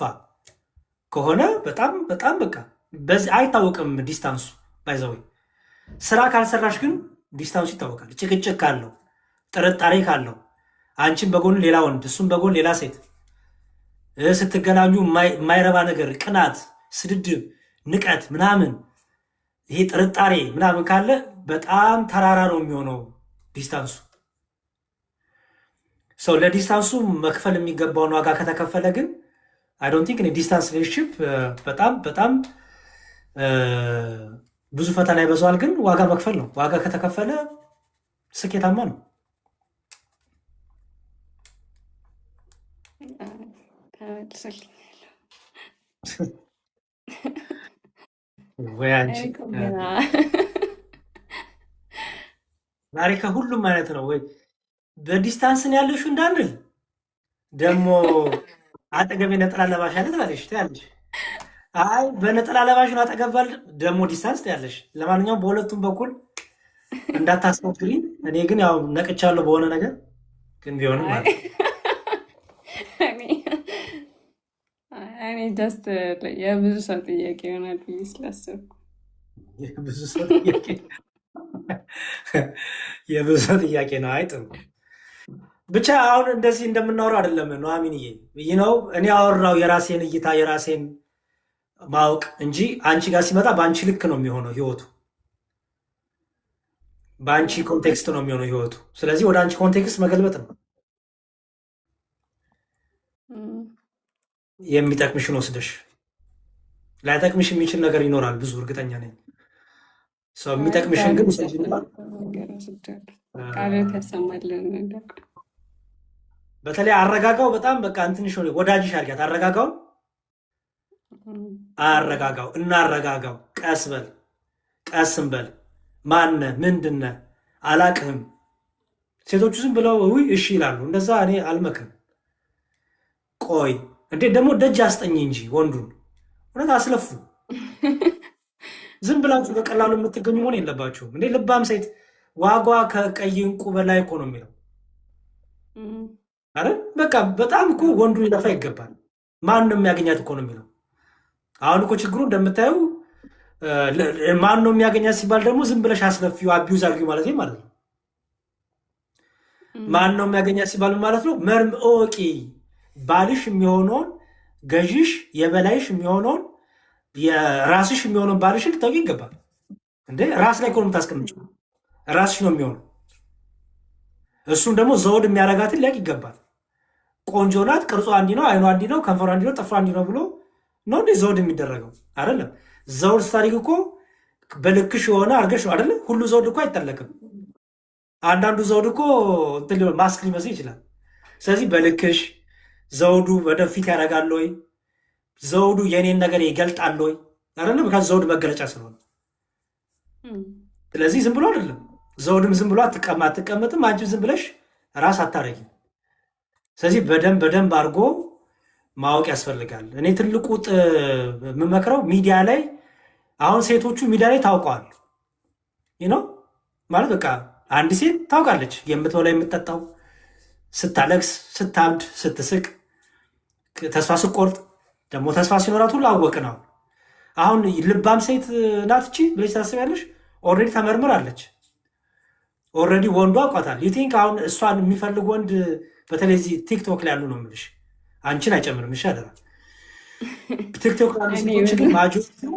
ከሆነ በጣም በጣም በቃ በዚህ አይታወቅም ዲስታንሱ። ባይዘው ስራ ካልሰራሽ ግን ዲስታንሱ ይታወቃል። ጭቅጭቅ ካለው፣ ጥርጣሬ ካለው፣ አንቺን በጎን ሌላ ወንድ እሱም በጎን ሌላ ሴት ስትገናኙ የማይረባ ነገር፣ ቅናት፣ ስድድብ፣ ንቀት ምናምን ይሄ ጥርጣሬ ምናምን ካለ በጣም ተራራ ነው የሚሆነው ዲስታንሱ። ሰው ለዲስታንሱ መክፈል የሚገባውን ዋጋ ከተከፈለ ግን አይ ዶንት ቲንክ ዲስታንስ ሪሌሽንሺፕ በጣም በጣም ብዙ ፈተና ይበዛዋል። ግን ዋጋ መክፈል ነው። ዋጋ ከተከፈለ ስኬታማ ነው።
ተመልሶልኛል።
ወይ አንቺ
እኔ እኮ ገና
ዛሬ ከሁሉም አይነት ነው። ወይ በዲስታንስን ያለሽ እንዳንል ደግሞ አጠገቤ ነጠላ ለባሽ አለ ትላለሽ ትያለሽ። አይ በነጠላ ለባሽ ነው አጠገባል ደግሞ ዲስታንስ ትያለሽ። ለማንኛውም በሁለቱም በኩል እንዳታስሞክሪ። እኔ ግን ያው ነቅቻለሁ በሆነ ነገር ግን ቢሆንም
አይ
ማለት
እኔ እኔ ጀስት የብዙ ሰው ጥያቄ ይሆናል ብዬ ስላሰብኩ
የብዙ ሰው ጥያቄ የብዙ ሰው ጥያቄ ነው። አይ ጥሩ ብቻ አሁን እንደዚህ እንደምናወራው አይደለም ኑሐሚንዬ። ይህ ነው እኔ አወራው የራሴን እይታ የራሴን ማወቅ እንጂ አንቺ ጋር ሲመጣ በአንቺ ልክ ነው የሚሆነው ህይወቱ፣ በአንቺ ኮንቴክስት ነው የሚሆነው ህይወቱ። ስለዚህ ወደ አንቺ ኮንቴክስት መገልበጥ ነው።
እም፣
የሚጠቅምሽን ወስደሽ ላይጠቅምሽ የሚችል ነገር ይኖራል ብዙ እርግጠኛ ነኝ። ሰው
አይ
የሚጠቅምሽን ግን
ቃልህ
ውሰጂና
ነገር ወስጃለሁ። ቃልህ ያሰማልን እንደው
በተለይ አረጋጋው። በጣም በቃ እንትንሽ ሆነ ወዳጅሽ አድርጊያት። አረጋጋውን
እም፣
አረጋጋው፣ እናረጋጋው። ቀስ በል ቀስም በል። ማነ ምንድነ አላቅህም። ሴቶቹ ዝም ብለው ውይ እሺ ይላሉ። እንደዛ እኔ አልመክርም። ቆይ እንዴት ደግሞ ደጅ አስጠኝ እንጂ ወንዱን እውነት አስለፉ። ዝም ብላችሁ በቀላሉ የምትገኙ መሆን የለባችሁም። እንዴ ልባም ሴት ዋጓ ከቀይ እንቁ በላይ እኮ ነው የሚለው
እም፣
አረ በቃ በጣም እኮ ወንዱ ሊለፋ ይገባል። ማን ነው የሚያገኛት እኮ ነው የሚለው። አሁን እኮ ችግሩ እንደምታየው ማን ነው የሚያገኛት ሲባል ደግሞ ዝም ብለሽ አስለፊው አቢዩዝ አድርጊው ማለት ነው።
እም፣
ማን ነው የሚያገኛት ሲባል ማለት ነው መርም እወቂ። ባልሽ የሚሆነውን ገዢሽ የበላይሽ የሚሆነውን የራስሽ የሚሆነውን ባልሽን ልታውቂ ይገባል። እንደ ራስ ላይ እኮ ነው የምታስቀምጪው። ራስሽ ነው የሚሆነው። እሱም ደግሞ ዘውድ የሚያረጋትን ሊያውቅ ይገባል። ቆንጆ ናት፣ ቅርጿ እንዲህ ነው፣ አይኗ እንዲህ ነው፣ ከንፈሯ እንዲህ ነው፣ ጥፍሯ እንዲህ ነው ብሎ ነው እንዴ ዘውድ የሚደረገው? አይደለም። ዘውድ ስታሪክ እኮ በልክሽ የሆነ አድርገሽ ነው አይደለ? ሁሉ ዘውድ እኮ አይጠለቅም። አንዳንዱ ዘውድ እኮ እንትን ሊሆን ማስክ ሊመስል ይችላል። ስለዚህ በልክሽ ዘውዱ ወደፊት ያደርጋል ወይ? ዘውዱ የኔን ነገር ይገልጣል ወይ? አይደለም። ምክንያቱም ዘውድ መገለጫ ስለሆነ፣
እም፣
ስለዚህ ዝም ብሎ አይደለም። ዘውድም ዝም ብሎ አትቀመጥም። አንቺም ዝም ብለሽ ራስ አታረጊም። ስለዚህ በደንብ አድርጎ ማወቅ ያስፈልጋል። እኔ ትልቁ የምመክረው ሚዲያ ላይ አሁን ሴቶቹ ሚዲያ ላይ ታውቀዋል ነው ማለት በቃ አንድ ሴት ታውቃለች የምትበላ የምትጠጣው፣ ስታለቅስ፣ ስታብድ፣ ስትስቅ፣ ተስፋ ስቆርጥ ደግሞ ተስፋ ሲኖራት ሁሉ አወቅን። አሁን ልባም ሴት ናት እቺ ብለሽ ታስቢያለሽ? ኦልሬዲ ተመርምራለች። ኦልሬዲ ወንዱ አውቋታል። ዩ ቲንክ አሁን እሷን የሚፈልግ ወንድ በተለይ እዚህ ቲክቶክ ላይ ያሉ ነው የምልሽ፣ አንቺን አይጨምርም። እሺ አደራ። ቲክቶክ ላይ ያሉ
እኔ
ሴቶች ግን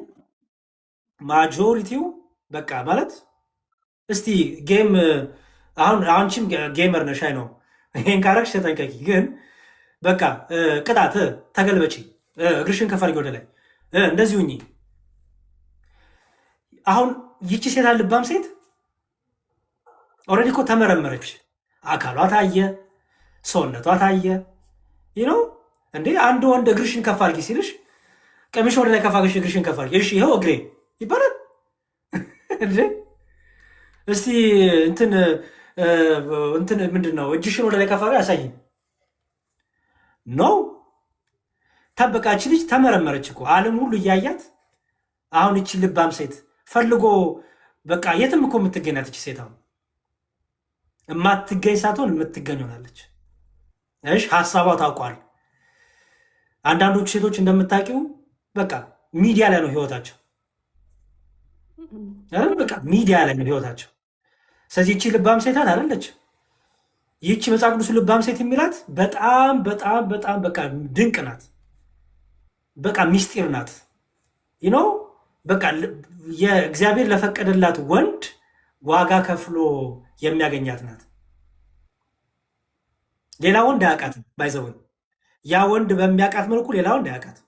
ማጆሪቲው በቃ ማለት እስቲ ጌም አሁን አንቺም ጌመር ነሽ አይ ነው። ይሄን ካረግሽ ተጠንቀቂ። ግን በቃ ቅጣት ተገልበጪ፣ እግርሽን ከፍ አድርጊ ወደ ላይ እንደዚህ ሁኚ። አሁን ይቺ ሴት አልባም ሴት ኦልሬዲ እኮ ተመረመረች። አካሏ ታየ፣ ሰውነቷ ታየ። ይህ ነው እንዴ አንድ ወንድ እግርሽን ከፍ አድርጊ ሲልሽ ቀሚሽ ወደ ላይ ከፍ አድርገሽ እግርሽን ከፍ አድርጊ፣ እሺ ይኸው እግሬ ይባላል እንዴ? እስቲ እንትን ምንድን ነው እጅሽን ወደ ላይ ከፍ አድርጊ ያሳይኝ ነው። ተበቃች ልጅ ተመረመረች እኮ ዓለም ሁሉ እያያት። አሁን እቺ ልባም ሴት ፈልጎ በቃ የትም እኮ የምትገኛት እቺ ሴት አሁን የማትገኝ ሳትሆን የምትገኝ ሆናለች። እሺ ሀሳቧ ታውቋል። አንዳንዶቹ ሴቶች እንደምታውቂው በቃ ሚዲያ ላይ ነው ህይወታቸው፣ በቃ ሚዲያ ላይ ነው ህይወታቸው። ስለዚህ ይቺ ልባም ሴት አይደለች። ይቺ መጽሐፍ ቅዱስ ልባም ሴት የሚላት በጣም በጣም በጣም በቃ ድንቅ ናት። በቃ ሚስጢር ናት። ይኖ በቃ የእግዚአብሔር ለፈቀደላት ወንድ ዋጋ ከፍሎ የሚያገኛት ናት። ሌላ ወንድ አያውቃትም። ባይዘው ያ ወንድ በሚያውቃት መልኩ ሌላ ወንድ አያውቃትም።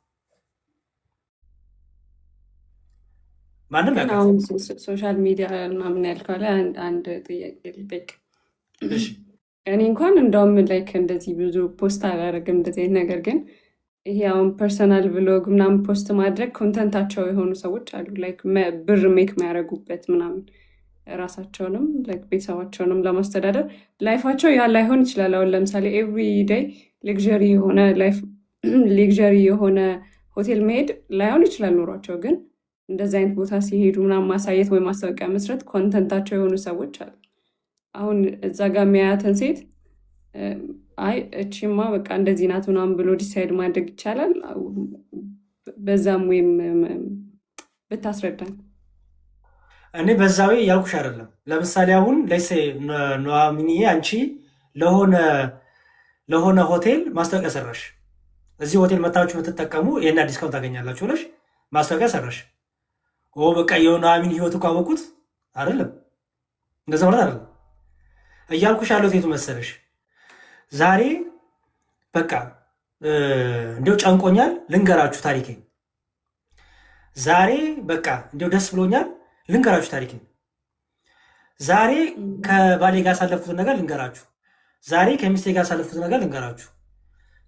ማንም
ግን
ያውቃት።
አሁን ሶሻል ሚዲያ ምናምን ያልከው ላይ አንድ ጥያቄ ልጠይቅ።
እሺ
እኔ እንኳን እንደውም ላይክ እንደዚህ ብዙ ፖስት አላደርግም እንደዚህ አይነት ነገር፣ ግን ይሄ አሁን ፐርሰናል ብሎግ ምናምን ፖስት ማድረግ ኮንተንታቸው የሆኑ ሰዎች አሉ፣ ላይክ ብር ሜክ የሚያደርጉበት ምናምን ራሳቸውንም ላይክ ቤተሰባቸውንም ለማስተዳደር ላይፋቸው ያ ላይሆን ይችላል። አሁን ለምሳሌ ኤቭሪ ዴይ ሌግዠሪ የሆነ ላይፍ ሌግዠሪ የሆነ ሆቴል መሄድ ላይሆን ይችላል ኑሯቸው፣ ግን እንደዚህ አይነት ቦታ ሲሄዱ ምናምን ማሳየት ወይ ማስታወቂያ መስረት ኮንተንታቸው የሆኑ ሰዎች አሉ። አሁን እዛ ጋር የሚያያትን ሴት አይ እቺማ በቃ እንደዚህ ናት ምናምን ብሎ ዲሳይድ ማድረግ ይቻላል? በዛም ወይም ብታስረዳኝ።
እኔ በዛዊ ያልኩሽ አይደለም። ለምሳሌ አሁን ለሴ ኑሐሚንዬ አንቺ ለሆነ ሆቴል ማስታወቂያ ሰራሽ። እዚህ ሆቴል መታችሁ የምትጠቀሙ ይህን ዲስካውንት ታገኛላችሁ ብለሽ ማስታወቂያ ሰራሽ። በቃ የኑሐሚን ህይወት እኮ አወቁት አይደለም። እንደዛ ማለት አይደለም እያልኩሽ ያለው ሴቱ መሰለሽ። ዛሬ በቃ እንዲው ጨንቆኛል ልንገራችሁ ታሪኬ። ዛሬ በቃ እንዲው ደስ ብሎኛል ልንገራችሁ ታሪኬ። ዛሬ ከባሌ ጋር ያሳለፍኩትን ነገር ልንገራችሁ። ዛሬ ከሚስቴ ጋር ያሳለፍኩትን ነገር ልንገራችሁ።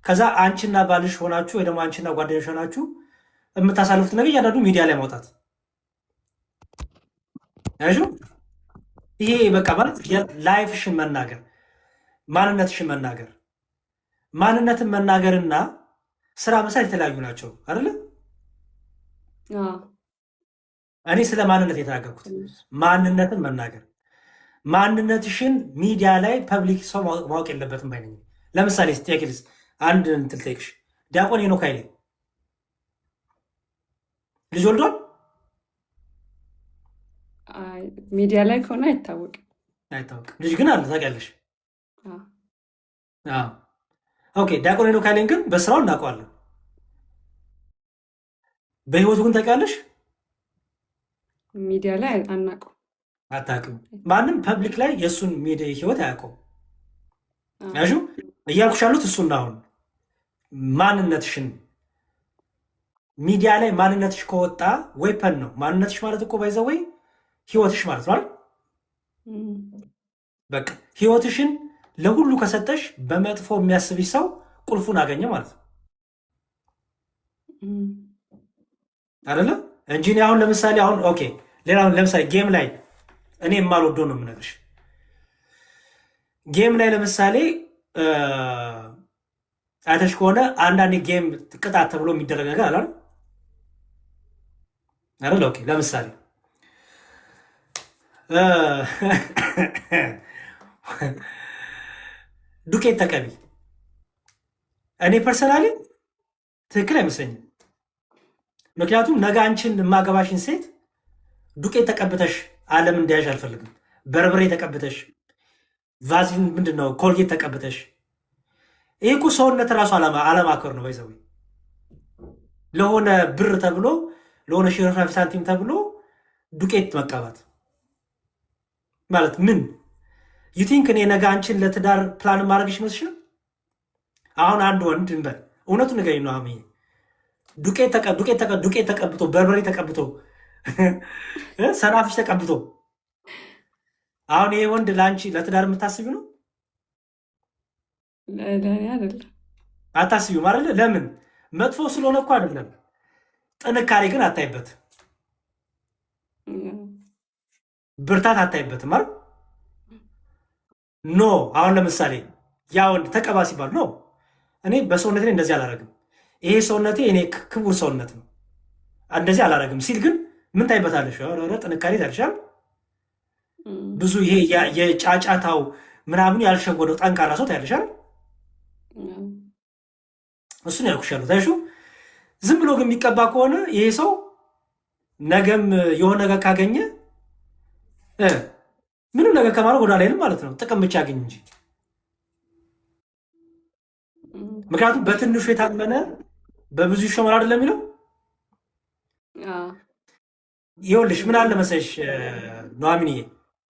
ከዛ አንቺና ባልሽ ሆናችሁ ወይ ደግሞ አንቺና ጓደኞች ሆናችሁ የምታሳልፉት ነገር እያንዳንዱ ሚዲያ ላይ ማውጣት ያሹ። ይሄ በቃ ማለት ላይፍሽን መናገር፣ ማንነትሽን መናገር። ማንነትን መናገርና ስራ መስራት የተለያዩ ናቸው አይደለ? እኔ ስለ ማንነት የተናገርኩት ማንነትን መናገር። ማንነትሽን ሚዲያ ላይ ፐብሊክ ሰው ማወቅ የለበትም ባይነኝ። ለምሳሌ ስቴክልስ አንድ እንትን ልጠይቅሽ። ዲያቆን ሄኖክ ኃይሌ ልጅ ወልዷል?
ሚዲያ ላይ ከሆነ አይታወቅም።
ልጅ ግን አለ ታውቂያለሽ? ኦኬ። ዲያቆን ሄኖክ ኃይሌን ግን በስራው እናውቀዋለን። በህይወቱ ግን ታውቂያለሽ?
ሚዲያ ላይ አናውቀው።
አታውቅም። ማንም ፐብሊክ ላይ የእሱን ሚዲያ ህይወት አያውቀው። ያሹ እያልኩሽ ያሉት እሱና አሁን ማንነትሽን ሚዲያ ላይ ማንነትሽ ከወጣ ዌፐን ነው። ማንነትሽ ማለት እኮ ባይዘወይ ህይወትሽ ማለት ነው። በቃ ህይወትሽን ለሁሉ ከሰጠሽ በመጥፎ የሚያስብሽ ሰው ቁልፉን አገኘ ማለት ነው አይደለ? እንጂ እኔ አሁን ለምሳሌ አሁን ኦኬ፣ ሌላውን ለምሳሌ ጌም ላይ እኔ የማልወደው ነው የምነግርሽ። ጌም ላይ ለምሳሌ አይተሽ ከሆነ አንዳንድ ጌም ቅጣት ተብሎ የሚደረግ ነገር አለ አይደል? ኦኬ፣ ለምሳሌ ዱቄት ተቀቢ። እኔ ፐርሰናሊ ትክክል አይመስለኝም። ምክንያቱም ነገ አንቺን የማገባሽን ሴት ዱቄት ተቀብተሽ ዓለም እንዲያሽ አልፈልግም። በርበሬ ተቀብተሽ ቫዝሊን ምንድነው ኮልጌት ተቀብተሽ፣ ይህ እኮ ሰውነት ራሱ አለማከር ነው። ባይዘዊ ለሆነ ብር ተብሎ ለሆነ ሽርፍራፊ ሳንቲም ተብሎ ዱቄት መቀባት ማለት ምን ዩቲንክ እኔ ነገ አንቺን ለትዳር ፕላን ማድረግሽ ይመስልሻል? አሁን አንድ ወንድ እንበል እውነቱ ንገሪኝ ነው አሜ ዱቄት ተቀብቶ በርበሬ ተቀብቶ ሰናፍጭ ተቀብቶ አሁን ይሄ ወንድ ለአንቺ ለትዳር የምታስቢው ነው? አታስቢው ማለት ለምን? መጥፎ ስለሆነ እኮ አይደለም። ጥንካሬ ግን አታይበት፣ ብርታት አታይበትም ማለት ኖ። አሁን ለምሳሌ ያ ወንድ ተቀባ ሲባል ነው እኔ በሰውነቴ እንደዚህ አላረግም፣ ይሄ ሰውነቴ እኔ ክቡር ሰውነት ነው እንደዚህ አላረግም ሲል ግን ምን ታይበታለሽ? ጥንካሬ ታልሻል። ብዙ ይሄ የጫጫታው ምናምን ያልሸወደው ጠንካራ ሰው ታያለሻል። እሱን ያልኩሻለሁ። ታይሹ ዝም ብሎ ግን የሚቀባ ከሆነ ይሄ ሰው ነገም የሆነ ነገር ካገኘ ምንም ነገር ከማድረግ ወደ ላይንም ማለት ነው፣ ጥቅም ብቻ ያገኝ እንጂ። ምክንያቱም በትንሹ የታመነ በብዙ ይሾማል አይደለም የሚለው። ይኸውልሽ ምን አለ መሰለሽ ኑሐሚንዬ፣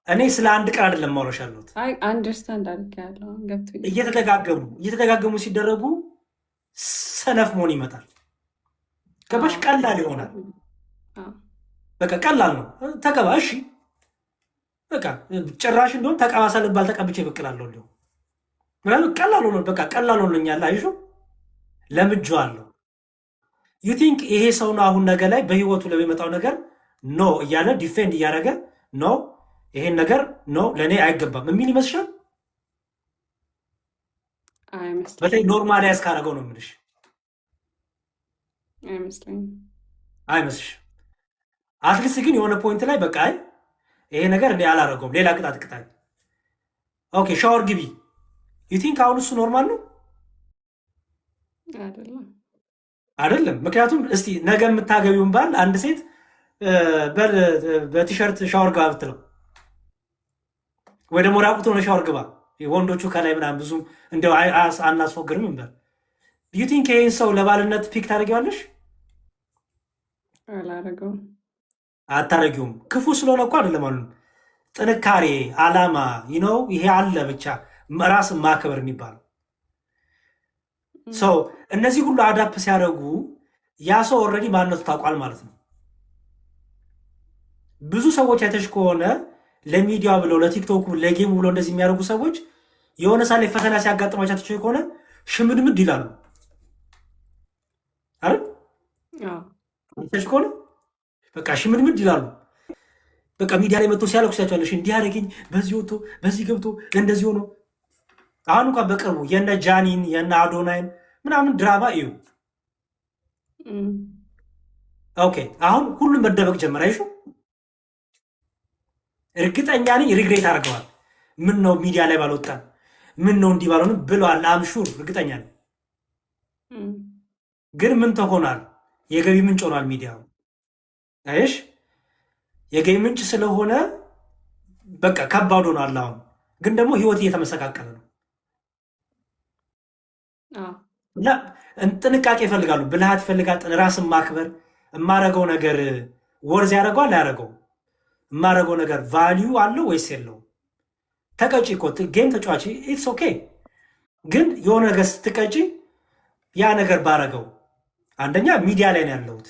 እኔ ስለ አንድ ቀን አይደለም ማውራሽ ያለሁት።
አይ አንደርስታንድ አድርጌያለሁ፣ ገብቶኛል።
እየተደጋገሙ ሲደረጉ ሰነፍ መሆን ይመጣል። ገባሽ?
አዎ
ቀላል ይሆናል።
አዎ
በቃ ቀላል ነው። ተቀባ። እሺ በቃ ጭራሽ እንደሆን ተቀባሳ ልባል ተቀብቼ እበቅላለሁ። እንዲሁም ምክንያቱም ቀላል ሆኖ በቃ ቀላል ሆኖኛል። አይሹ ለምጄዋለሁ። ዩ ቲንክ ይሄ ሰው ነው አሁን ነገ ላይ በህይወቱ ለሚመጣው ነገር ኖ እያለ ዲፌንድ እያደረገ ኖ ይሄን ነገር ኖ ለእኔ አይገባም የሚል ይመስሻል? በተለይ
አይመስለኝም
ኖርማላይዝ ካደረገው ነው የምልሽ።
አይመስለኝም።
አይመስልሽ? አትሊስት ግን የሆነ ፖይንት ላይ በቃ አይ ይሄ ነገር እኔ አላደረገውም፣ ሌላ ቅጣት ቅጣኝ። ኦኬ ሻወር ግቢ። ዩ ቲንክ አሁን እሱ ኖርማል ነው
አይደለም።
አይደለም? ምክንያቱም እስቲ ነገ የምታገቢውን ባል አንድ ሴት በቲሸርት ሻወር ግባ ብትለው ወይ ደግሞ ራቁት ሆነ ሻወር ግባ፣ ወንዶቹ ከላይ ምናምን ብዙም እንደው አናስፎግርም እንበል። ዩ ቲንክ ይህን ሰው ለባልነት ፒክ ታደርጊዋለሽ?
አላደረገውም።
አታደርጊውም። ክፉ ስለሆነ እኮ አይደለም። አሁን ጥንካሬ፣ አላማ ይነው ይሄ አለ ብቻ ራስን ማክበር የሚባለው ሰው እነዚህ ሁሉ አዳፕ ሲያደርጉ ያ ሰው ኦልሬዲ ማንነቱ ታውቋል ማለት ነው። ብዙ ሰዎች አይተሽ ከሆነ ለሚዲያ ብለው ለቲክቶክ ለጌሙ ብለው እንደዚህ የሚያደርጉ ሰዎች የሆነ ሳሌ ፈተና ሲያጋጥማቸው ከሆነ ሽምድምድ ይላሉ አይደል? አይተሽ ከሆነ በቃ ሽምድምድ ይላሉ። በቃ ሚዲያ ላይ መጥቶ ሲያለቅሱ ሲያቸዋለሽ እንዲህ አደረገኝ፣ በዚህ ወጥቶ በዚህ ገብቶ እንደዚህ ሆኖ። አሁን እንኳን በቅርቡ የነ ጃኒን የነ አዶናይን ምናምን ድራማ እዩ። ኦኬ አሁን ሁሉም መደበቅ ጀመረ። አይሹ እርግጠኛ ነኝ ሪግሬት አድርገዋል። ምን ነው ሚዲያ ላይ ባልወጣን፣ ምን ነው እንዲህ ባልሆንም ብለዋል። አምሹር እርግጠኛ ነኝ። ግን ምን ተሆኗል? የገቢ ምንጭ ሆኗል ሚዲያው። አይሽ የገቢ ምንጭ ስለሆነ በቃ ከባድ ሆኗል። አሁን ግን ደግሞ ህይወት እየተመሰቃቀለ ነው እና ጥንቃቄ ይፈልጋሉ፣ ብልሃት ይፈልጋል፣ ራስን ማክበር። የማረገው ነገር ወርዝ ያደረገዋል አያደረገው? የማረገው ነገር ቫሊዩ አለው ወይስ የለውም? ተቀጪ እኮ ጌም ተጫዋች ኢትስ ኦኬ። ግን የሆነ ነገር ስትቀጪ ያ ነገር ባረገው፣ አንደኛ ሚዲያ ላይ ነው ያለሁት።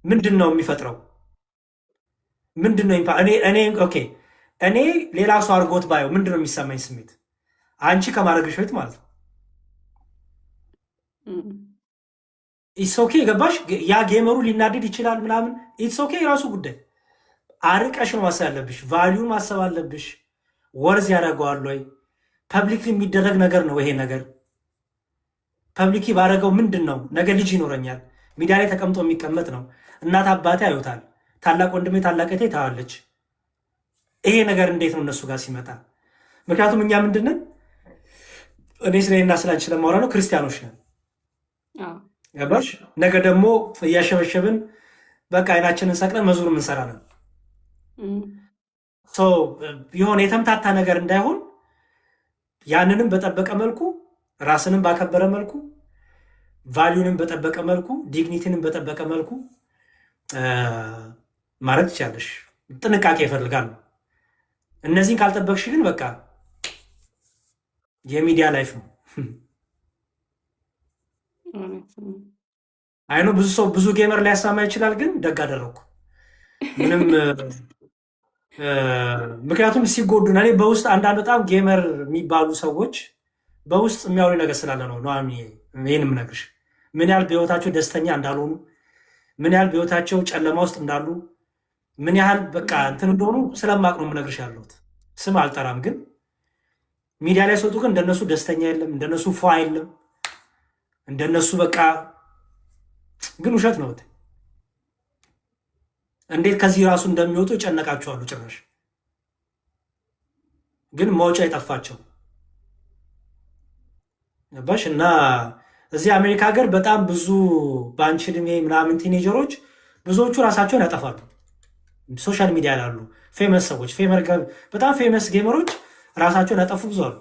ምንድን ነው የሚፈጥረው? ምንድን ነው እኔ ሌላ ሰው አድርጎት ባየው ምንድን ነው የሚሰማኝ ስሜት? አንቺ ከማድረግሽ በፊት ማለት ነው። ኢትስ ኦኬ ገባሽ? ያ ጌመሩ ሊናደድ ይችላል ምናምን፣ ኢትስ ኦኬ የራሱ ጉዳይ። አርቀሽ ነው ማሰብ ያለብሽ። ቫሊዩን ማሰብ አለብሽ። ወርዝ ያደርገዋል ወይ? ፐብሊክ የሚደረግ ነገር ነው ይሄ ነገር። ፐብሊክ ባደረገው ምንድን ነው ነገ ልጅ ይኖረኛል። ሚዲያ ላይ ተቀምጦ የሚቀመጥ ነው። እናት አባቴ ያዩታል። ታላቅ ወንድሜ ታላቅ እህቴ ታዋለች። ይሄ ነገር እንዴት ነው እነሱ ጋር ሲመጣ? ምክንያቱም እኛ ምንድንን እኔ ስለኔና ስላንቺ ለማውራ ነው፣ ክርስቲያኖች ነን። ገባሽ? ነገ ደግሞ እያሸበሸብን በቃ አይናችንን ሰቅለን መዝሙር የምንሰራ ነን። የሆነ የተምታታ ነገር እንዳይሆን ያንንም በጠበቀ መልኩ፣ ራስንም ባከበረ መልኩ፣ ቫሊዩንም በጠበቀ መልኩ፣ ዲግኒቲንም በጠበቀ መልኩ ማድረግ ትችላለሽ። ጥንቃቄ ይፈልጋል። እነዚህን ካልጠበቅሽ ግን በቃ የሚዲያ ላይፍ ነው። አይኖ ብዙ ሰው ብዙ ጌመር ሊያሳማ ይችላል፣ ግን ደግ አደረኩ ምንም። ምክንያቱም ሲጎዱ እኔ በውስጥ አንዳንድ በጣም ጌመር የሚባሉ ሰዎች በውስጥ የሚያወሩ ነገር ስላለ ነው ይህን የምነግርሽ። ምን ያህል በህይወታቸው ደስተኛ እንዳልሆኑ፣ ምን ያህል በህይወታቸው ጨለማ ውስጥ እንዳሉ፣ ምን ያህል በቃ እንትን እንደሆኑ ስለማቅ ነው የምነግርሽ ያለሁት። ስም አልጠራም፣ ግን ሚዲያ ላይ ሲወጡ ግን እንደነሱ ደስተኛ የለም፣ እንደነሱ ፏ የለም፣ እንደነሱ በቃ ግን ውሸት ነው። እንዴት ከዚህ ራሱ እንደሚወጡ ይጨነቃቸዋሉ። ጭራሽ ግን መውጫ የጠፋቸው ገባሽ? እና እዚህ አሜሪካ ሀገር በጣም ብዙ በአንቺ ዕድሜ ምናምን ቲኔጀሮች ብዙዎቹ ራሳቸውን ያጠፋሉ። ሶሻል ሚዲያ ላሉ ፌመስ ሰዎች በጣም ፌመስ ጌመሮች ራሳቸውን ያጠፉ ብዙ አሉ።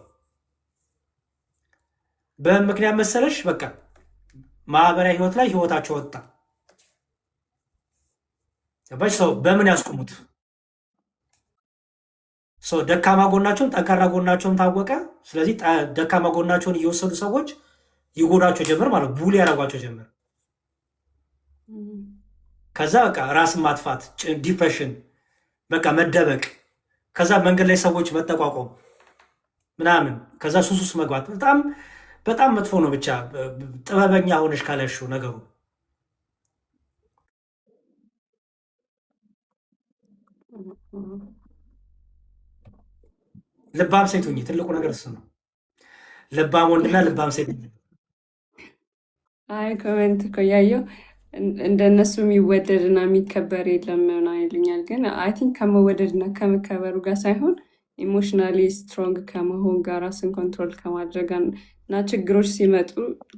በምክንያት መሰለሽ በቃ ማህበራዊ ህይወት ላይ ህይወታቸው ወጣ። ገባሽ? ሰው በምን ያስቆሙት? ደካማ ጎናቸውን ጠንካራ ጎናቸውን ታወቀ። ስለዚህ ደካማ ጎናቸውን እየወሰዱ ሰዎች ይጎዳቸው ጀመር ማለት ቡሊ ያደረጓቸው ጀመር። ከዛ በቃ ራስን ማጥፋት፣ ዲፕሬሽን፣ በቃ መደበቅ፣ ከዛ መንገድ ላይ ሰዎች መጠቋቋም ምናምን፣ ከዛ ሱስ መግባት በጣም በጣም መጥፎ ነው። ብቻ ጥበበኛ ሆነሽ ካለሽው ነገሩ ልባም ሴት ሁኚ። ትልቁ ነገር እሱ ነው። ልባም ወንድና ልባም ሴት።
አይ ኮሜንት እኮ እያየሁ እንደነሱ የሚወደድና የሚከበር የለም ምናምን ይሉኛል። ግን አይ ቲንክ ከመወደድና ከመከበሩ ጋር ሳይሆን ኢሞሽናሊ ስትሮንግ ከመሆን ጋር ራስን ኮንትሮል ከማድረግ እና ችግሮች ሲመጡ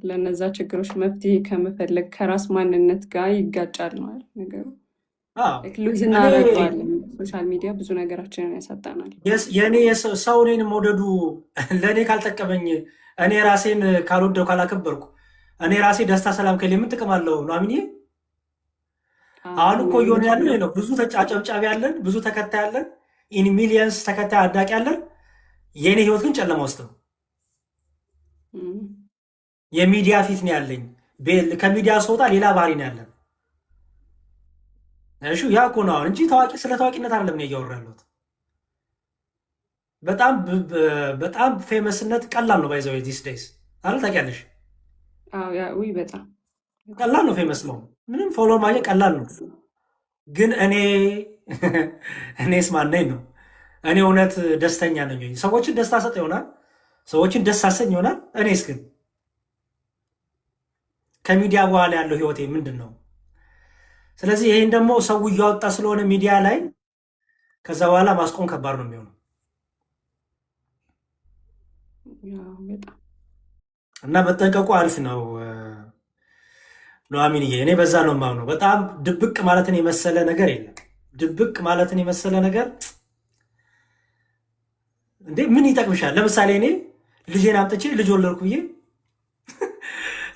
ለነዛ ችግሮች መፍትሄ ከመፈለግ ከራስ ማንነት ጋር ይጋጫል ነው ነገሩ። ሉዝ እናደርገዋለን። ሶሻል ሚዲያ ብዙ ነገራችንን ያሳጣናል።
የእኔ ሰው እኔን መውደዱ ለእኔ ካልጠቀመኝ፣ እኔ ራሴን ካልወደው ካላከበርኩ፣ እኔ ራሴ ደስታ ሰላም ከሌ ምን ጥቅም አለው ነው አሚኔ? አሁን እኮ እየሆነ ያለ ነው። ብዙ አጨብጫቢ ያለን፣ ብዙ ተከታይ ያለን፣ ኢን ሚሊየንስ ተከታይ አዳቂ ያለን፣ የእኔ ህይወት ግን ጨለማ ውስጥ ነው። የሚዲያ ፊት ነው ያለኝ። ከሚዲያ ስወጣ ሌላ ባህሪ ነው ያለን። እሺ ያ እኮ ነው እንጂ ስለ ታዋቂነት አይደለም ነው እያወራ ያለሁት። በጣም ፌመስነት ቀላል ነው። ባይዘው ዲስ ዴይስ አይደል? ታውቂያለሽ?
ውይ በጣም
ቀላል ነው ፌመስ ነው። ምንም ፎሎ ማግኘት ቀላል ነው። ግን እኔስ ማን ነኝ ነው? እኔ እውነት ደስተኛ ነኝ? ሰዎችን ደስታ ሰጥ ይሆናል፣ ሰዎችን ደስ አሰኝ ይሆናል። እኔስ ግን ከሚዲያ በኋላ ያለው ህይወቴ ምንድን ነው? ስለዚህ ይህን ደግሞ ሰው እያወጣ ስለሆነ ሚዲያ ላይ ከዛ በኋላ ማስቆም ከባድ ነው የሚሆነው እና መጠንቀቁ አሪፍ ነው። ኑሐሚንዬ እኔ በዛ ነው የማምነው። በጣም ድብቅ ማለትን የመሰለ ነገር የለም። ድብቅ ማለትን የመሰለ ነገር እንዴ ምን ይጠቅምሻል? ለምሳሌ እኔ ልጄን አምጥቼ ልጅ ወለድኩ ብዬ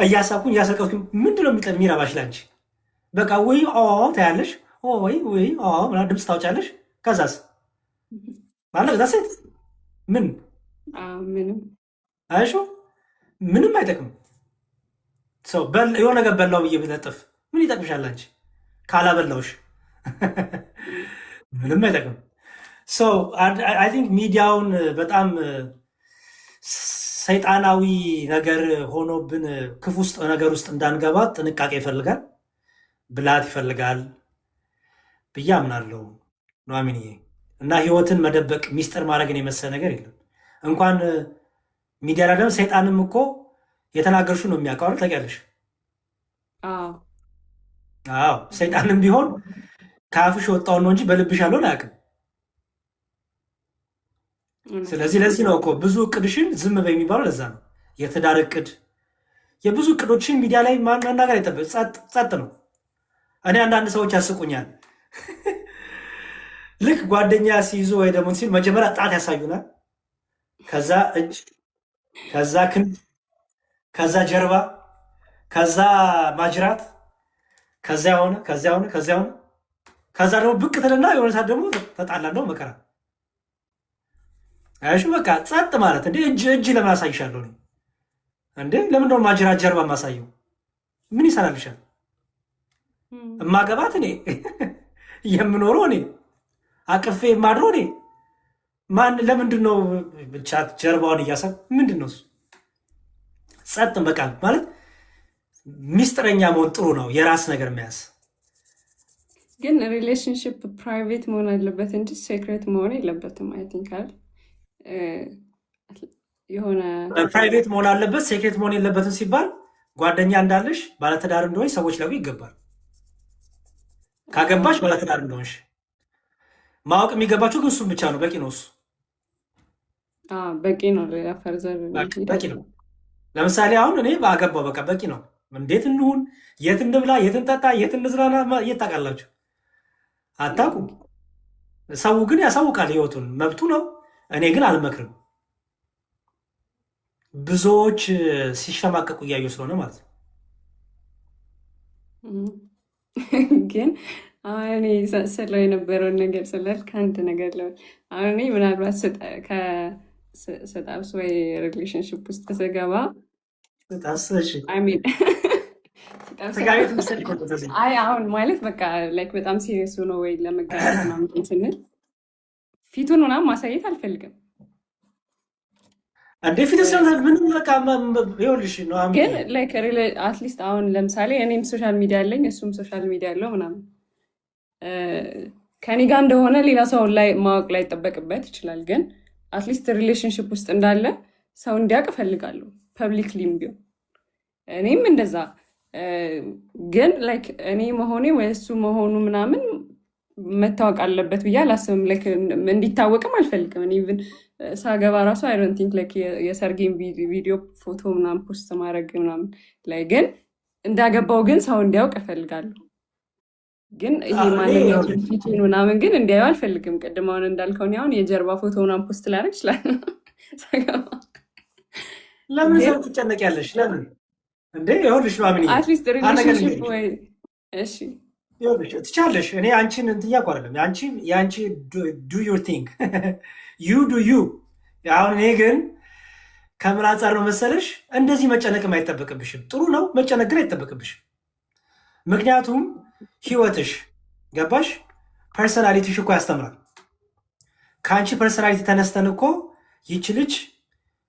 እያሳኩኝ እያሰቀስኩኝ ምንድን ነው የሚረባሽ ላንቺ? በቃ ወይ ታያለሽ፣ ወይ ምናምን ድምፅ ታውጫለሽ። ከዛስ ማለት እዛ ሴት ምን አይሾ ምንም አይጠቅም። ሰው የሆነ ነገር በላው ብዬ ብለጥፍ ምን ይጠቅምሻል አንቺ? ካላበላውሽ ምንም አይጠቅም። አይ ቲንክ ሚዲያውን በጣም ሰይጣናዊ ነገር ሆኖብን ክፉ ነገር ውስጥ እንዳንገባ ጥንቃቄ ይፈልጋል፣ ብልሃት ይፈልጋል ብዬ አምናለሁ ኑሐሚንዬ። እና ህይወትን መደበቅ ሚስጥር ማድረግን የመሰለ ነገር የለም። እንኳን ሚዲያ ላይ ደግሞ ሰይጣንም እኮ የተናገርሽው ነው የሚያውቀው አይደል? ታውቂያለሽ? አዎ ሰይጣንም ቢሆን ከአፍሽ ወጣውን ነው እንጂ በልብሽ ያለውን አያውቅም። ስለዚህ ለዚህ ነው እኮ ብዙ እቅድሽን ዝም በይ የሚባለው ለዛ ነው። የትዳር እቅድ፣ የብዙ እቅዶችን ሚዲያ ላይ መናገር አይጠበቅ፣ ጸጥ ነው። እኔ አንዳንድ ሰዎች ያስቁኛል። ልክ ጓደኛ ሲይዙ ወይ ደግሞ ሲል መጀመሪያ ጣት ያሳዩናል፣ ከዛ እጅ፣ ከዛ ክንድ፣ ከዛ ጀርባ፣ ከዛ ማጅራት፣ ከዛ ሆነ ከዛ ደግሞ ብቅ ትልና የሆነ ሰዓት ደግሞ ተጣላለው መከራ። እሺ በቃ ጸጥ ማለት እንዴ! እጅ ለምን አሳይሻለሁ እንዴ? ለምን ደግሞ ማጅራት ጀርባ ማሳየው? ምን ይሰራልሻል? እማገባት እኔ የምኖረው እኔ አቅፌ የማድረው እኔ ማን? ለምንድን ነው ብቻ ጀርባውን እያሰብ ምንድን ነው እሱ? ጸጥ በቃ ማለት ሚስጥረኛ መሆን ጥሩ ነው። የራስ ነገር መያዝ
ግን ሪሌሽንሽፕ ፕራይቬት መሆን አለበት እንጂ ሴክሬት መሆን የለበትም። አይ ቲንክ የሆነ
ፕራይቬት መሆን አለበት ሴክሬት መሆን የለበትም ሲባል ጓደኛ እንዳለሽ ባለትዳር እንደሆንሽ ሰዎች ሊያውቁ ይገባል። ካገባሽ ባለትዳር እንደሆንሽ ማወቅ የሚገባቸው ግን እሱም ብቻ ነው። በቂ ነው። እሱ
በቂ ነው። ሌላ ፈርዘር
በቂ ነው። ለምሳሌ አሁን እኔ ባገባው በቃ በቂ ነው። እንዴት እንሁን፣ የት እንብላ፣ የት እንጠጣ፣ የት እንዝናና፣ የት ታውቃላችሁ? አታውቁም። ሰው ግን ያሳውቃል፣ ህይወቱን መብቱ ነው። እኔ ግን አልመክርም። ብዙዎች ሲሸማቀቁ እያዩ ስለሆነ ማለት ነው።
ግን አሁን እኔ ስለው የነበረውን ነገር ስላልክ ከአንድ ነገር አሁን እኔ ምናልባት ስጣብስ ወይ ሪሌሽንሽፕ ውስጥ ስገባ አይ አሁን ማለት በቃ ላይክ በጣም ሲሪየስ ሆኖ ወይ ለመጋባት ምናምን ስንል ፊቱን ምናምን ማሳየት አልፈልግም።
እንዴ ፊት ምንም በቃ ይኸውልሽ ነው።
ግን ላይክ አትሊስት አሁን ለምሳሌ እኔም ሶሻል ሚዲያ አለኝ እሱም ሶሻል ሚዲያ አለው ምናምን ከኔ ጋር እንደሆነ ሌላ ሰው ላይ ማወቅ ላይ ይጠበቅበት ይችላል። ግን አትሊስት ሪሌሽንሽፕ ውስጥ እንዳለ ሰው እንዲያውቅ እፈልጋለሁ፣ ፐብሊክሊም ቢሆን እኔም እንደዛ። ግን ላይክ እኔ መሆኔ ወይ እሱ መሆኑ ምናምን መታወቅ አለበት ብዬ አላስብም። ላይክ እንዲታወቅም አልፈልግም። እኔ ኢቭን ሳገባ ራሱ አይ ዶንት ቲንክ ላይክ የሰርጌን ቪዲዮ ፎቶ ምናምን ፖስት ማድረግ ምናምን ላይ ግን እንዳገባው ግን ሰው እንዲያውቅ እፈልጋለሁ። ግን ይሄ ማንኛውም ፊቱን ምናምን ግን እንዲያዩ አልፈልግም። ቅድም አሁን እንዳልከው አሁን የጀርባ ፎቶ ምናምን ፖስት ላደርግ እችላለሁ ሳገባ።
ለምን ሰው ትጨነቂያለሽ? ለምን እንዴ? ይኸውልሽ ማምን
አትሊስት ሪሌሽንሽፕ ወይ እሺ
ይኸውልሽ ትቻለሽ። እኔ አንቺን እንትን እያልኩ አይደለም። የአንቺ ዱ ዩር ቲንግ ዩ ዱ ዩ። አሁን እኔ ግን ከምን አንጻር ነው መሰለሽ እንደዚህ መጨነቅም አይጠበቅብሽም። ጥሩ ነው መጨነቅ ግን አይጠበቅብሽም። ምክንያቱም ህይወትሽ ገባሽ፣ ፐርሰናሊቲሽ እኮ ያስተምራል። ከአንቺ ፐርሰናሊቲ ተነስተን እኮ ይች ልጅ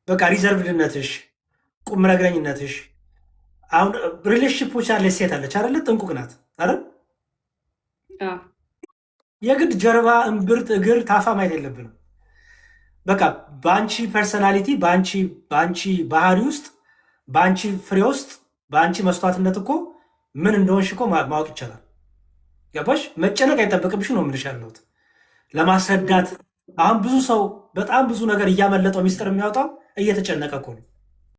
በቃ ሪዘርቭድነትሽ፣ ቁም ነገረኝነትሽ። አሁን ሪሌሽንሽፖች ያለች ሴት አለች አይደለ? ጥንቁቅ ናት አይደል? የግድ ጀርባ፣ እምብርት፣ እግር፣ ታፋ ማየት የለብንም። በቃ በአንቺ ፐርሰናሊቲ፣ በአንቺ ባህሪ ውስጥ፣ በአንቺ ፍሬ ውስጥ፣ በአንቺ መስዋዕትነት እኮ ምን እንደሆንሽ እኮ ማወቅ ይቻላል። ገባሽ? መጨነቅ አይጠበቅብሽ ነው የምልሽ ያለሁት ለማስረዳት። አሁን ብዙ ሰው በጣም ብዙ ነገር እያመለጠው ሚስጥር የሚያወጣው እየተጨነቀ እኮ ነው።